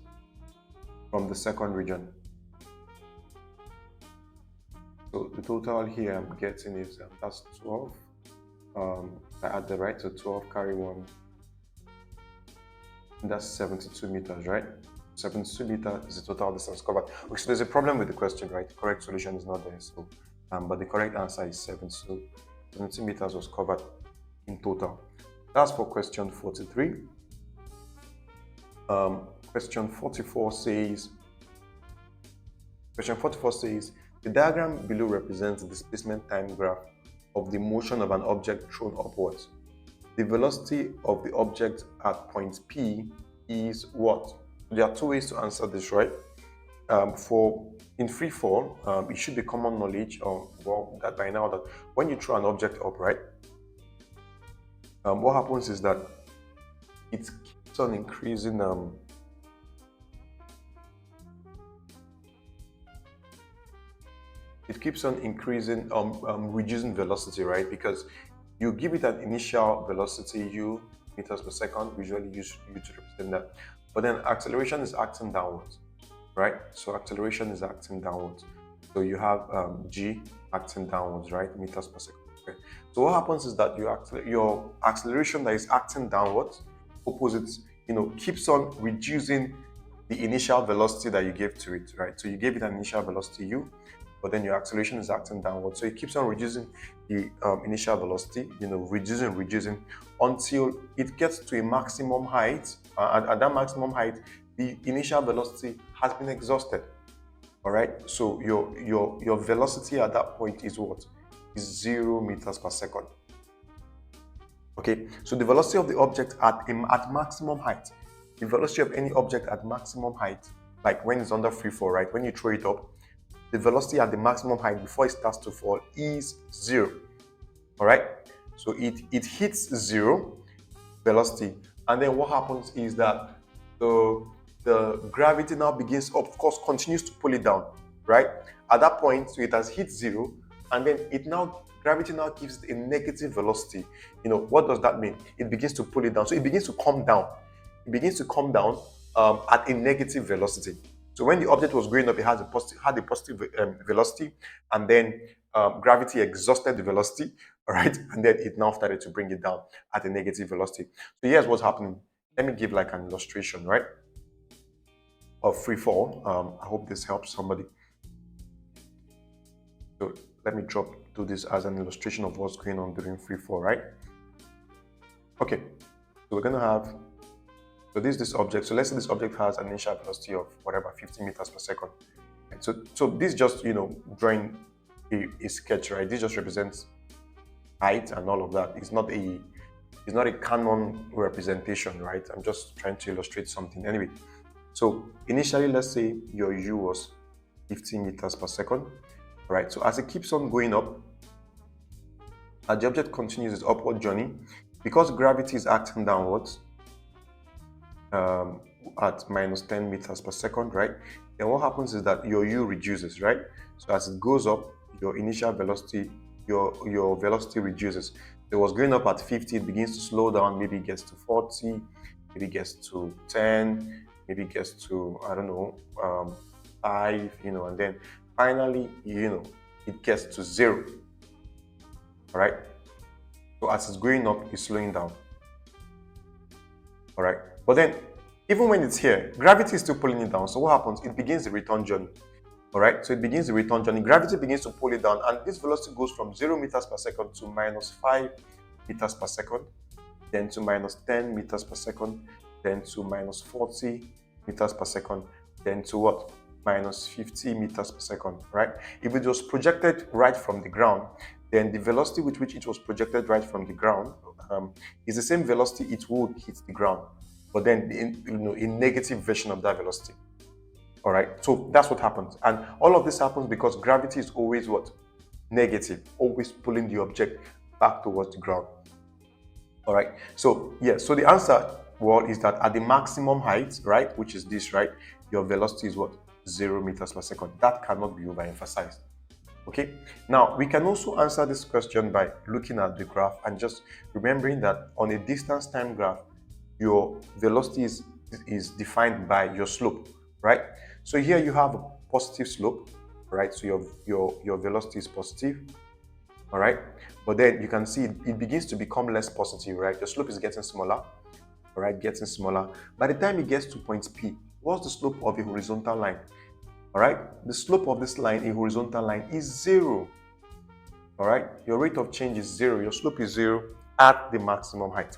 from the second region. So the total here I'm getting is that's 12. I add the right, so 12 carry 1. That's 72 meters, right? 72 meters is the total distance covered. Okay, so there's a problem with the question, right? The correct solution is not there. So, but the correct answer is 7. So 72 meters was covered in total. That's for question 43. Question 44 says, the diagram below represents the displacement time graph of the motion of an object thrown upwards. The velocity of the object at point P is what? There are two ways to answer this, right? In free fall, it should be common knowledge, that by now, that when you throw an object up, right, what happens is that it keeps on increasing. It keeps on increasing, reducing velocity, right? Because you give it an initial velocity, u meters per second, usually use u to represent that. But then acceleration is acting downwards, right? So acceleration is acting downwards. So you have g acting downwards, right? Meters per second. Okay. So what happens is that your acceleration that is acting downwards, opposites, keeps on reducing the initial velocity that you gave to it, right? So you gave it an initial velocity u, but then your acceleration is acting downward. So it keeps on reducing the initial velocity, reducing until it gets to a maximum height. At that maximum height, the initial velocity has been exhausted. All right. So your velocity at that point is what? Is 0 meters per second. Okay. So the velocity of the object at maximum height, the velocity of any object at maximum height, like when it's under free fall, right? When you throw it up, the velocity at the maximum height before it starts to fall is 0. All right, so it hits 0 velocity, and then what happens is that the gravity now begins, of course, continues to pull it down, right? At that point, so it has hit 0, and then gravity now gives it a negative velocity. What does that mean? It begins to pull it down, so it begins to come down. It begins to come down at a negative velocity. So when the object was going up, it had a positive velocity, and then gravity exhausted the velocity, all right? And then it now started to bring it down at a negative velocity. So here's what's happening. Let me give like an illustration, right, of free fall. I hope this helps somebody. So let me do this as an illustration of what's going on during free fall, right? Okay, so we're gonna have. So this object. So let's say this object has an initial velocity of whatever 50 meters per second. Right? So this just drawing a sketch, right? This just represents height and all of that. It's not a canon representation, right? I'm just trying to illustrate something. Anyway, so initially, let's say your u was 50 meters per second, right? So as it keeps on going up, as the object continues its upward journey, because gravity is acting downwards, at minus 10 meters per second, right? Then what happens is that your u reduces, right? So as it goes up, your initial velocity, your velocity reduces. It was going up at 50, it begins to slow down, maybe it gets to 40, maybe it gets to 10, maybe it gets to, I don't know, 5, and then finally, it gets to 0. All right? So as it's going up, it's slowing down. All right? But then, even when it's here, gravity is still pulling it down. So what happens? It begins the return journey. All right, so it begins the return journey. Gravity begins to pull it down, and this velocity goes from 0 meters per second to minus 5 meters per second, then to minus 10 meters per second, then to minus 40 meters per second, then to what? Minus 50 meters per second, right? If it was projected right from the ground, then the velocity with which it was projected right from the ground is the same velocity it would hit the ground, but then a negative version of that velocity. All right, so that's what happens, and all of this happens because gravity is always what? Negative, always pulling the object back towards the ground. All right, so yeah, so the answer, well, is that at the maximum height, right, which is this, right, your velocity is what? 0 meters per second. That cannot be overemphasized. Okay, now we can also answer this question by looking at the graph and just remembering that on a distance time graph, your velocity is defined by your slope, right? So here you have a positive slope, right? So your velocity is positive, all right? But then you can see it begins to become less positive, right? The slope is getting smaller, all right, getting smaller. By the time it gets to point P, what's the slope of a horizontal line? All right, the slope of this line, a horizontal line, is 0. All right, your rate of change is 0. Your slope is 0 at the maximum height.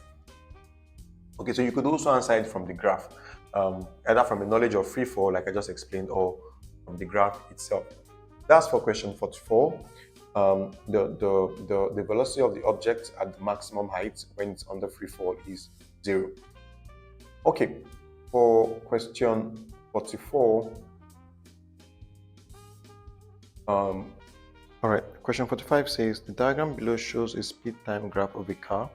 Okay, so you could also answer it from the graph, either from the knowledge of free fall, like I just explained, or from the graph itself. That's for question 44. The velocity of the object at the maximum height when it's under free fall is 0. Okay, for question 44. All right, question 45 says the diagram below shows a speed time graph of a car.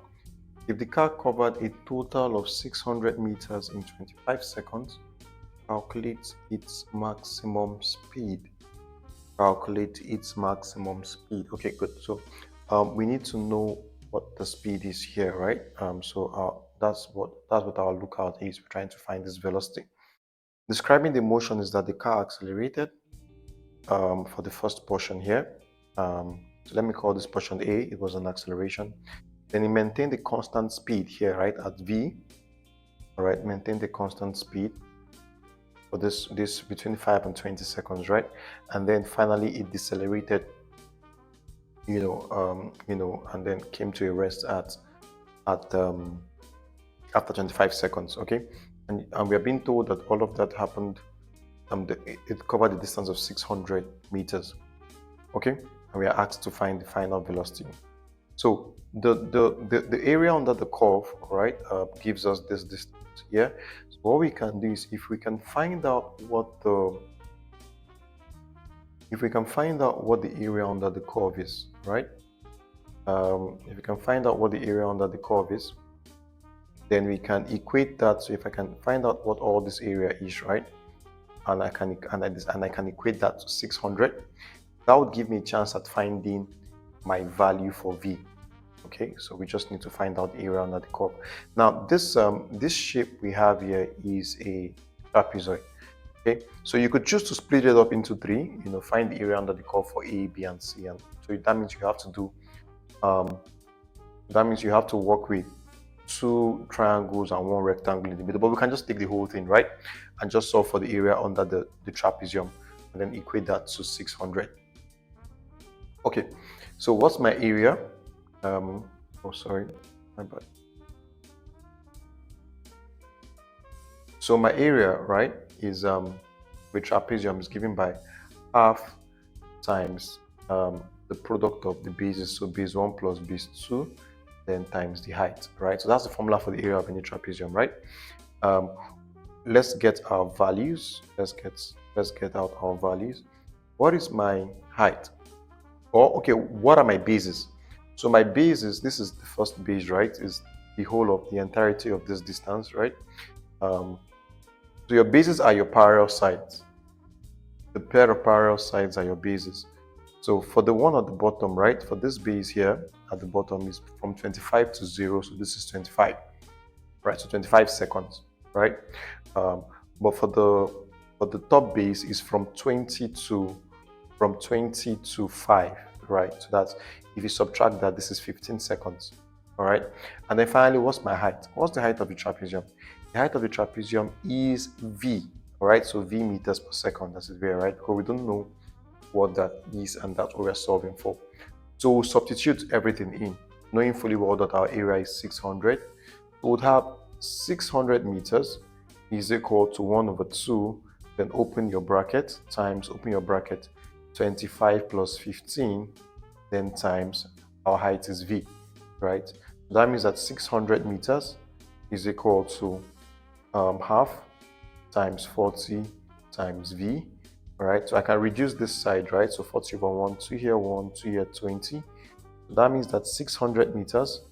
If the car covered a total of 600 meters in 25 seconds, calculate its maximum speed. Calculate its maximum speed. Okay, good. So we need to know what the speed is here, right? That's what our lookout is. We're trying to find this velocity. Describing the motion is that the car accelerated for the first portion here. So let me call this portion A. It was an acceleration. Then it maintained the constant speed here, right, at V. All right, maintain the constant speed for this between 5 and 20 seconds, right? And then finally it decelerated, and then came to a rest at after 25 seconds, okay? And we are being told that all of that happened, it covered the distance of 600 meters, okay? And we are asked to find the final velocity. So the area under the curve, right, gives us this distance here. So what we can do is if we can find out what the area under the curve is, right? If we can find out what the area under the curve is, then we can equate that. So if I can find out what all this area is, right, and I can equate that to 600, that would give me a chance at finding my value for V. Okay, so we just need to find out the area under the curve. Now this shape we have here is a trapezoid. Okay, so you could choose to split it up into 3, find the area under the curve for A, B, and C, and so that means you have to work with 2 triangles and 1 rectangle in the middle, but we can just take the whole thing, right, and just solve for the area under the trapezium and then equate that to 600. Okay, so what's my area? Sorry, my bad. So my area, right, is with trapezium is given by half times the product of the bases, so base 1 plus base 2, then times the height, right? So that's the formula for the area of any trapezium, right? Let's get our values. Let's get out our values. What is my height? Okay, what are my bases? So my bases, this is the first base, right, is the whole of the entirety of this distance, right? So your bases are your parallel sides. The pair of parallel sides are your bases. So for the one at the bottom, right, for this base here at the bottom is from 25 to 0, so this is 25, right? So 25 seconds, right? But for the top base is from 20 to 5, right? So that's, if you subtract that, this is 15 seconds, all right? And then finally, what's my height? What's the height of the trapezium? The height of the trapezium is V, All right, so v meters per second, that's it there, right? Because we don't know what that is, and that's what we're solving for. So we'll substitute everything in, knowing fully well that our area is 600. We would have 600 meters is equal to 1 over 2, then open your bracket, times, open your bracket, 25 plus 15, then times our height is v, right? That means that 600 meters is equal to half times 40 times v, all right? So I can reduce this side, right? So 40 over 1, 2 here, 1, 2 here, 20. So that means that 600 meters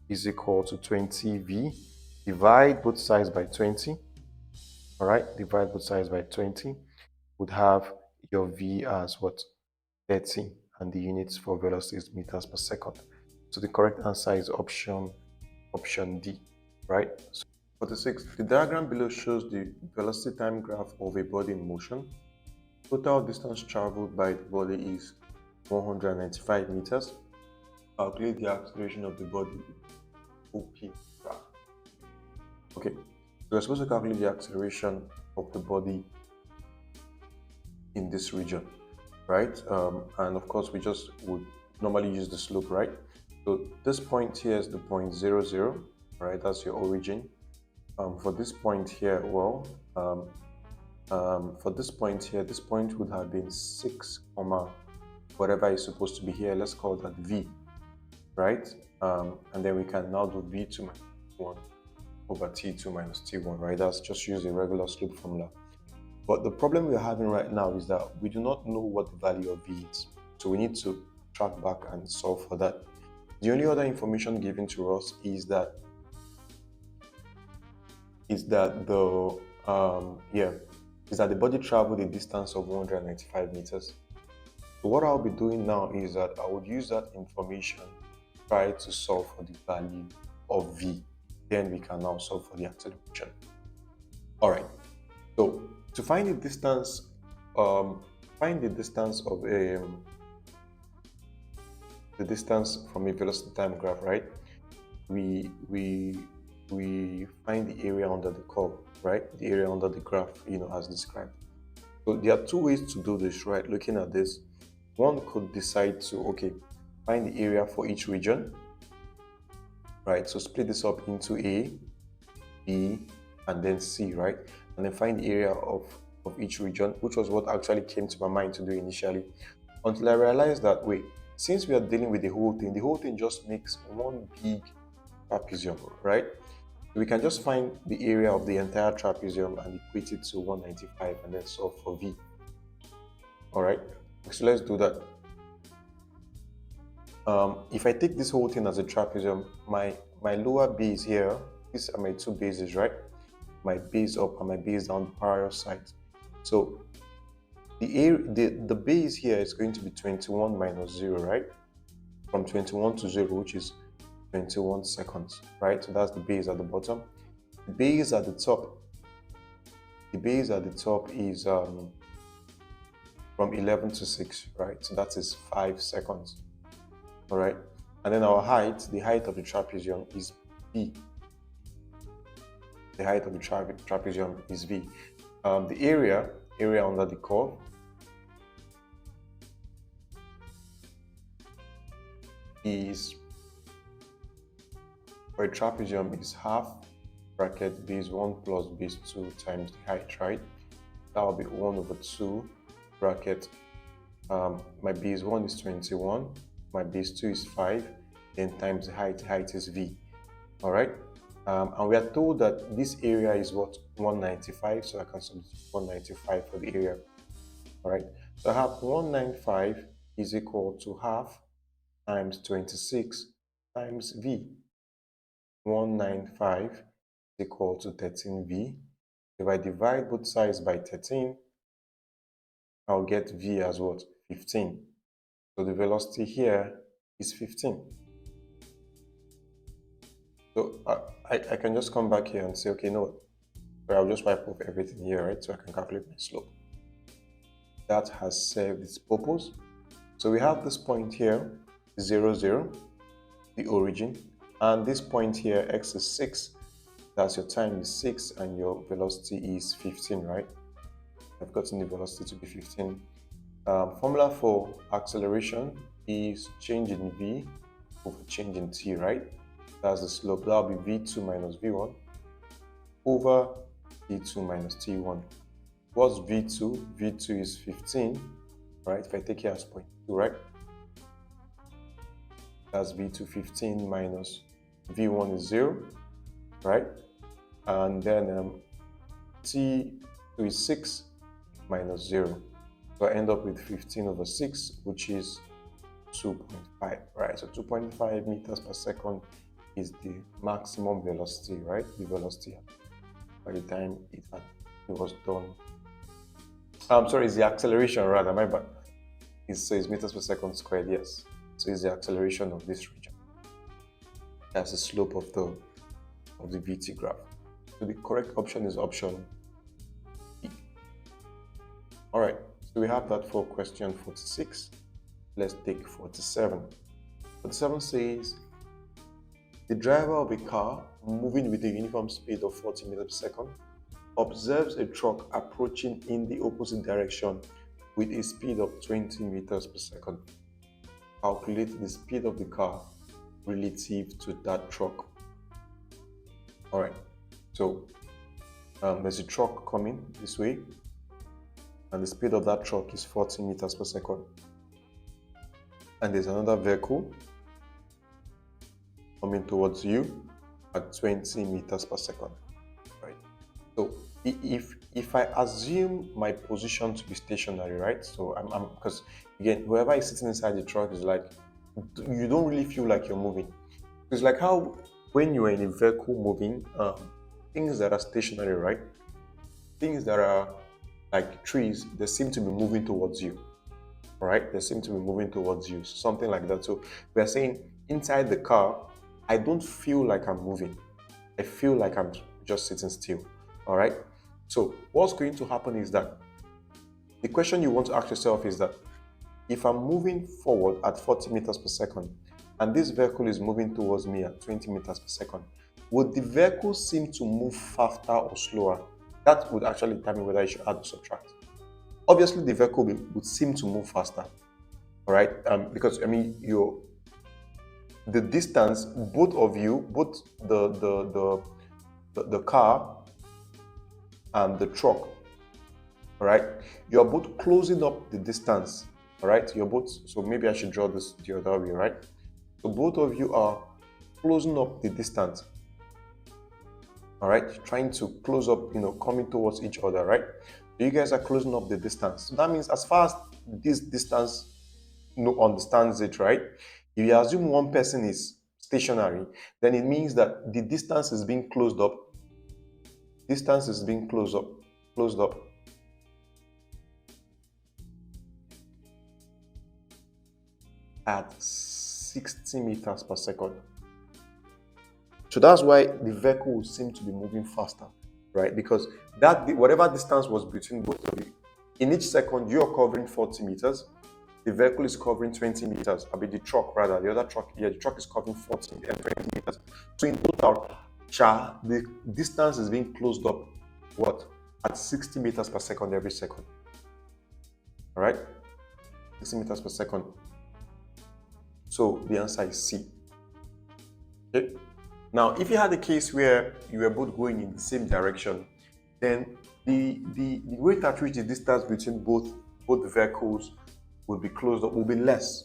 is equal to 20v. Divide both sides by 20, all right? Divide both sides by 20. Would have your v as what? 30, and the units for velocity is meters per second. So the correct answer is option D, right? So 46. The diagram below shows the velocity time graph of a body in motion. Total distance traveled by the body is 195 meters. Calculate the acceleration of the body. OP graph. Okay, so we're supposed to calculate the acceleration of the body in this region, right? And of course, we just would normally use the slope, right? So this point here is the point 0, 0, right? That's your origin. For this point here, well, for this point here, this point would have been 6, whatever is supposed to be here. Let's call that v, right? And then we can now do v2 minus 1 over t2 minus t1, right? That's just use a regular slope formula. But the problem we're having right now is that we do not know what the value of v is. So we need to track back and solve for that. The only other information given to us is that the body traveled a distance of 195 meters. So what I'll be doing now is that I would use that information, try to solve for the value of v. Then we can now solve for the acceleration. All right. So to find the distance, of the distance from a velocity time graph, right? We find the area under the curve, right? The area under the graph, as described. So there are two ways to do this, right? Looking at this, one could decide to, find the area for each region, right? So split this up into A, B, and then C, right? And then find the area of each region, which was what actually came to my mind to do initially, until I realized that, wait, since we are dealing with the whole thing just makes one big trapezium, right? We can just find the area of the entire trapezium and equate it to 195 and then solve for V. All right, so let's do that. If I take this whole thing as a trapezium, my lower base here, these are my two bases, right? My base up and my base down the parallel sides. So the base here is going to be 21 minus 0, right? From 21 to 0, which is 21 seconds, right? So that's the base at the bottom. The base at the top is from 11 to 6, right? So that is 5 seconds, all right? And then our height, the height of the trapezium is V. The height of the trapezium is V. The area under the curve is, for a trapezium, is half bracket base 1 plus base 2 times the height, right? That will be 1 over 2 bracket. My base 1 is 21, my base 2 is 5, then times the height is V. All right? And we are told that this area is what? 195, so I can substitute 195 for the area. All right? So I have 195 is equal to half times 26 times V. 195 is equal to 13V. If I divide both sides by 13, I'll get V as what? 15. So the velocity here is 15. So I can just come back here and say, okay, no, but I'll just wipe off everything here, right? So I can calculate my slope. That has served its purpose. So we have this point here, 0, 0, the origin. And this point here, x is 6. That's your time is 6 and your velocity is 15, right? I've gotten the velocity to be 15. Formula for acceleration is change in v over change in t, right? That's the slope. That'll be v2 minus v1 over t2 minus t1. What's v2? v2 is 15, right? If I take it as 0.2, right? That's v2 15 minus v1 is 0, right? And then t2 is 6 minus 0. So I end up with 15 over 6, which is 2.5, right? So 2.5 meters per second is the maximum velocity, right? The velocity by the time it was done. I'm sorry, it's the acceleration rather, my bad. It's meters per second squared, yes. So it's the acceleration of this region. That's the slope of the VT graph. So the correct option is option E. All right, so we have that for question 46. Let's take 47. 47 says, the driver of a car moving with a uniform speed of 40 meters per second observes a truck approaching in the opposite direction with a speed of 20 meters per second. Calculate the speed of the car relative to that truck. All right, so there's a truck coming this way, and the speed of that truck is 40 meters per second. And there's another vehicle coming towards you at 20 meters per second, right? So if I assume my position to be stationary, right? So I'm because again, whoever is sitting inside the truck is like, you don't really feel like you're moving. It's like how when you're in a vehicle moving, things that are stationary, right? Things that are like trees, they seem to be moving towards you, right? They seem to be moving towards you, something like that. So we are saying inside the car, I don't feel like I'm moving. I feel like I'm just sitting still, all right? So what's going to happen is that the question you want to ask yourself is that if I'm moving forward at 40 meters per second and this vehicle is moving towards me at 20 meters per second, would the vehicle seem to move faster or slower? That would actually determine whether you should add or subtract. Obviously, the vehicle would seem to move faster, all right? Because I mean, the distance, both of you, both the car and the truck, all right? You're both closing up the distance, all right? You're both, so maybe I should draw this the other way, right? So both of you are closing up the distance, all right? Trying to close up, coming towards each other, right? You guys are closing up the distance. So that means as far as this distance understands it, right? If you assume one person is stationary, then it means that the distance is being closed up. Distance is being closed up. At 60 meters per second. So that's why the vehicle will seem to be moving faster, right? Because whatever distance was between both of you, in each second you're covering 40 meters, the vehicle is covering 20 meters. I mean the truck rather, the other truck, the truck is covering 40 and 20 meters. So in total, the distance is being closed up, at 60 meters per second every second. All right, 60 meters per second. So the answer is C. Okay. Now, if you had a case where you were both going in the same direction, then the rate at which the distance between both vehicles would be closed up will be less.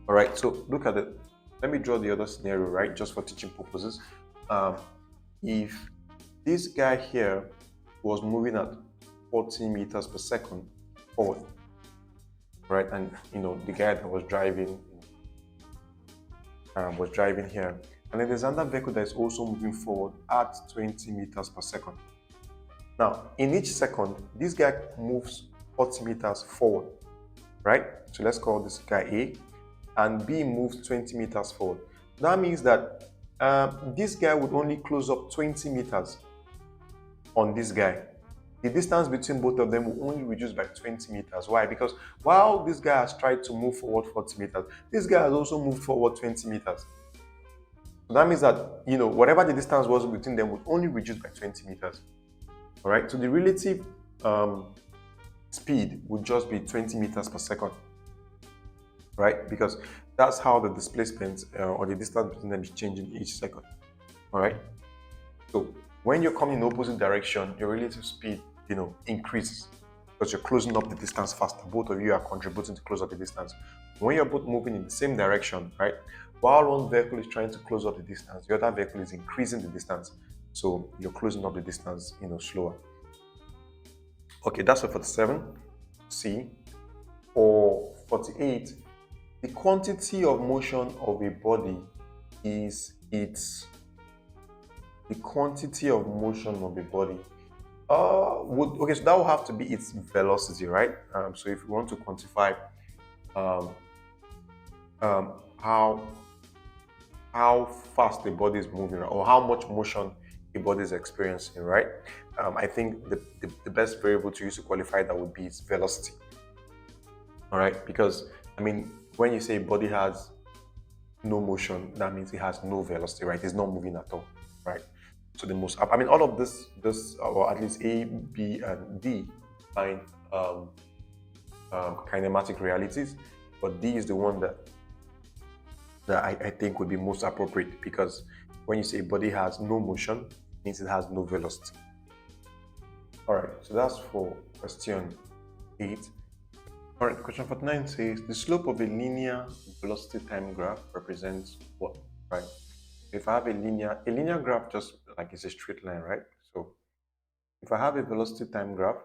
All right. So look at it. Let me draw the other scenario, right? Just for teaching purposes. If this guy here was moving at 40 meters per second forward, right, and the guy that was driving here, and then there's another vehicle that is also moving forward at 20 meters per second. Now, in each second, this guy moves 40 meters forward, right? So let's call this guy A, and B moves 20 meters forward. That means that this guy would only close up 20 meters on this guy. The distance between both of them will only reduce by 20 meters. Why? Because while this guy has tried to move forward 40 meters, this guy has also moved forward 20 meters. So that means that, whatever the distance was between them would only reduce by 20 meters. All right. So the relative speed would just be 20 meters per second, right? Because that's how the displacement or the distance between them is changing each second, all right? So when you're coming in opposite direction, your relative speed, increases because you're closing up the distance faster. Both of you are contributing to close up the distance. When you're both moving in the same direction, right? While one vehicle is trying to close up the distance, the other vehicle is increasing the distance. So you're closing up the distance, slower. Okay, that's for 47. C. For 48, the quantity of motion of a body is the quantity of motion of a body. Okay, so that will have to be its velocity, right? So if you want to quantify um, how fast the body is moving or how much motion a body is experiencing, right? I think the best variable to use to qualify that would be its velocity. All right, because when you say a body has no motion, that means it has no velocity, right? It's not moving at all, right? So all of this, or at least A, B, and D find kinematic realities, but D is the one that I think would be most appropriate, because when you say a body has no motion, it means it has no velocity. All right, so that's for question 8. All right, question 49 says the slope of a linear velocity time graph represents what, right? If I have a linear graph, just like it's a straight line, right? So if I have a velocity time graph,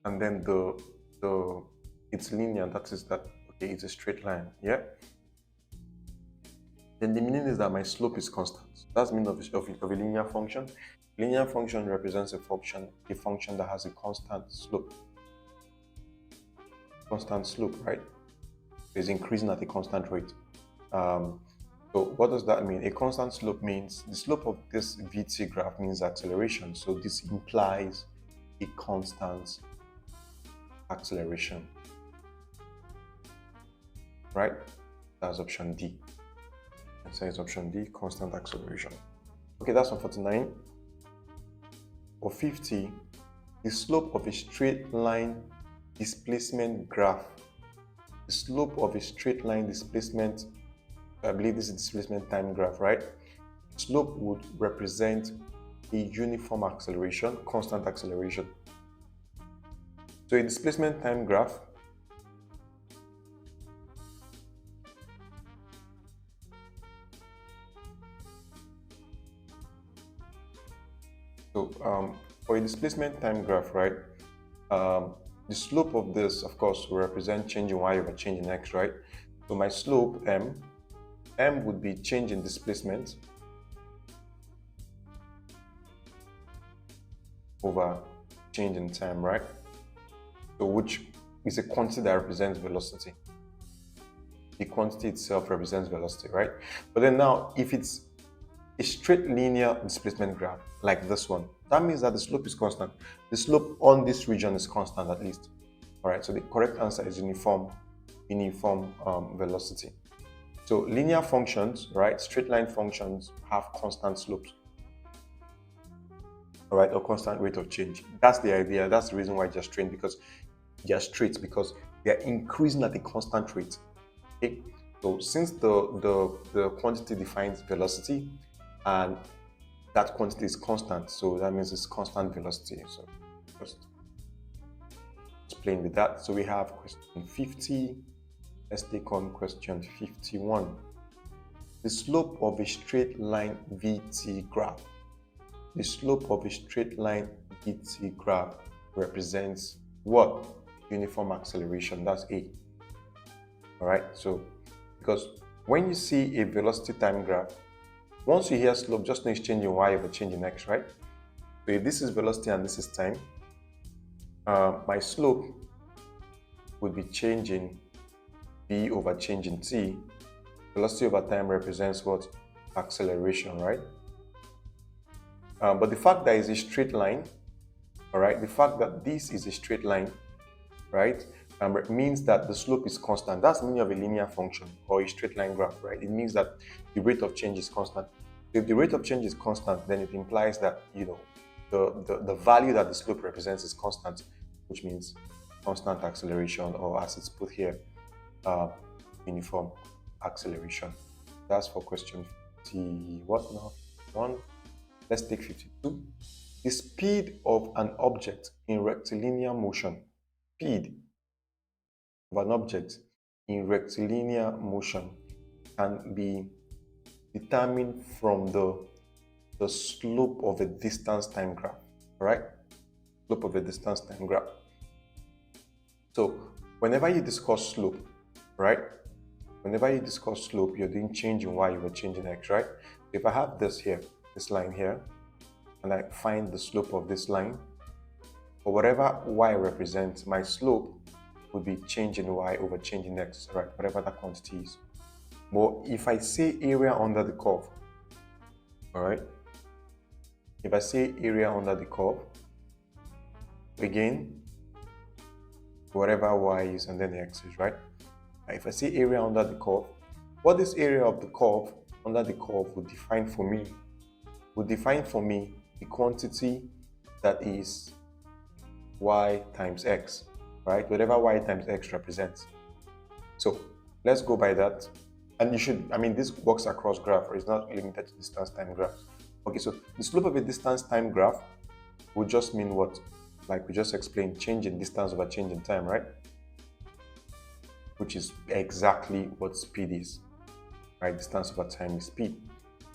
and then it's linear, that is that, okay, it's a straight line, yeah? Then the meaning is that my slope is constant. That's the meaning of a linear function. Linear function represents a function that has a constant slope. Constant slope, right? Is increasing at a constant rate. So what does that mean? A constant slope means the slope of this VT graph means acceleration. So this implies a constant acceleration, right? That's option D. Answer is option D, constant acceleration. Okay, that's on 49. For 50, the slope of a straight line displacement graph. The slope of a straight line displacement, I believe this is displacement time graph, right? Slope would represent a uniform acceleration, constant acceleration. So a displacement time graph for a displacement time graph, right? The slope of this, of course, will represent change in y over change in x, right? So my slope, m would be change in displacement over change in time, right? So which is a quantity that represents velocity. The quantity itself represents velocity, right? But then now, if it's a straight linear displacement graph like this one, that means that the slope is constant. The slope on this region is constant at least. All right, so the correct answer is uniform velocity. So linear functions, right, straight line functions have constant slopes, all right, or constant rate of change. That's the idea. That's the reason why they're straight, because they're straight, because they're increasing at a constant rate. Okay, so since the quantity defines velocity, and that quantity is constant, so that means it's constant velocity. So just playing with that. So we have question 50. Let's take on question 51. The slope of a straight line VT graph. The slope of a straight line VT graph represents what? Uniform acceleration. That's A. All right. So because when you see a velocity time graph, once you hear slope, just know it's changing y over changing x, right? So if this is velocity and this is time, my slope would be changing v over changing t. Velocity over time represents what? Acceleration, right? But the fact that it's a straight line, all right, the fact that this is a straight line, right, means that the slope is constant. That's the meaning of a linear function or a straight line graph, right? It means that the rate of change is constant. If the rate of change is constant, then it implies that, the value that the slope represents is constant, which means constant acceleration, or as it's put here, uniform acceleration. That's for question 50. What now? 1. Let's take 52. The speed of an object in rectilinear motion. Speed of an object in rectilinear motion can be determined from the slope of a distance time graph. All right? Slope of a distance time graph. So whenever you discuss slope, right? Whenever you discuss slope, you're doing change in y, you're changing x, right? If I have this here, this line here, and I find the slope of this line, for whatever y represents, my slope would be change in y over change in x, right? Whatever that quantity is. But if I say area under the curve, all right? If I say area under the curve, again, whatever y is and then x is, right? If I say area under the curve, what this area of the curve under the curve would define for me the quantity that is y times x, right? Whatever y times x represents. So let's go by that. And you should, this works across graph, or it's not limited to distance time graphs. Okay, so the slope of a distance time graph would just mean what? Like we just explained, change in distance over change in time, right? Which is exactly what speed is, right? Distance over time is speed.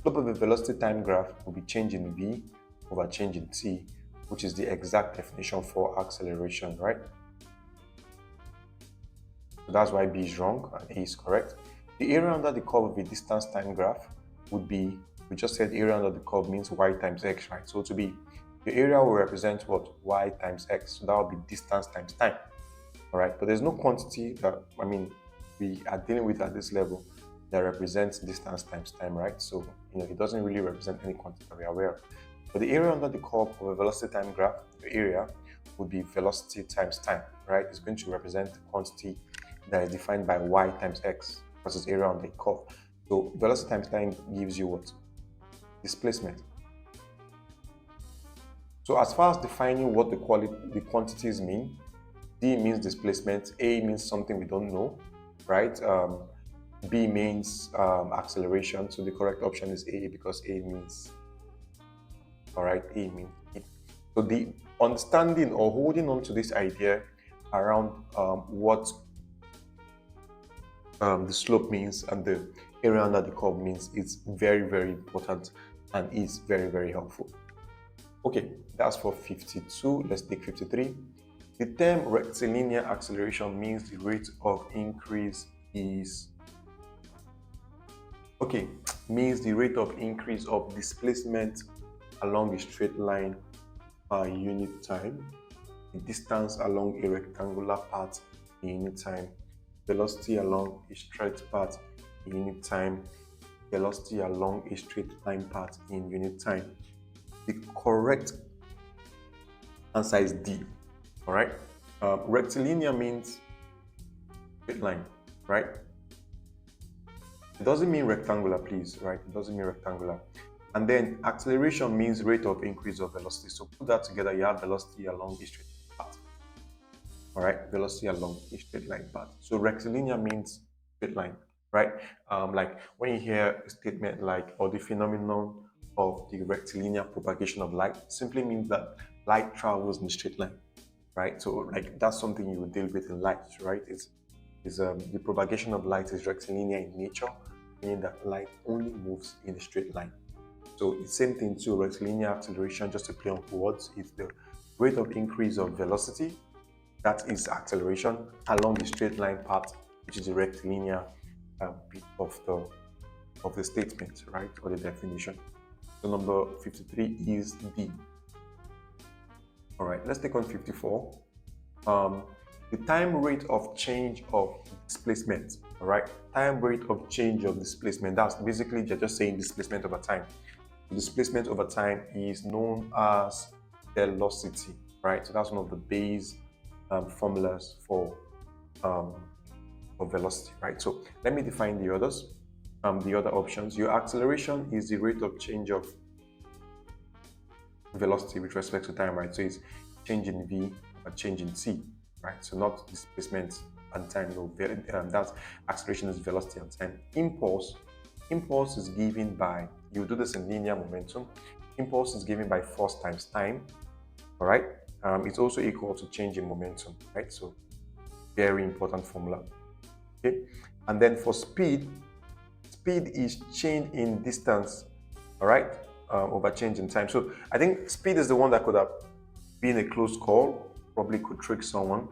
Slope of a velocity time graph will be change in v over change in t, which is the exact definition for acceleration, right? So that's why B is wrong and A is correct. The area under the curve of a distance time graph would be, we just said area under the curve means y times x, right? So to be, the area will represent what? Y times x. So that will be distance times time, all right? But there's no quantity that, we are dealing with at this level that represents distance times time, right? So, it doesn't really represent any quantity that we are aware of. But the area under the curve of a velocity time graph, the area would be velocity times time, right? It's going to represent the quantity that is defined by y times x versus area under the curve. So velocity times time gives you what? Displacement. So as far as defining what the quantities mean, D means displacement, A means something we don't know, right? B means acceleration, so the correct option is A because A means, all right, A means it. So the understanding or holding on to this idea around what the slope means and the area under the curve means is very, very important and is very, very helpful. Okay, that's for 52. Let's take 53. The term rectilinear acceleration means the rate of increase is, means the rate of increase of displacement along a straight line per unit time, the distance along a rectangular path in unit time, velocity along a straight path in unit time, velocity along a straight line path in unit time. The correct answer is D. All right. Rectilinear means straight line, right? It doesn't mean rectangular, please, right? It doesn't mean rectangular. And then acceleration means rate of increase of velocity. So put that together, you have velocity along a straight path. All right, velocity along a straight line path. So rectilinear means straight line, right? Like when you hear a statement like, or the phenomenon of the rectilinear propagation of light, simply means that light travels in a straight line, right? So like that's something you would deal with in light, right? The propagation of light is rectilinear in nature, meaning that light only moves in a straight line. So it's same thing too, rectilinear acceleration, just to play on words, is the rate of increase of velocity, that is acceleration, along the straight line path, which is the rectilinear bit of the statement, right, or the definition. So number 53 is D. All right, let's take on 54. The time rate of change of displacement, all right? Time rate of change of displacement, that's basically just saying displacement over time. The displacement over time is known as velocity, right? So that's one of the base formulas for velocity, right? So let me define the others, the other options. Your acceleration is the rate of change of velocity with respect to time, right? So it's change in v or change in t, right? So not displacement and time. No, that acceleration is velocity and time. Impulse is given by, you do this in linear momentum. Impulse is given by force times time. All right. It's also equal to change in momentum, right? So very important formula. Okay. And then for speed is change in distance, all right, over change in time. So I think speed is the one that could have been a close call, probably could trick someone.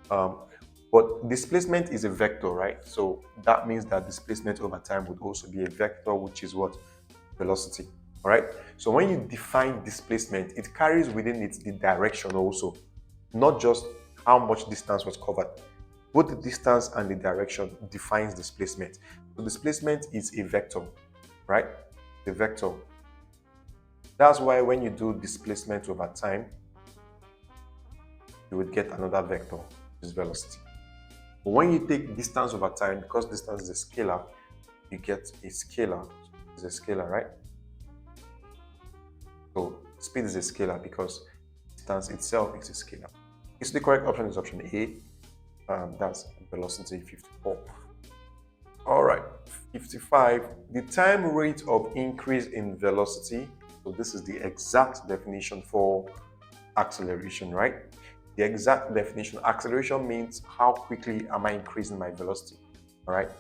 But displacement is a vector, right? So that means that displacement over time would also be a vector, which is what? Velocity. All right. So when you define displacement, it carries within it the direction also, not just how much distance was covered. Both the distance and the direction defines displacement. So displacement is a vector, right? The vector. That's why when you do displacement over time, you would get another vector, which is velocity. But when you take distance over time, because distance is a scalar, you get a scalar. It's a scalar, right? So speed is a scalar because distance itself is a scalar. So the correct option is option A. That's velocity 54. All right, 55. The time rate of increase in velocity. So this is the exact definition for acceleration, right? The exact definition. Acceleration means how quickly am I increasing my velocity, all right?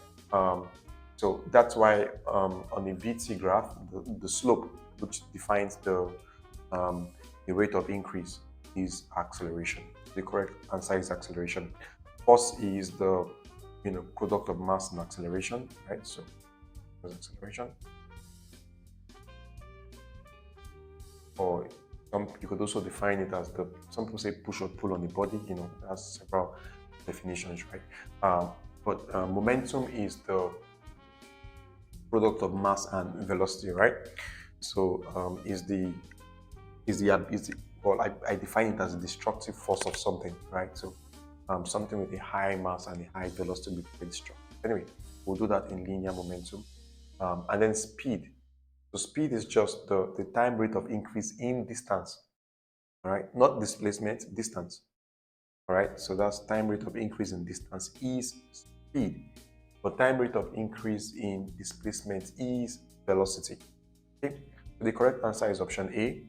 So that's why on the VT graph, the slope, which defines the rate of increase, is acceleration. The correct answer is acceleration. Force is the product of mass and acceleration, right? So acceleration. Or you could also define it as some people say push or pull on the body, that's several definitions, right? But momentum is the product of mass and velocity, right? So well, I define it as a destructive force of something, right? So something with a high mass and a high velocity will be very destructive. Anyway, we'll do that in linear momentum. And then speed. So speed is just the time rate of increase in distance, all right? Not displacement, distance, all right? So that's time rate of increase in distance is speed. But time rate of increase in displacement is velocity. Okay, so the correct answer is option A.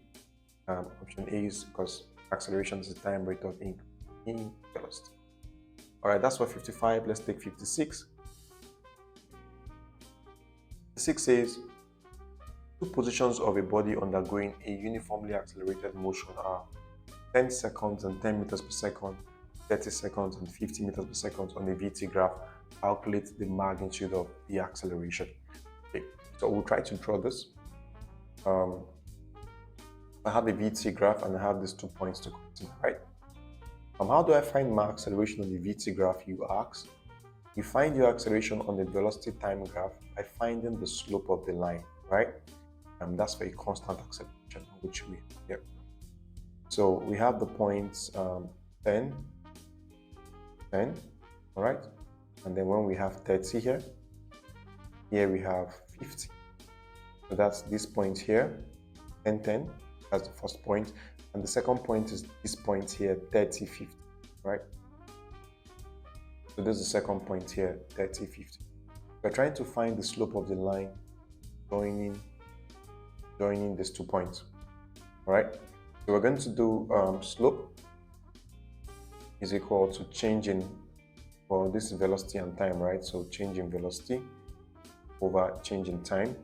Option A is because acceleration is the time rate of increase in velocity. All right, that's for 55. Let's take 56. 56 says, two positions of a body undergoing a uniformly accelerated motion are 10 seconds and 10 meters per second, 30 seconds and 50 meters per second on a VT graph. Calculate the magnitude of the acceleration. Okay, so we'll try to draw this. I have a VT graph and I have these 2 points to consider, right? How do I find my acceleration on the VT graph, you ask? You find your acceleration on the velocity time graph by finding the slope of the line, right? That's for a constant acceleration, which we have here. So we have the points 10, 10, all right? And then when we have 30 here we have 50. So that's this point here, 10, 10, that's the first point. And the second point is this point here, 30, 50, right? So this is the second point here, 30, 50. We're trying to find the slope of the line joining these 2 points, all right? So we're going to do slope is equal to change in, well, this is velocity and time, right? So change in velocity over change in time,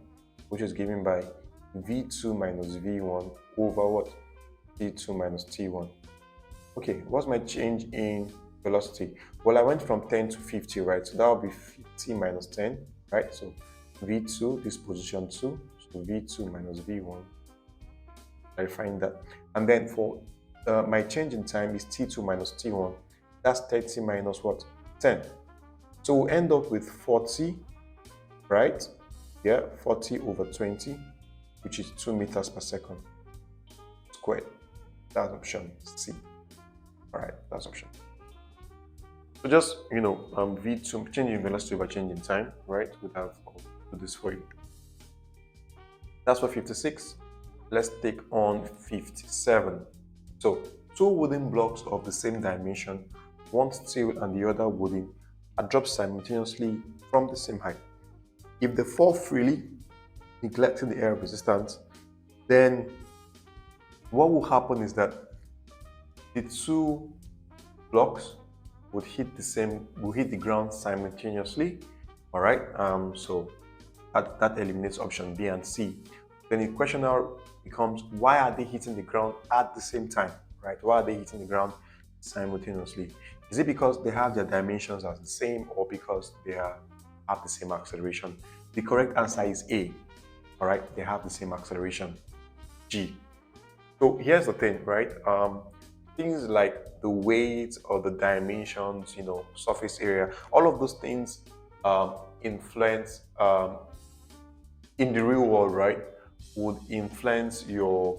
which is given by v2 minus v1 over what? t2 minus t1. Okay, what's my change in velocity? Well, I went from 10 to 50, right? So that will be 50 minus 10, right? So v2, this position 2, so v2 minus v1. I find that. And then for my change in time is t2 minus t1. That's 30 minus what? 10. So we'll end up with 40, right? Yeah, 40 over 20, which is 2 meters per second squared. That's option C. All right, that's option. So just, V2, change in velocity over change in time, right? We'll have do this for you. That's for 56. let's take on 57. So two wooden blocks of the same dimension, one steel and the other wooden, are dropped simultaneously from the same height. If they fall freely, neglecting the air resistance, then what will happen is that the two blocks would hit the ground simultaneously. All right. So that eliminates option B and C. Then the question now becomes, why are they hitting the ground at the same time? Right? Why are they hitting the ground simultaneously? Is it because they have their dimensions as the same, or because they have the same acceleration? The correct answer is A. All right, they have the same acceleration. G. So here's the thing, right? Things like the weight or the dimensions, surface area, all of those things influence in the real world, right? Would influence your,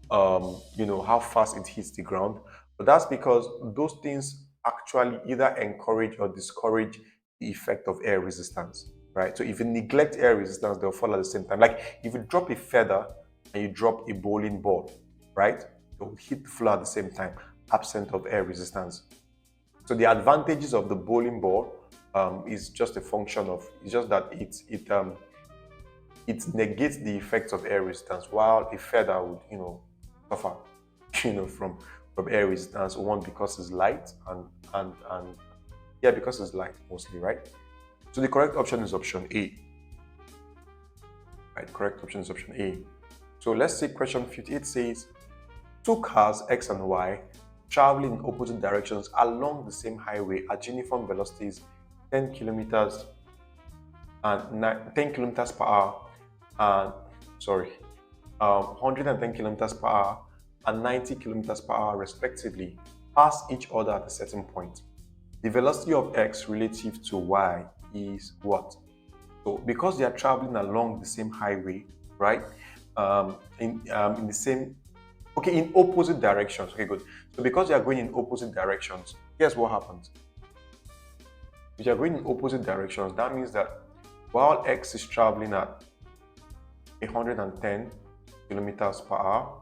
how fast it hits the ground. But that's because those things actually either encourage or discourage the effect of air resistance, right? So if you neglect air resistance, they'll fall at the same time. Like if you drop a feather and you drop a bowling ball, right? They'll hit the floor at the same time, absent of air resistance. So the advantages of the bowling ball is just a function of, it's just that it negates the effects of air resistance, while a feather would, suffer, from air resistance. One, because it's light, and yeah, because it's light mostly, right? So the correct option is option A. Right, correct option is option A. So let's see question 58 says, two cars, X and Y, traveling in opposite directions along the same highway at uniform velocities, 10 kilometers and 10 kilometers per hour, and 110 kilometers per hour and 90 kilometers per hour respectively, pass each other at a certain point. The velocity of X relative to Y is what? So because they are traveling along the same highway, right? In the same, okay, in opposite directions. Okay, good. So because they are going in opposite directions, here's what happens. If you are going in opposite directions, that means that while X is traveling at 110 kilometers per hour,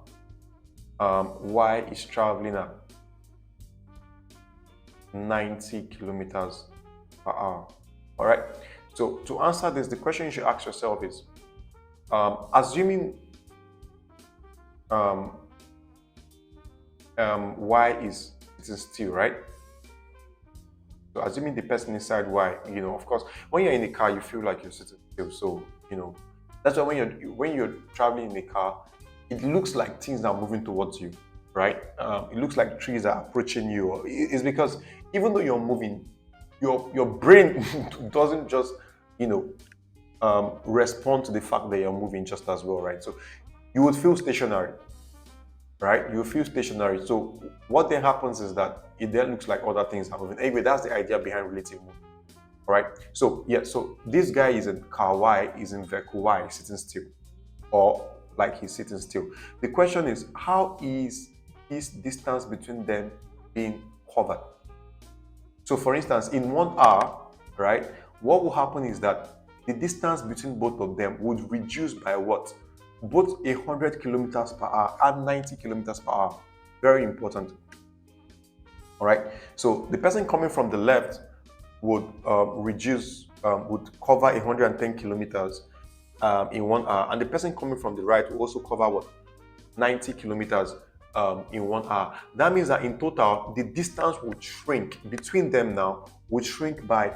Y is traveling at 90 kilometers per hour. All right. So to answer this, the question you should ask yourself is, assuming Y is still, right? So assuming the person inside Y, of course, when you're in the car, you feel like you're sitting still. So, that's why when you're traveling in a car, it looks like things are moving towards you, right? It looks like trees are approaching you. It's because even though you're moving, your brain doesn't just, respond to the fact that you're moving just as well, right? So you would feel stationary, right? You feel stationary. So what then happens is that it then looks like other things are moving. Anyway, that's the idea behind relative movement. All right. So yeah, so this guy is in car Y, is in vehicle Y, sitting still, or like he's sitting still. The question is, how is this distance between them being covered? So for instance, in 1 hour, right, what will happen is that the distance between both of them would reduce by what? Both 100 kilometers per hour and 90 kilometers per hour. Very important. All right. So the person coming from the left would would cover 110 kilometers in 1 hour, and the person coming from the right will also cover what? 90 kilometers in 1 hour. That means that in total, the distance would shrink between them now, would shrink by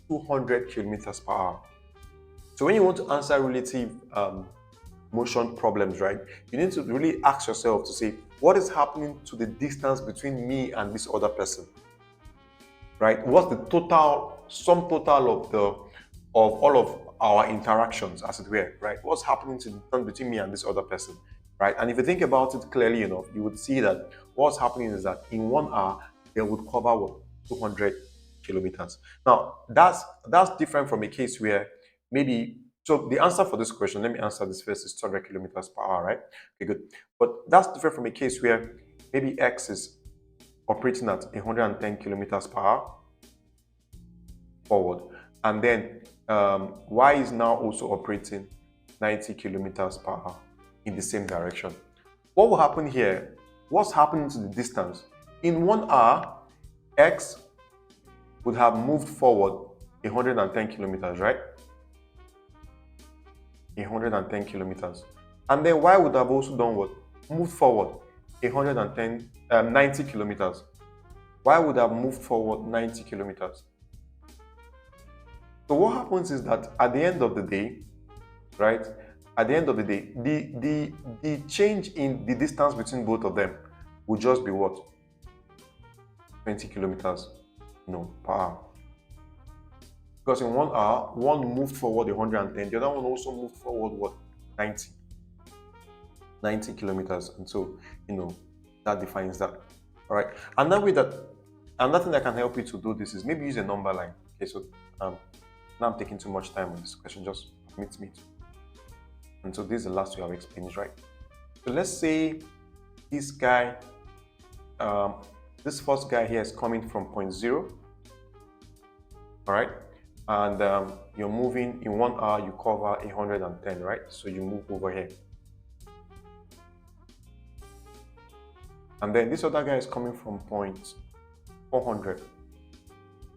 200 kilometers per hour. So when you want to answer relative motion problems, right, you need to really ask yourself to say, what is happening to the distance between me and this other person, right? What's the sum total of all of our interactions, as it were, right? What's happening to the distance between me and this other person, right? And if you think about it clearly enough, you would see that what's happening is that in 1 hour, they would cover what? 200 kilometers. Now, that's different from a case where maybe, so the answer for this question, let me answer this first, is 200 kilometers per hour, right? Okay, good. But that's different from a case where maybe X is operating at 110 kilometers per hour forward, and then Y is now also operating 90 kilometers per hour in the same direction. What will happen here? What's happening to the distance? In 1 hour, x would have moved forward 110 kilometers, right? 110 kilometers. And then y would have also done what? Moved forward 90 kilometers. Y would have moved forward 90 kilometers. So what happens is that at the end of the day, right? At the end of the day, the change in the distance between both of them will just be what? 20 kilometers, per hour. Because in 1 hour, one moved forward 110, the other one also moved forward what? 90 kilometers. And so, that defines that. All right. Another thing that can help you to do this is maybe use a number line. Okay, so now I'm taking too much time on this question, just permit me to. And so this is the last way I'll explain it, right? So let's say this guy, this first guy here is coming from point 0, all right? And you're moving in 1 hour, you cover 110, right? So you move over here. And then this other guy is coming from point 400.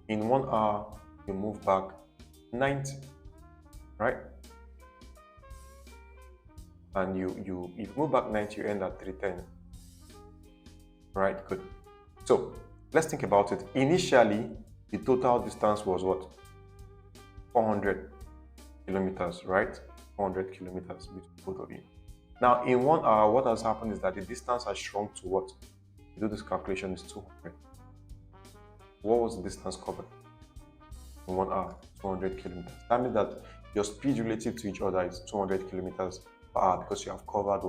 In 1 hour, you move back 90, right? And if you move back 90, you end at 310. Right, good. So let's think about it. Initially, the total distance was what? 400 kilometers, right? 400 kilometers between both of you. Now, in 1 hour, what has happened is that the distance has shrunk to what? To do this calculation is 200. What was the distance covered in 1 hour? 200 kilometers. That means that your speed relative to each other is 200 kilometers per hour because you have covered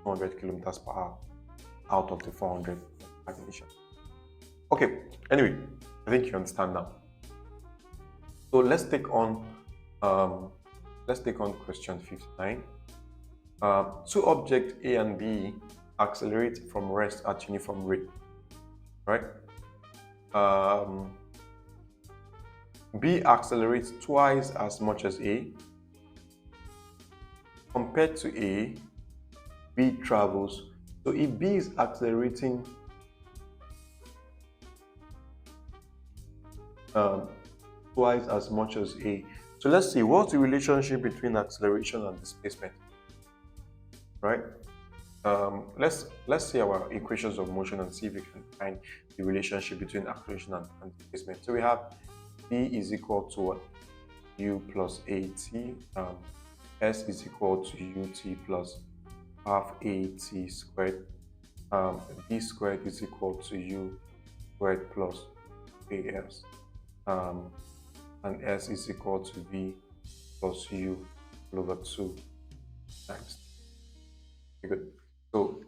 200 kilometers per hour out of the 400 initially. Okay, anyway, I think you understand now. So let's take on question 59. Two objects A and B accelerate from rest at uniform rate, right? B accelerates twice as much as A. Compared to A, B travels. So if B is accelerating twice as much as A, so let's see, what's the relationship between acceleration and displacement, right? Let's see our equations of motion and see if we can find the relationship between acceleration and displacement. So we have B is equal to what? U plus AT. S is equal to UT plus half AT squared. B squared is equal to U squared plus AS. And S is equal to V plus U over 2 times. Okay, good. So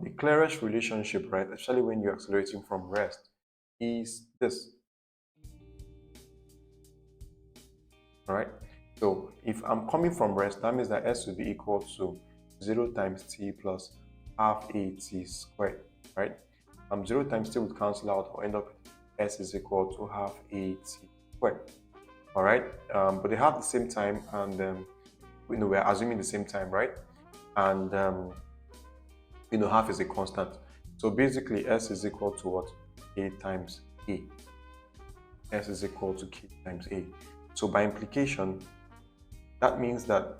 the clearest relationship, right, especially when you're accelerating from rest, is this. All right. So if I'm coming from rest, that means that S will be equal to 0 times t plus half AT squared, right? 0 times t would cancel out, or end up S is equal to half AT squared. All right. But they have the same time, and we're assuming the same time, right? And half is a constant. So basically, S is equal to what? A times A. S is equal to K times A. So by implication, that means that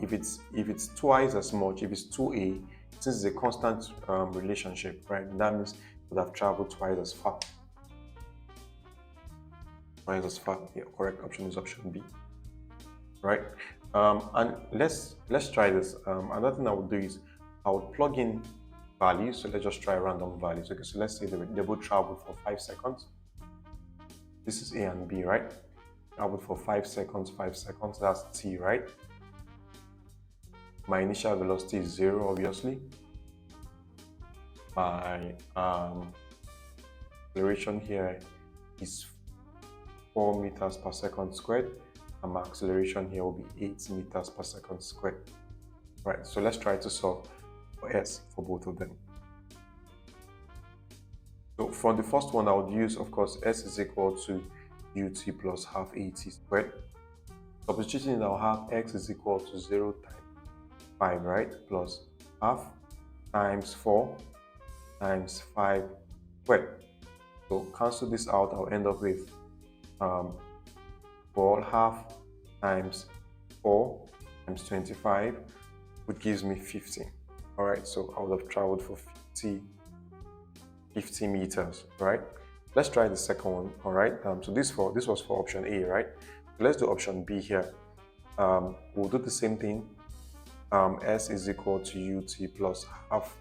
if it's twice as much, if it's 2A, since it's a constant relationship, right? That means it would have traveled twice as far. Twice as far. The correct option is option B. Right? And let's try this. Another thing I would do is I would plug in values. So let's just try random values. Okay, so let's say they both travel for 5 seconds. This is A and B, right? Travel for 5 seconds, 5 seconds, that's t, right? My initial velocity is 0, obviously. My acceleration here is 4 meters per second squared, and my acceleration here will be 8 meters per second squared. Right, so let's try to solve for S for both of them. So for the first one, I would use, of course, S is equal to UT plus half AT squared. Substituting, I'll have X is equal to 0 times 5, right? Plus half times 4 times 5 squared. So cancel this out, I'll end up with 4 half times 4 times 25, which gives me 50. All right, so I would have traveled for 50 meters, right? Let's try the second one, all right? So this was for option A, right? Let's do option B here. We'll do the same thing. S is equal to ut plus half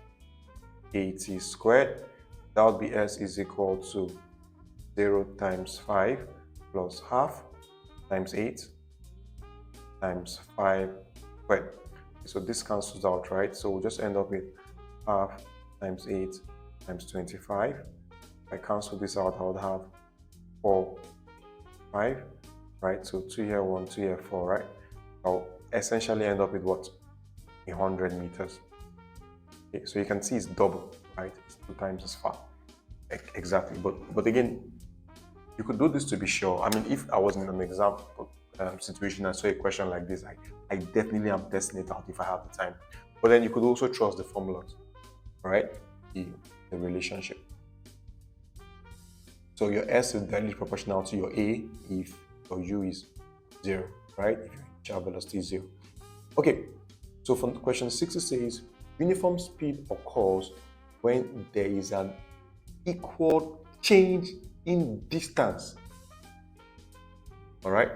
at squared. That would be S is equal to 0 times 5 plus half times 8 times 5 squared. So this cancels out, right? So we'll just end up with half times 8 times 25. If I cancel this out, I would have 4, 5, right? So 2 here, 1, 2 here, 4, right? I'll essentially end up with what? 100 meters. Okay, so you can see it's double, right? It's 2 times as far. Exactly. But again, you could do this to be sure. I mean, if I was in an example situation and saw a question like this, I definitely am testing it out if I have the time. But then you could also trust the formulas, right? The relationship. So your S is directly proportional to your A if your U is 0, right? If your initial velocity is 0. Okay, so from question 6 it says, uniform speed occurs when there is an equal change in distance. All right,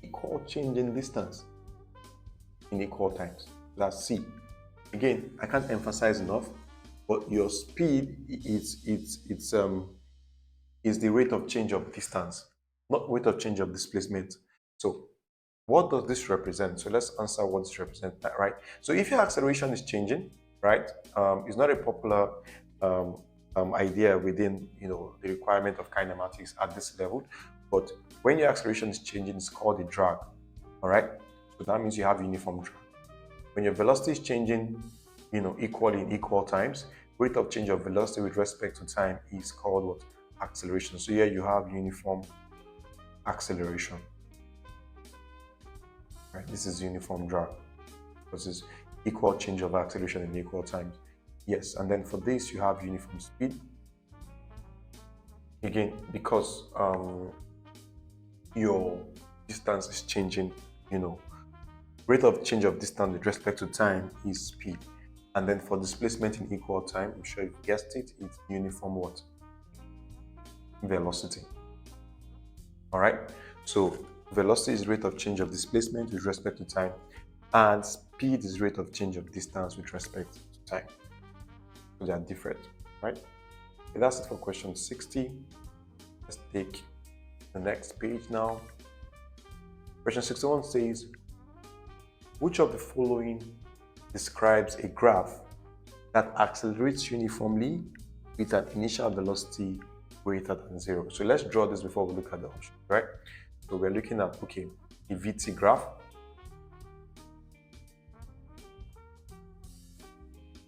equal change in distance in equal times. That's C. Again, I can't emphasize enough, but your speed is the rate of change of distance, not rate of change of displacement. So what does this represent? So let's answer what this represents, right? So if your acceleration is changing, right, it's not a popular idea within the requirement of kinematics at this level, but when your acceleration is changing, it's called a drag. All right, so that means you have uniform drag. When your velocity is changing, equally in equal times, rate of change of velocity with respect to time is called what? Acceleration. So here you have uniform acceleration. Right, this is uniform drag because it's equal change of acceleration in equal times. Yes, and then for this you have uniform speed. Again, because your distance is changing, rate of change of distance with respect to time is speed. And then for displacement in equal time, I'm sure you've guessed it, it's uniform what? Velocity. All right, so velocity is rate of change of displacement with respect to time, and speed is rate of change of distance with respect to time. So they are different, right? Okay, that's it for question 60. Let's take the next page now. Question 61 says, which of the following describes a graph that accelerates uniformly with an initial velocity greater than 0? So let's draw this before we look at the option, right? So we're looking at, okay, a VT graph.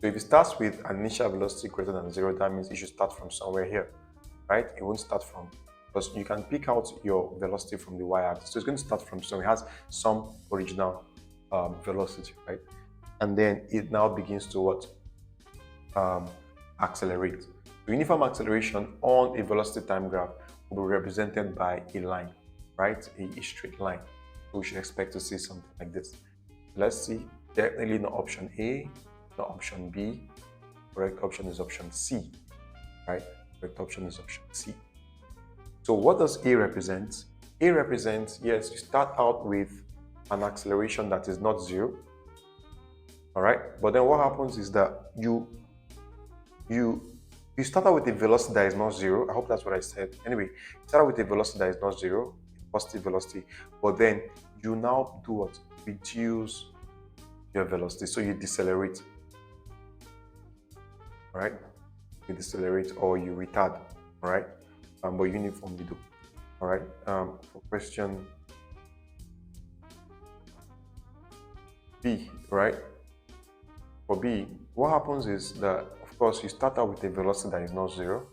So if it starts with an initial velocity greater than 0, that means it should start from somewhere here, right? It won't start from, because you can pick out your velocity from the y-axis. So it's going to start from somewhere. It has some original velocity, right? And then it now begins to what? Accelerate. So uniform acceleration on a velocity time graph will be represented by a line, right? A straight line. So we should expect to see something like this. Let's see. Definitely not option A, not option B. Correct option is option C, right? Correct option is option C. So what does A represent? A represents, yes, you start out with an acceleration that is not 0. All right, but then what happens is that you start out with a velocity that is not 0. I hope that's what I said. Anyway, you start out with a velocity that is not 0, positive velocity, but then you now do what? Reduce your velocity. So you decelerate. All right, you decelerate or you retard. All right, but uniformly do. All right, for question B, right? For B, what happens is that, of course, you start out with a velocity that is not 0,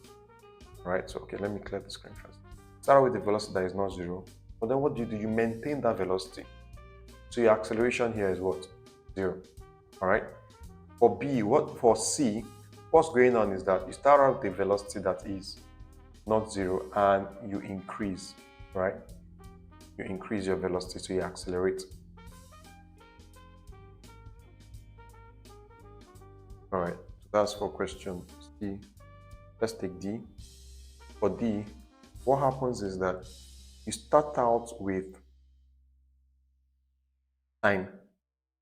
right? So, okay, let me clear the screen first. Start out with a velocity that is not 0, but then what do? You maintain that velocity. So your acceleration here is what? 0. All right. For C, what's going on is that you start out with a velocity that is not zero and you increase, right? You increase your velocity, so you accelerate. All right, so that's for question C. Let's take D. For D, what happens is that you start out with time.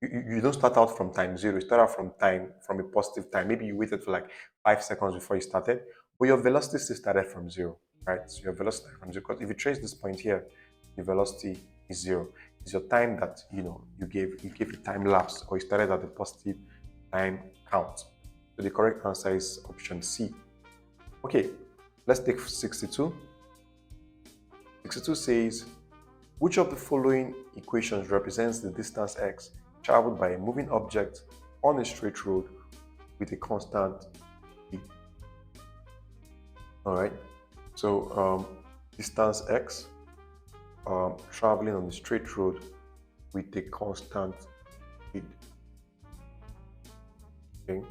You don't start out from time zero, you start out from a positive time. Maybe you waited for like 5 seconds before you started, but your velocity still started from zero, right? So your velocity started from zero, because if you trace this point here, the velocity is zero. It's your time that you gave a time lapse, or you started at the positive time count. So the correct answer is option C. Okay, let's take 62. 62 says, which of the following equations represents the distance x traveled by a moving object on a straight road with a constant v? All right, so distance x traveling on a straight road with a constant speed. Okay.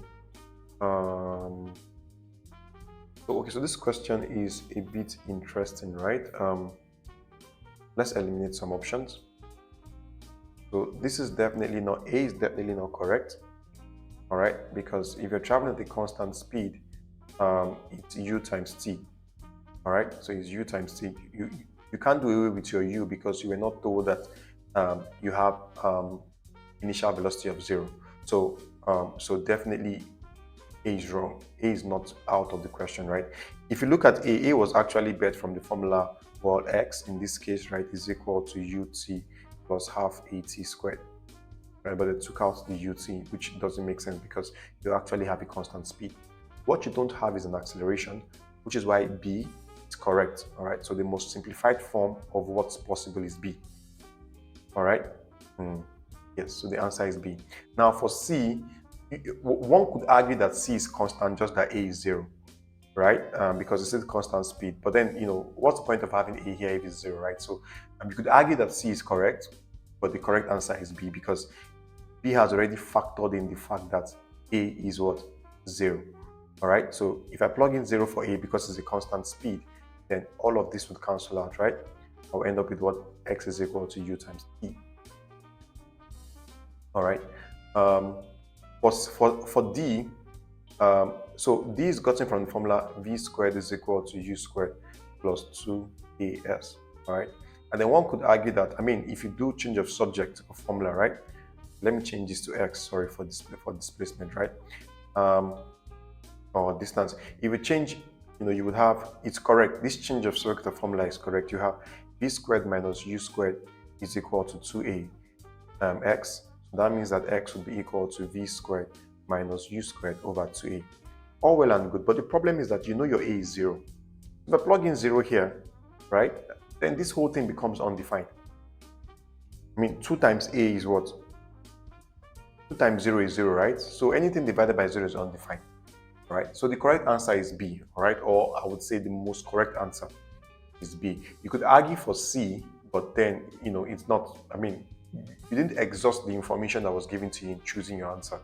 So this question is a bit interesting, right? Let's eliminate some options. So this is definitely not, A is definitely not correct. All right, because if you're traveling at a constant speed, it's u times t. All right, so it's u times t. You can't do away with your u, because you were not told that you have initial velocity of zero. So definitely A is wrong. A is not out of the question, right? If you look at A was actually bet from the formula, well, x in this case, right, is equal to ut plus half at squared. Right? But they took out the ut, which doesn't make sense because you actually have a constant speed. What you don't have is an acceleration, which is why B is correct. All right, so the most simplified form of what's possible is B. All right, yes, so the answer is B. Now for C, one could argue that C is constant, just that A is zero, right? Because it's a constant speed. But then, what's the point of having A here if it's zero, right? So you could argue that C is correct, but the correct answer is B, because B has already factored in the fact that A is what? Zero. All right, so if I plug in zero for A because it's a constant speed, then all of this would cancel out, right? I'll end up with what? X is equal to U times T. All right. For D, so D is gotten from the formula V squared is equal to U squared plus 2AS, all right? And then one could argue that, if you do change of subject of formula, right? Let me change this to X, sorry, for displacement, right? Or distance. If you change, you would have, it's correct. This change of subject of formula is correct. You have V squared minus U squared is equal to 2A X. So that means that X would be equal to V squared minus U squared over 2A. All well and good, but the problem is that your A is zero. If I plug in zero here, right, then this whole thing becomes undefined. 2 times A is what? 2 times 0 is 0, right? So anything divided by 0 is undefined, right? So the correct answer is B, all right? Or I would say the most correct answer is B. You could argue for C, but then, it's not, you didn't exhaust the information that was given to you in choosing your answer,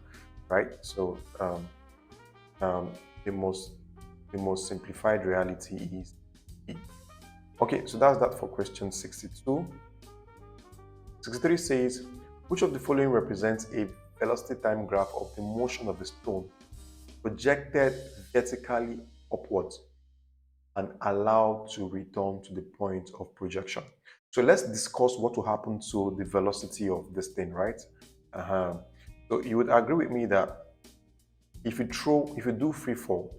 right? So the most simplified reality is B. Okay, so that's that for question 62. 63 says, which of the following represents a velocity time graph of the motion of a stone projected vertically upwards and allowed to return to the point of projection? So let's discuss what will happen to the velocity of this thing, right? So you would agree with me that if you do free fall,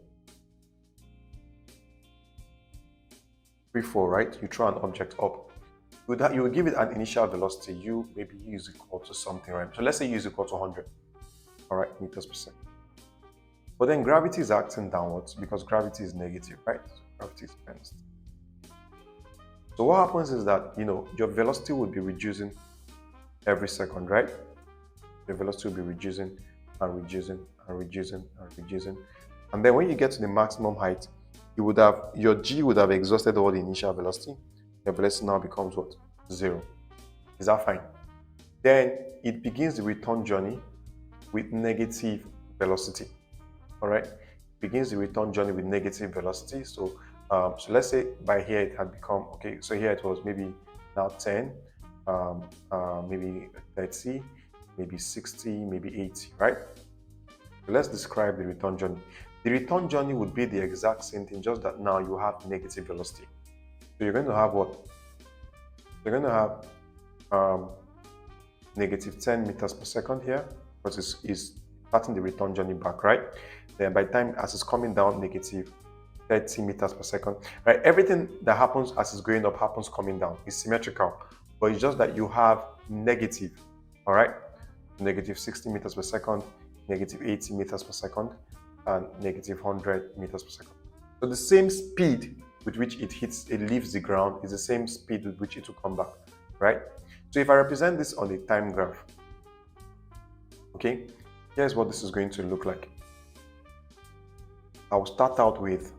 right? You throw an object up. You would give it an initial velocity. Maybe U is equal to something, right? So let's say U is equal to 100, all right, meters per second. But then gravity is acting downwards because gravity is negative, right? So gravity is against. So what happens is that, your velocity will be reducing every second, right? Your velocity will be reducing and reducing and reducing and reducing. And then when you get to the maximum height, your G would have exhausted all the initial velocity. Your velocity now becomes what? 0. Is that fine? Then it begins the return journey, with negative velocity. All right, begins the return journey with negative velocity. So, so let's say by here it had become okay. So here it was maybe now 10, maybe 30, maybe 60, maybe 80, right? So let's describe the return journey. The return journey would be the exact same thing, just that now you have negative velocity. So you're going to have what? You're going to have negative 10 meters per second here, because it's starting the return journey back, right? Then by the time as it's coming down, negative 30 meters per second, right? Everything that happens as it's going up happens coming down. It's symmetrical, but it's just that you have negative, all right? Negative 60 meters per second, negative 80 meters per second, and negative 100 meters per second. So the same speed with which it leaves the ground is the same speed with which it will come back, right? So if I represent this on a time graph, okay, here's what this is going to look like. I'll start out with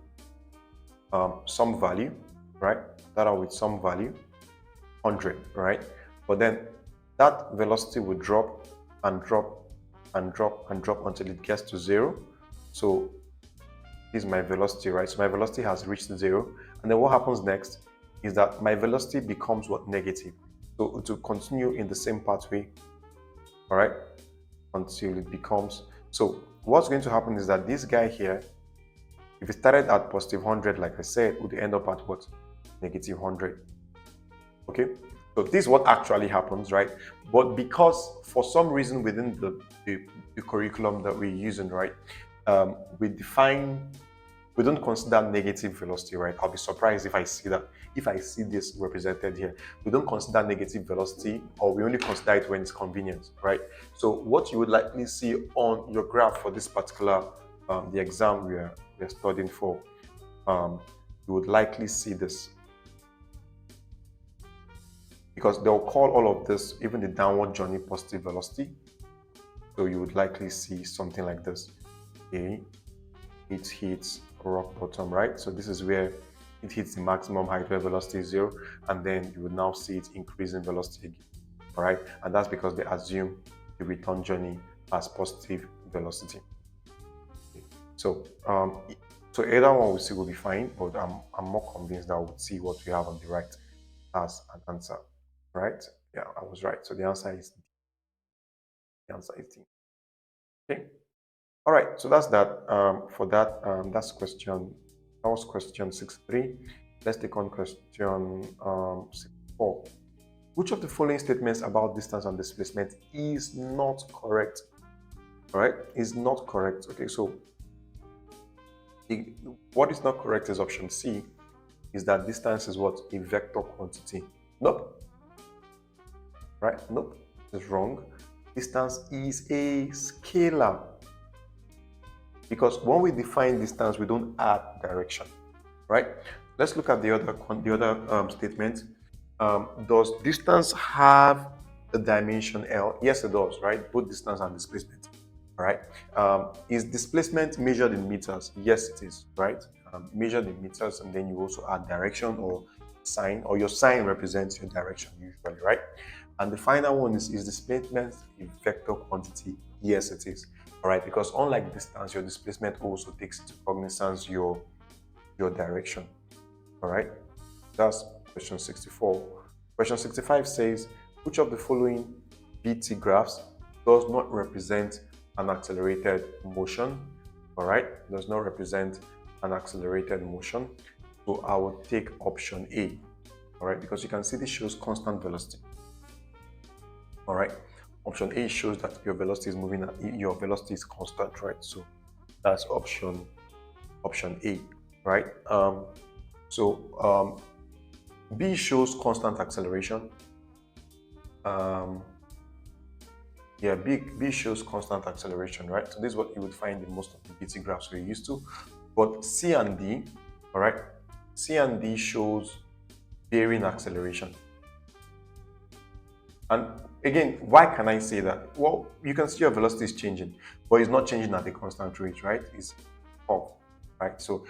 some value, right? Start out with some value, 100, right? But then that velocity will drop and drop and drop and drop until it gets to 0. So this is my velocity, right? So my velocity has reached 0. And then what happens next is that my velocity becomes what? Negative. So to continue in the same pathway, all right, until it becomes. So what's going to happen is that this guy here, if it started at positive 100, like I said, would end up at what? Negative 100. Okay, so this is what actually happens, right? But because for some reason within the curriculum that we're using, right, we don't consider negative velocity, right? I'll be surprised if I see this represented here. We don't consider negative velocity, or we only consider it when it's convenient, right? So what you would likely see on your graph for this particular the exam we're studying for, you would likely see this, because they'll call all of this, even the downward journey, positive velocity. So you would likely see something like this. Okay, it hits rock bottom, right? So this is where it hits the maximum height where velocity is 0, and then you would now see it increasing velocity again, all right? And that's because they assume the return journey has positive velocity. Okay. So either one we see will be fine, but I'm more convinced that we'll see what we have on the right as an answer, right? Yeah, I was right. So the answer is D. The answer is D. Okay. All right, so that's that for that. That's question. That was question 63. Let's take on question 64. Which of the following statements about distance and displacement is not correct? All right, is not correct. Okay, so what is not correct is option C, is that distance is what? A vector quantity. Nope. Right? Nope. It's wrong. Distance is a scalar. Because when we define distance, we don't add direction, right? Let's look at the other statement. Does distance have a dimension L? Yes, it does, right? Both distance and displacement, all right? Is displacement measured in meters? Yes, it is, right? Measured in meters, and then you also add direction or sign, or your sign represents your direction usually, right? And the final one is displacement a vector quantity? Yes, it is. All right, because unlike distance, your displacement also takes into cognizance your direction. All right, that's question 64. Question 65 says, which of the following BT graphs does not represent an accelerated motion? All right, does not represent an accelerated motion. So I will take option A. All right, because you can see this shows constant velocity. All right. Option A shows that your velocity is moving, your velocity is constant, right? So that's option A, right? B shows constant acceleration. B shows constant acceleration, right? So this is what you would find in most of the BT graphs we're used to. But C and D, all right? C and D shows varying acceleration. And again, why can I say that? Well, you can see your velocity is changing, but it's not changing at a constant rate, right? It's off, right? So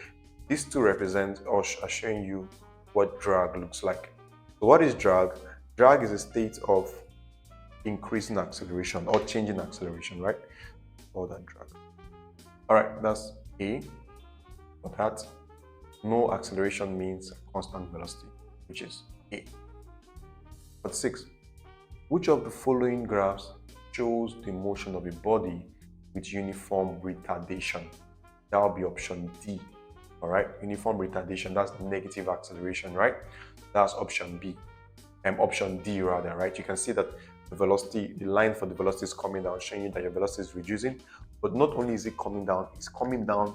these two represent or are showing you what drag looks like. So what is drag? Drag is a state of increasing acceleration or changing acceleration, right? Or that drag. All right, that's A. For that, no acceleration means constant velocity, which is A. But 6. Which of the following graphs shows the motion of a body with uniform retardation? That will be option D. All right, uniform retardation, that's negative acceleration, right? That's option B. Option D rather, right? You can see that the velocity, the line for the velocity is coming down, showing you that your velocity is reducing. But not only is it coming down, it's coming down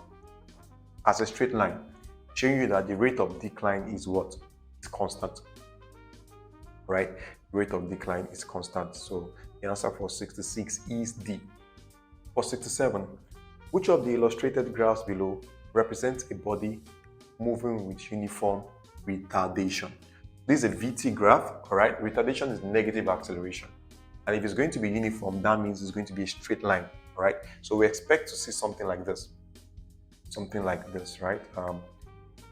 as a straight line, showing you that the rate of decline is what? It's constant, right? The rate of decline is constant. So the answer for 66 is D. For 67, which of the illustrated graphs below represents a body moving with uniform retardation? This is a VT graph, all right? Retardation is negative acceleration. And if it's going to be uniform, that means it's going to be a straight line, all right? So we expect to see something like this. Something like this, right?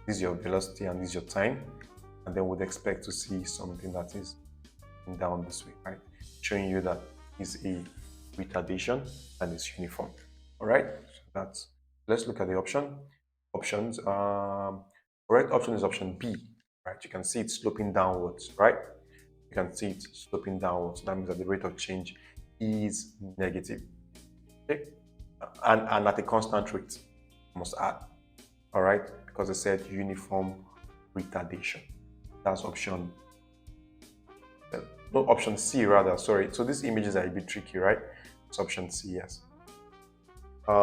This is your velocity and this is your time. And then we'd expect to see something that is down this way, right? Showing you that is a retardation and it's uniform, all right? So let's look at the options. Correct option is option B, right? You can see it sloping downwards, right? You can see it sloping downwards. That means that the rate of change is negative, okay? And at a constant rate, I must add, all right? Because I said uniform retardation. That's option, no, option C rather, sorry. So these images are a bit tricky, right? It's option C, yes.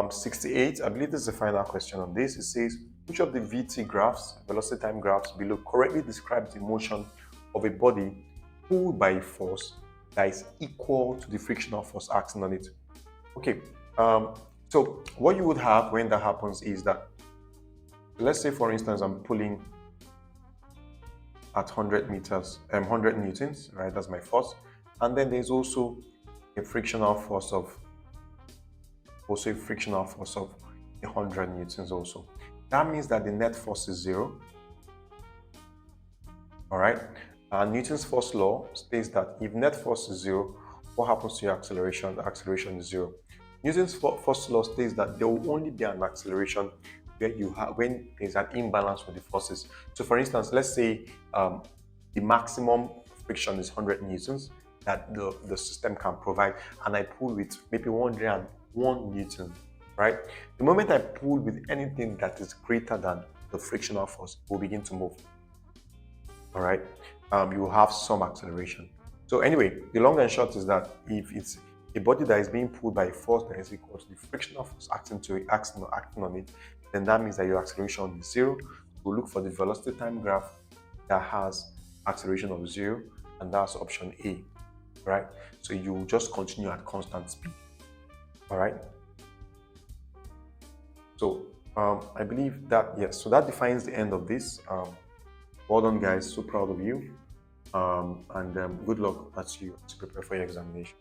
68, I believe this is the final question on this. It says, which of the VT graphs, velocity time graphs below, correctly describes the motion of a body pulled by a force that is equal to the frictional force acting on it? Okay, so what you would have when that happens is that, let's say for instance, I'm pulling at 100 meters, 100 newtons, right? That's my force. And then there's also a frictional force of 100 newtons also. That means that the net force is 0. All right. And Newton's first law states that if net force is 0, what happens to your acceleration? The acceleration is 0. Newton's first law states that there will only be an acceleration when there's an imbalance with the forces. So for instance, let's say the maximum friction is 100 newtons that the system can provide, and I pull with maybe 101 newton, right? The moment I pull with anything that is greater than the frictional force, it will begin to move, all right? You will have some acceleration. So anyway, the long and short is that if it's a body that is being pulled by a force that is equal to the frictional force acting on it, then that means that your acceleration is 0. We'll look for the velocity time graph that has acceleration of 0, and that's option A, right? So you will just continue at constant speed, all right? So I believe that, yes, so that defines the end of this. Well done, guys. So proud of you. And good luck as you prepare for your examination.